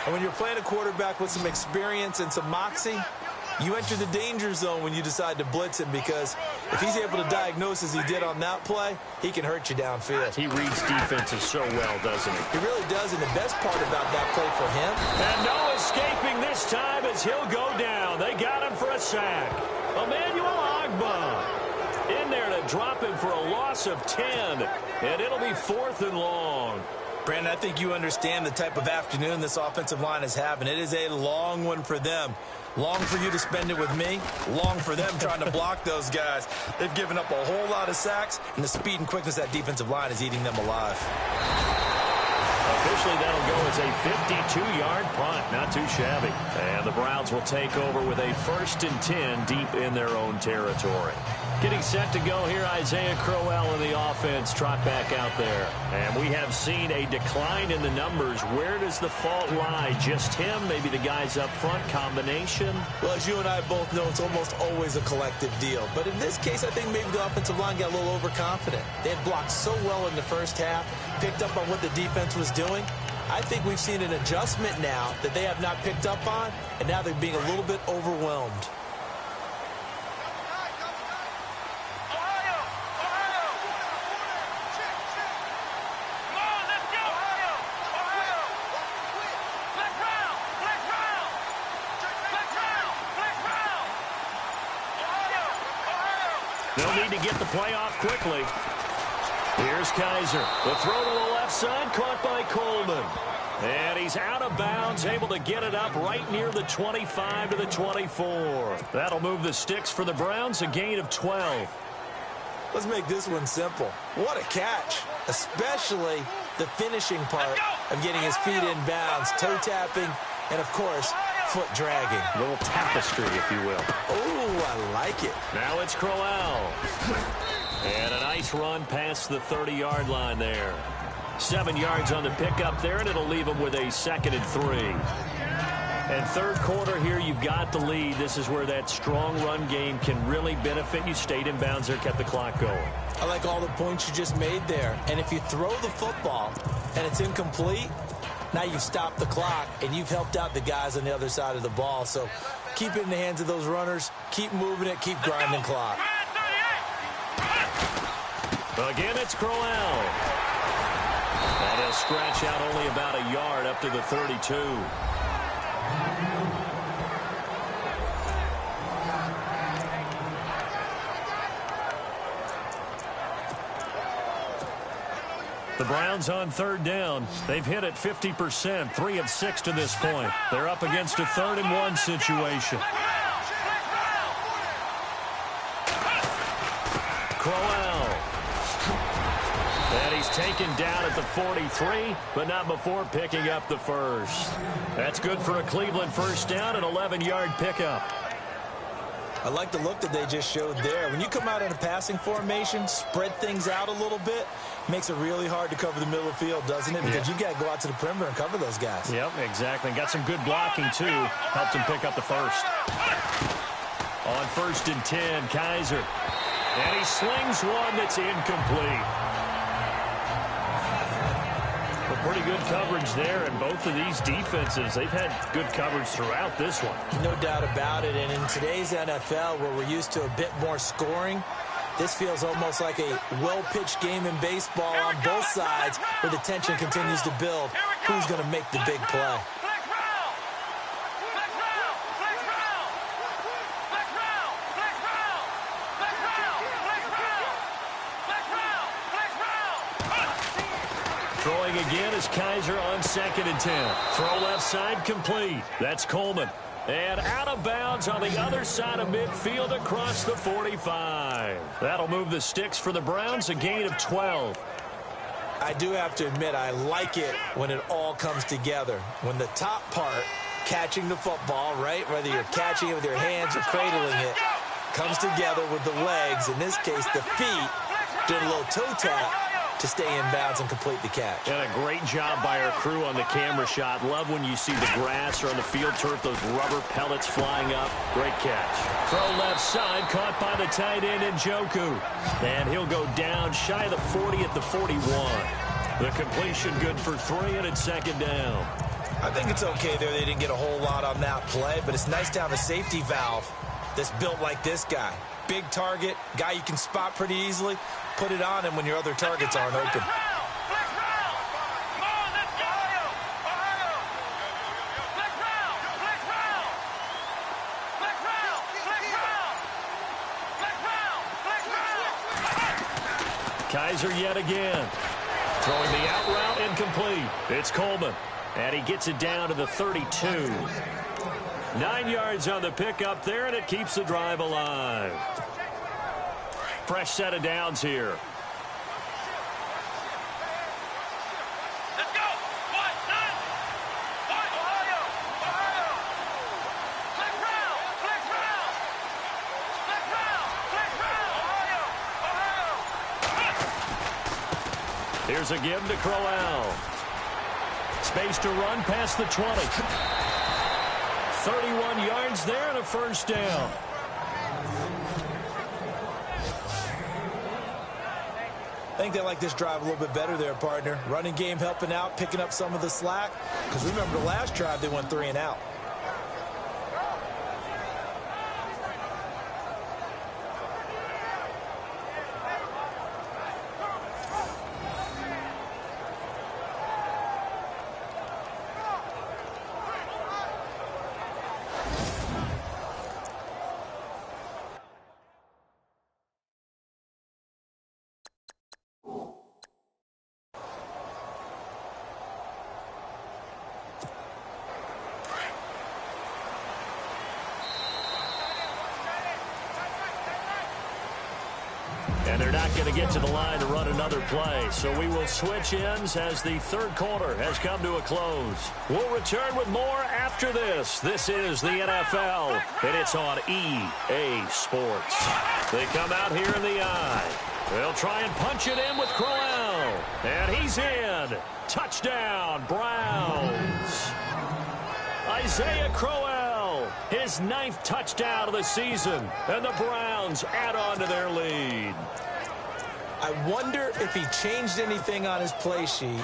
And when you're playing a quarterback with some experience and some moxie, you enter the danger zone when you decide to blitz him, because if he's able to diagnose as he did on that play, he can hurt you downfield. He reads defenses so well, doesn't he? He really does, and the best part about that play for him. And no escaping this time as he'll go down. They got him for a sack. Emmanuel Ogbah in there to drop him for a loss of 10. And it'll be 4th and long. Brandon, I think you understand the type of afternoon this offensive line is having. It is a long one for them. Long for you to spend it with me. Long for them trying to block those guys. They've given up a whole lot of sacks, and the speed and quickness of that defensive line is eating them alive. Officially, that'll go as a 52-yard punt. Not too shabby. And the Browns will take over with a 1st and 10 deep in their own territory. Getting set to go here, Isaiah Crowell in the offense. Trot back out there. And we have seen a decline in the numbers. Where does the fault lie? Just him? Maybe the guys up front? Combination? Well, as you and I both know, it's almost always a collective deal. But in this case, I think maybe the offensive line got a little overconfident. They had blocked so well in the first half, picked up on what the defense was doing. I think we've seen an adjustment now that they have not picked up on, and now they're being a little bit overwhelmed. They'll need to get the play off quickly. Here's Kaiser. The throw to the left side, caught by Coleman. And he's out of bounds, able to get it up right near the 25 to the 24. That'll move the sticks for the Browns, a gain of 12. Let's make this one simple. What a catch, especially the finishing part of getting his feet in bounds, toe tapping, and of course, foot dragging. A little tapestry, if you will. Oh, I like it. Now it's Crowell. And a nice run past the 30-yard line there. 7 yards on the pickup there, and it'll leave him with a 2nd and 3. And third quarter here, you've got the lead. This is where that strong run game can really benefit you. Stayed in bounds there, kept the clock going. I like all the points you just made there. And if you throw the football and it's incomplete, now you've stopped the clock and you've helped out the guys on the other side of the ball. So keep it in the hands of those runners. Keep moving it. Keep grinding clock. Again, it's Crowell. And he'll scratch out only about a yard up to the 32. The Browns on third down. They've hit it 50%, 3 of 6 to this point. They're up against a 3rd and 1 situation. Crowell. And he's taken down at the 43, but not before picking up the first. That's good for a Cleveland first down, an 11-yard pickup. I like the look that they just showed there. When you come out in a passing formation, spread things out a little bit, makes it really hard to cover the middle of the field, doesn't it? Because you got to go out to the perimeter and cover those guys. Yep, exactly. Got some good blocking, too. Helped him pick up the first. On 1st and 10, Kaiser. And he slings one that's incomplete. But pretty good coverage there, and both of these defenses, they've had good coverage throughout this one. No doubt about it, and in today's NFL, where we're used to a bit more scoring, this feels almost like a well-pitched game in baseball on both sides, where the tension continues to build. Who's going to make the big play? Throwing again is Kaiser on 2nd and 10. Throw left side complete. That's Coleman. And out of bounds on the other side of midfield across the 45. That'll move the sticks for the Browns, a gain of 12. I do have to admit, I like it when it all comes together. When the top part, catching the football, right, whether you're catching it with your hands or cradling it, comes together with the legs, in this case the feet, doing a little toe tap to stay in bounds and complete the catch. And a great job by our crew on the camera shot. Love when you see the grass or on the field turf, those rubber pellets flying up. Great catch. Throw left side, caught by the tight end Njoku. And he'll go down shy of the 40 at the 41. The completion good for 3, and it's 2nd down. I think it's okay there. They didn't get a whole lot on that play, but it's nice to have a safety valve that's built like this guy. Big target, guy you can spot pretty easily. Put it on him when your other targets aren't open. Kaiser yet again. Throwing the out route incomplete. It's Coleman. And he gets it down to the 32. 9 yards on the pickup there, and it keeps the drive alive. Fresh set of downs here. Let's go. 1, 9. Ohio. Flex round. Ohio. Here's a give to Crowell. Space to run past the 20. 31 yards there and a first down. I think they like this drive a little bit better there, partner. Running game helping out, picking up some of the slack. Because remember, the last drive, they went 3 and out. And they're not going to get to the line to run another play. So we will switch ends as the third quarter has come to a close. We'll return with more after this. This is the NFL, and it's on EA Sports. They come out here in the eye. They'll try and punch it in with Crowell. And he's in. Touchdown, Browns. Isaiah Crowell, his 9th touchdown of the season, and the Browns add on to their lead. I wonder if he changed anything on his play sheet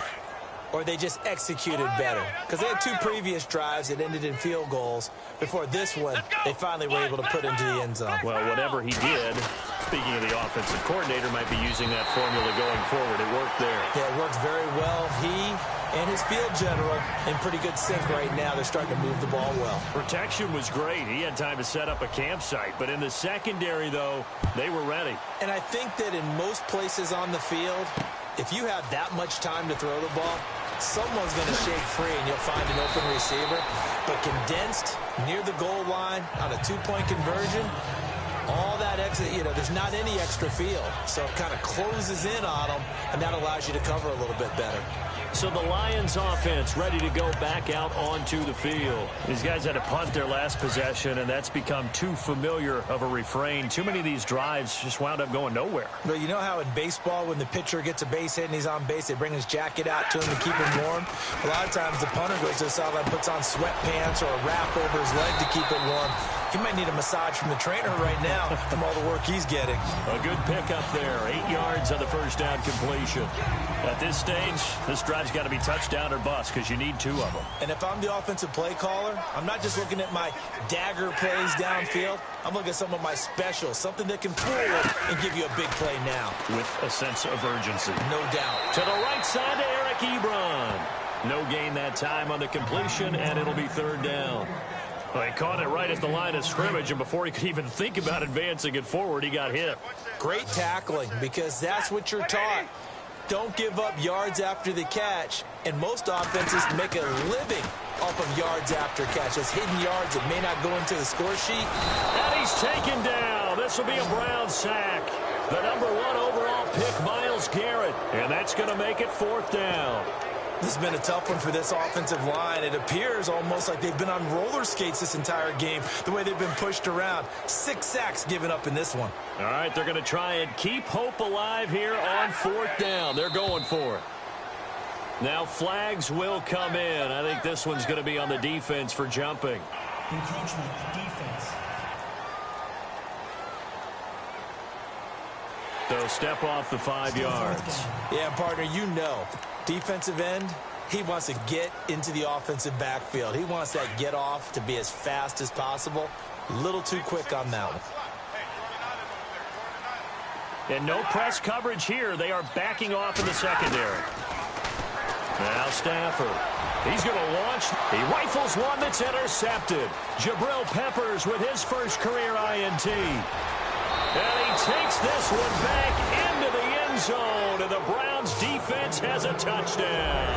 or they just executed better. Because they had 2 previous drives that ended in field goals. Before this one, they finally were able to put into the end zone. Well, whatever he did, speaking of the offensive coordinator, might be using that formula going forward. It worked there. Yeah, it worked very well. He and his field general in pretty good sync right now. They're starting to move the ball well. Protection was great. He had time to set up a campsite. But in the secondary, though, they were ready. And I think that in most places on the field, if you have that much time to throw the ball, someone's going to shake free and you'll find an open receiver. But condensed near the goal line on a 2-point conversion, all that extra, there's not any extra field. So it kind of closes in on them, and that allows you to cover a little bit better. So the Lions offense ready to go back out onto the field. These guys had to punt their last possession, and that's become too familiar of a refrain. Too many of these drives just wound up going nowhere. But you know how in baseball, when the pitcher gets a base hit and he's on base, they bring his jacket out to him to keep him warm? A lot of times the punter goes to the sideline, puts on sweatpants or a wrap over his leg to keep it warm. He might need a massage from the trainer right now from all the work he's getting. A good pickup there. 8 yards on the first down completion. At this stage, this drive's got to be touchdown or bust because you need 2 of them. And if I'm the offensive play caller, I'm not just looking at my dagger plays downfield. I'm looking at some of my specials, something that can fool and give you a big play now. With a sense of urgency. No doubt. To the right side to Eric Ebron. No gain that time on the completion, and it'll be 3rd down. Well, he caught it right at the line of scrimmage, and before he could even think about advancing it forward, he got hit. Great tackling, because that's what you're taught. Don't give up yards after the catch, and most offenses make a living off of yards after catch. Those hidden yards that may not go into the score sheet. And he's taken down. This will be a Brown sack. The #1 overall pick, Myles Garrett, and that's going to make it 4th down. This has been a tough one for this offensive line. It appears almost like they've been on roller skates this entire game, the way they've been pushed around. 6 sacks given up in this one. All right, they're going to try and keep hope alive here on 4th down. They're going for it. Now flags will come in. I think this one's going to be on the defense for jumping. Encroachment, defense. So step off the 5 yards. Yeah, partner, defensive end, he wants to get into the offensive backfield. He wants that get off to be as fast as possible. A little too quick on that one. And no press coverage here. They are backing off in the secondary. Now Stafford. He's going to launch. He rifles one that's intercepted. Jabril Peppers with his first career INT. And he takes this one back into the end zone, and the Browns defense has a touchdown.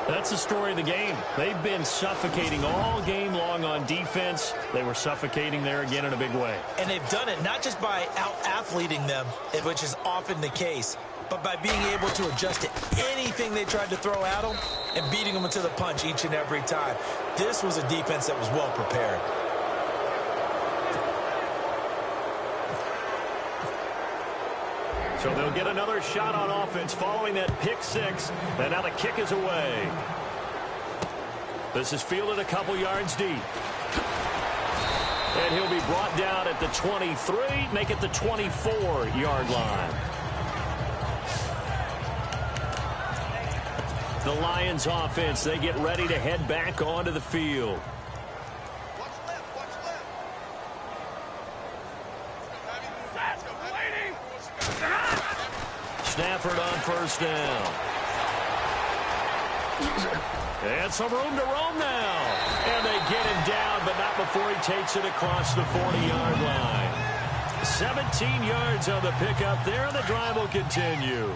That's the story of the game. They've been suffocating all game long on defense. They were suffocating there again in a big way. And they've done it not just by out-athleting them, which is often the case, but by being able to adjust to anything they tried to throw at them and beating them into the punch each and every time. This was a defense that was well prepared. So they'll get another shot on offense following that pick 6. And now the kick is away. This is fielded a couple yards deep. And he'll be brought down at the 23, make it the 24-yard line. The Lions offense, they get ready to head back onto the field. Stafford on first down. And some room to roam now. And they get him down, but not before he takes it across the 40-yard line. 17 yards on the pickup there, and the drive will continue.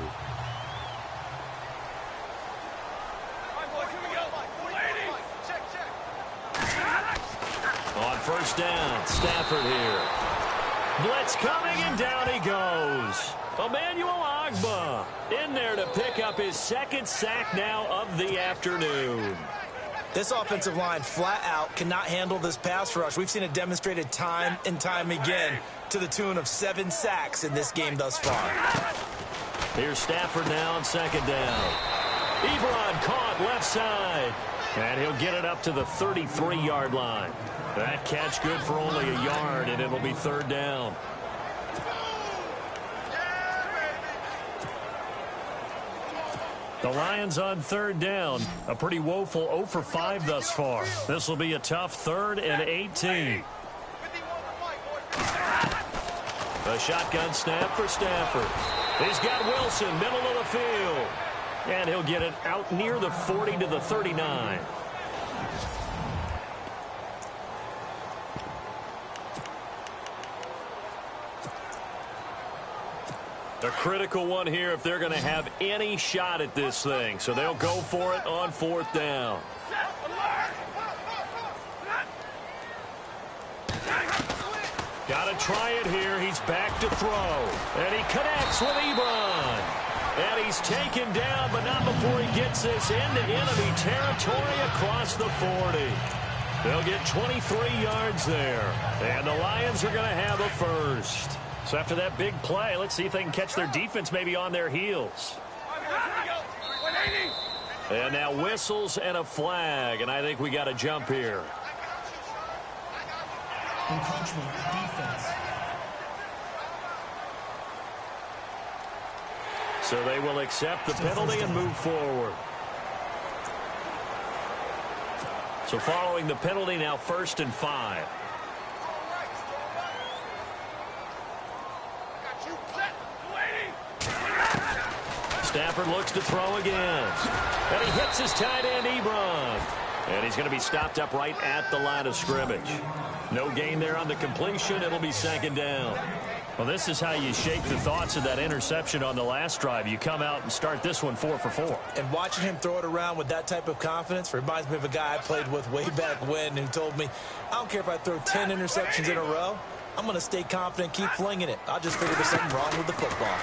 On first down, Stafford here. Blitz coming, and down he goes. Emmanuel Ogbah in there to pick up his 2nd sack now of the afternoon. This offensive line flat out cannot handle this pass rush. We've seen it demonstrated time and time again to the tune of 7 sacks in this game thus far. Here's Stafford now on 2nd down. Ebron caught left side. And he'll get it up to the 33-yard line. That catch good for only a yard, and it'll be third down. The Lions on third down. A pretty woeful 0 for 5 thus far. This will be a tough 3rd and 18. A shotgun snap for Stafford. He's got Wilson, middle of the field. And he'll get it out near the 40 to the 39. A critical one here if they're going to have any shot at this thing. So they'll go for it on 4th down. Got to try it here. He's back to throw. And he connects with Ebron. And he's taken down, but not before he gets this into enemy territory across the 40. They'll get 23 yards there. And the Lions are going to have a first. So after that big play, let's see if they can catch their defense maybe on their heels. And now whistles and a flag, and I think we got a jump here. Encroachment defense. So they will accept the penalty and move forward. So following the penalty, now 1st and 5. Stafford looks to throw again. And he hits his tight end, Ebron. And he's going to be stopped up right at the line of scrimmage. No gain there on the completion. It'll be 2nd down. Well, this is how you shake the thoughts of that interception on the last drive. You come out and start this one 4 for 4. And watching him throw it around with that type of confidence reminds me of a guy I played with way back when who told me, I don't care if I throw 10 interceptions in a row. I'm going to stay confident, keep flinging it. I'll just figure there's something wrong with the football.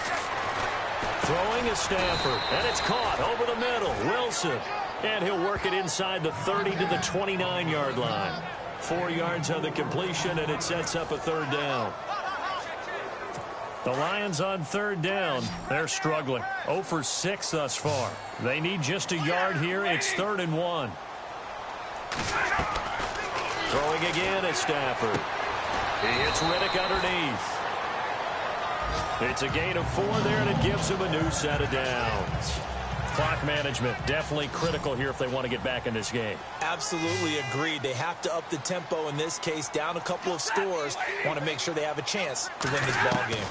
Throwing is Stafford, and it's caught over the middle. Wilson, and he'll work it inside the 30 to the 29-yard line. 4 yards on the completion, and it sets up a 3rd down. The Lions on 3rd down. They're struggling. 0 for 6 thus far. They need just a yard here. It's 3rd and 1. Throwing again at Stafford. He hits Riddick underneath. It's a gain of 4 there, and it gives him a new set of downs. Clock management definitely critical here if they want to get back in this game. Absolutely agreed. They have to up the tempo in this case, down a couple of scores. Want to make sure they have a chance to win this ball game.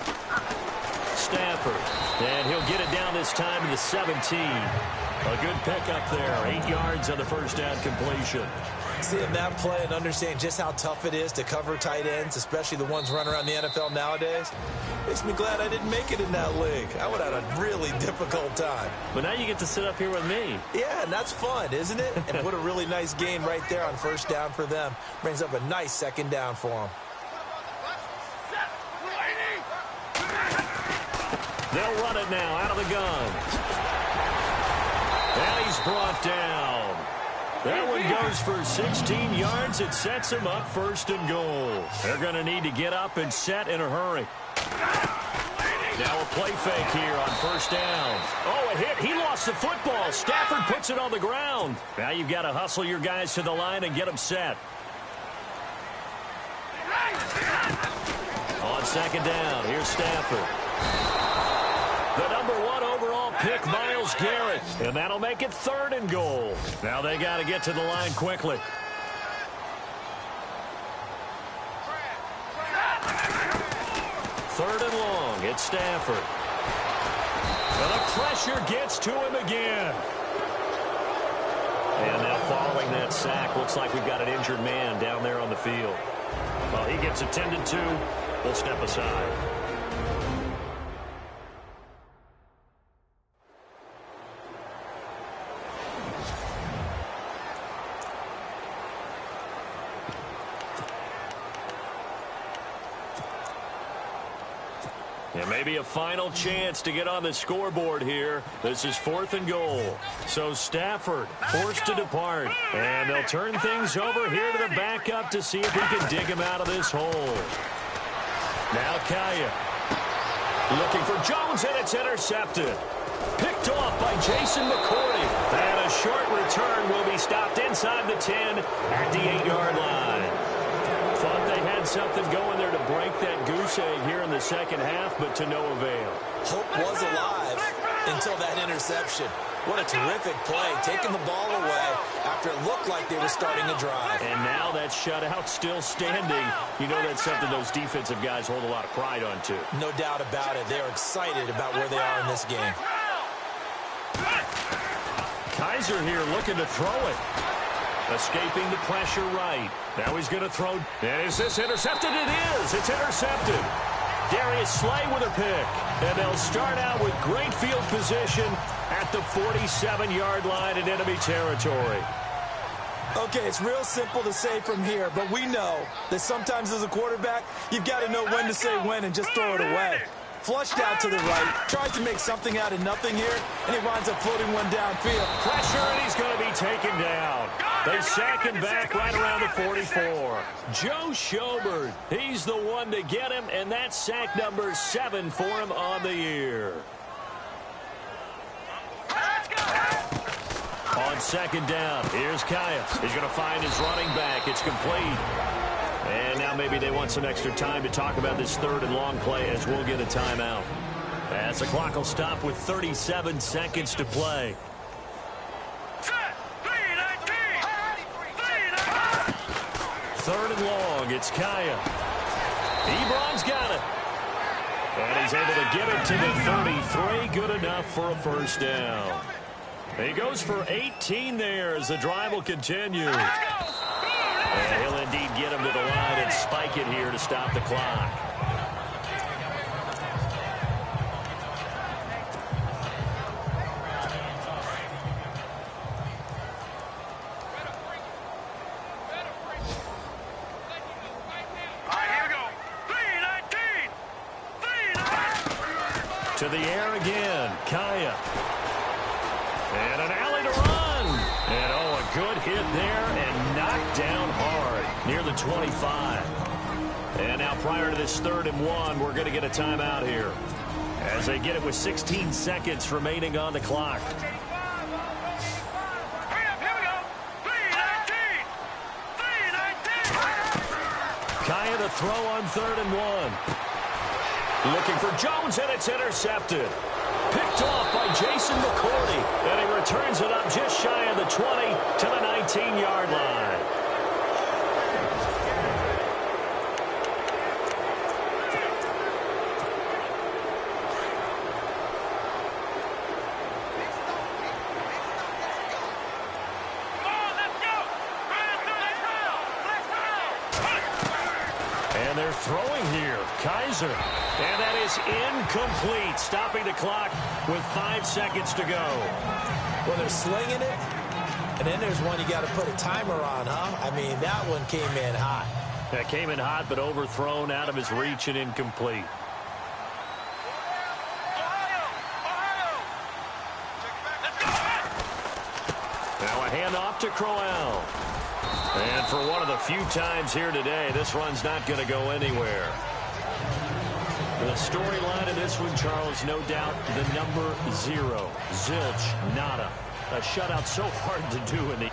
Stafford, and he'll get it down this time to the 17. A good pickup there, 8 yards on the 1st down completion. Seeing that play and understand just how tough it is to cover tight ends, especially the ones running around the NFL nowadays, makes me glad I didn't make it in that league. I would have had a really difficult time. But now you get to sit up here with me. Yeah, and that's fun, isn't it? And what a really nice gain right there on 1st down for them. Brings up a nice 2nd down for them. They'll run it now out of the gun. And he's brought down. That one goes for 16 yards. It sets him up 1st and goal. They're going to need to get up and set in a hurry. Now a play fake here on 1st down. Oh, a hit. He lost the football. Stafford puts it on the ground. Now you've got to hustle your guys to the line and get them set. On 2nd down, here's Stafford. The number 1 overall pick, Myles Garrett. And that'll make it 3rd and goal. Now they got to get to the line quickly. Third and long, it's Stafford. And the pressure gets to him again. And now following that sack, looks like we've got an injured man down there on the field. Well, he gets attended to. We'll step aside. And maybe a final chance to get on the scoreboard here. This is 4th and goal. So Stafford forced to depart. And they'll turn things over here to the backup to see if he can dig him out of this hole. Now Kaya looking for Jones, and it's intercepted. Picked off by Jason McCourty. And a short return will be stopped inside the 10 at the 8-yard line. Thought they had something going there to break that goose egg here in the second half, but to no avail. Hope was alive until that interception. What a terrific play, taking the ball away after it looked like they were starting to drive. And now that shutout still standing. You know that's something those defensive guys hold a lot of pride on, too. No doubt about it. They're excited about where they are in this game. Kaiser here looking to throw it. Escaping the pressure right. Now he's going to throw. And is this intercepted? It is. It's intercepted. Darius Slay with a pick. And they'll start out with great field position at the 47-yard line in enemy territory. Okay, it's real simple to say from here, but we know that sometimes as a quarterback, you've got to know when to say when and just throw it away. Flushed out to the right, tries to make something out of nothing here, and he winds up floating one downfield. Pressure, and he's going to be taken down. They sack him back right around the 44. Joe Schobert, he's the one to get him, and that's sack number 7 for him on the year. On second down, here's Kaya. He's going to find his running back. It's complete. And now maybe they want some extra time to talk about this third and long play as we'll get a timeout. As the clock will stop with 37 seconds to play. Third and long, it's Kaya. Ebron's got it. And he's able to get it to the 33. Good enough for a first down. He goes for 18 there as the drive will continue. And he'll indeed get him to the line and spike it here to stop the clock. To the air again, Kaya. And an alley to run. And, oh, a good hit there and knocked down hard near the 25. And now prior to this 3rd and 1, we're going to get a timeout here as they get it with 16 seconds remaining on the clock. Kaya to throw on 3rd and 1. Looking for Jones, and it's intercepted. Picked off by Jason McCourty, and he returns it up just shy of the 20 to the 19-yard line. And they're throwing here. Kaiser. And that is incomplete, stopping the clock with 5 seconds to go. Well, they're slinging it, and then there's one you got to put a timer on, huh? I mean, that one came in hot. That came in hot, but overthrown, out of his reach, and incomplete. Now a handoff to Crowell. And for one of the few times here today, this run's not going to go anywhere. The storyline of this one, Charles, no doubt the number 0. Zilch, nada. A shutout so hard to do in the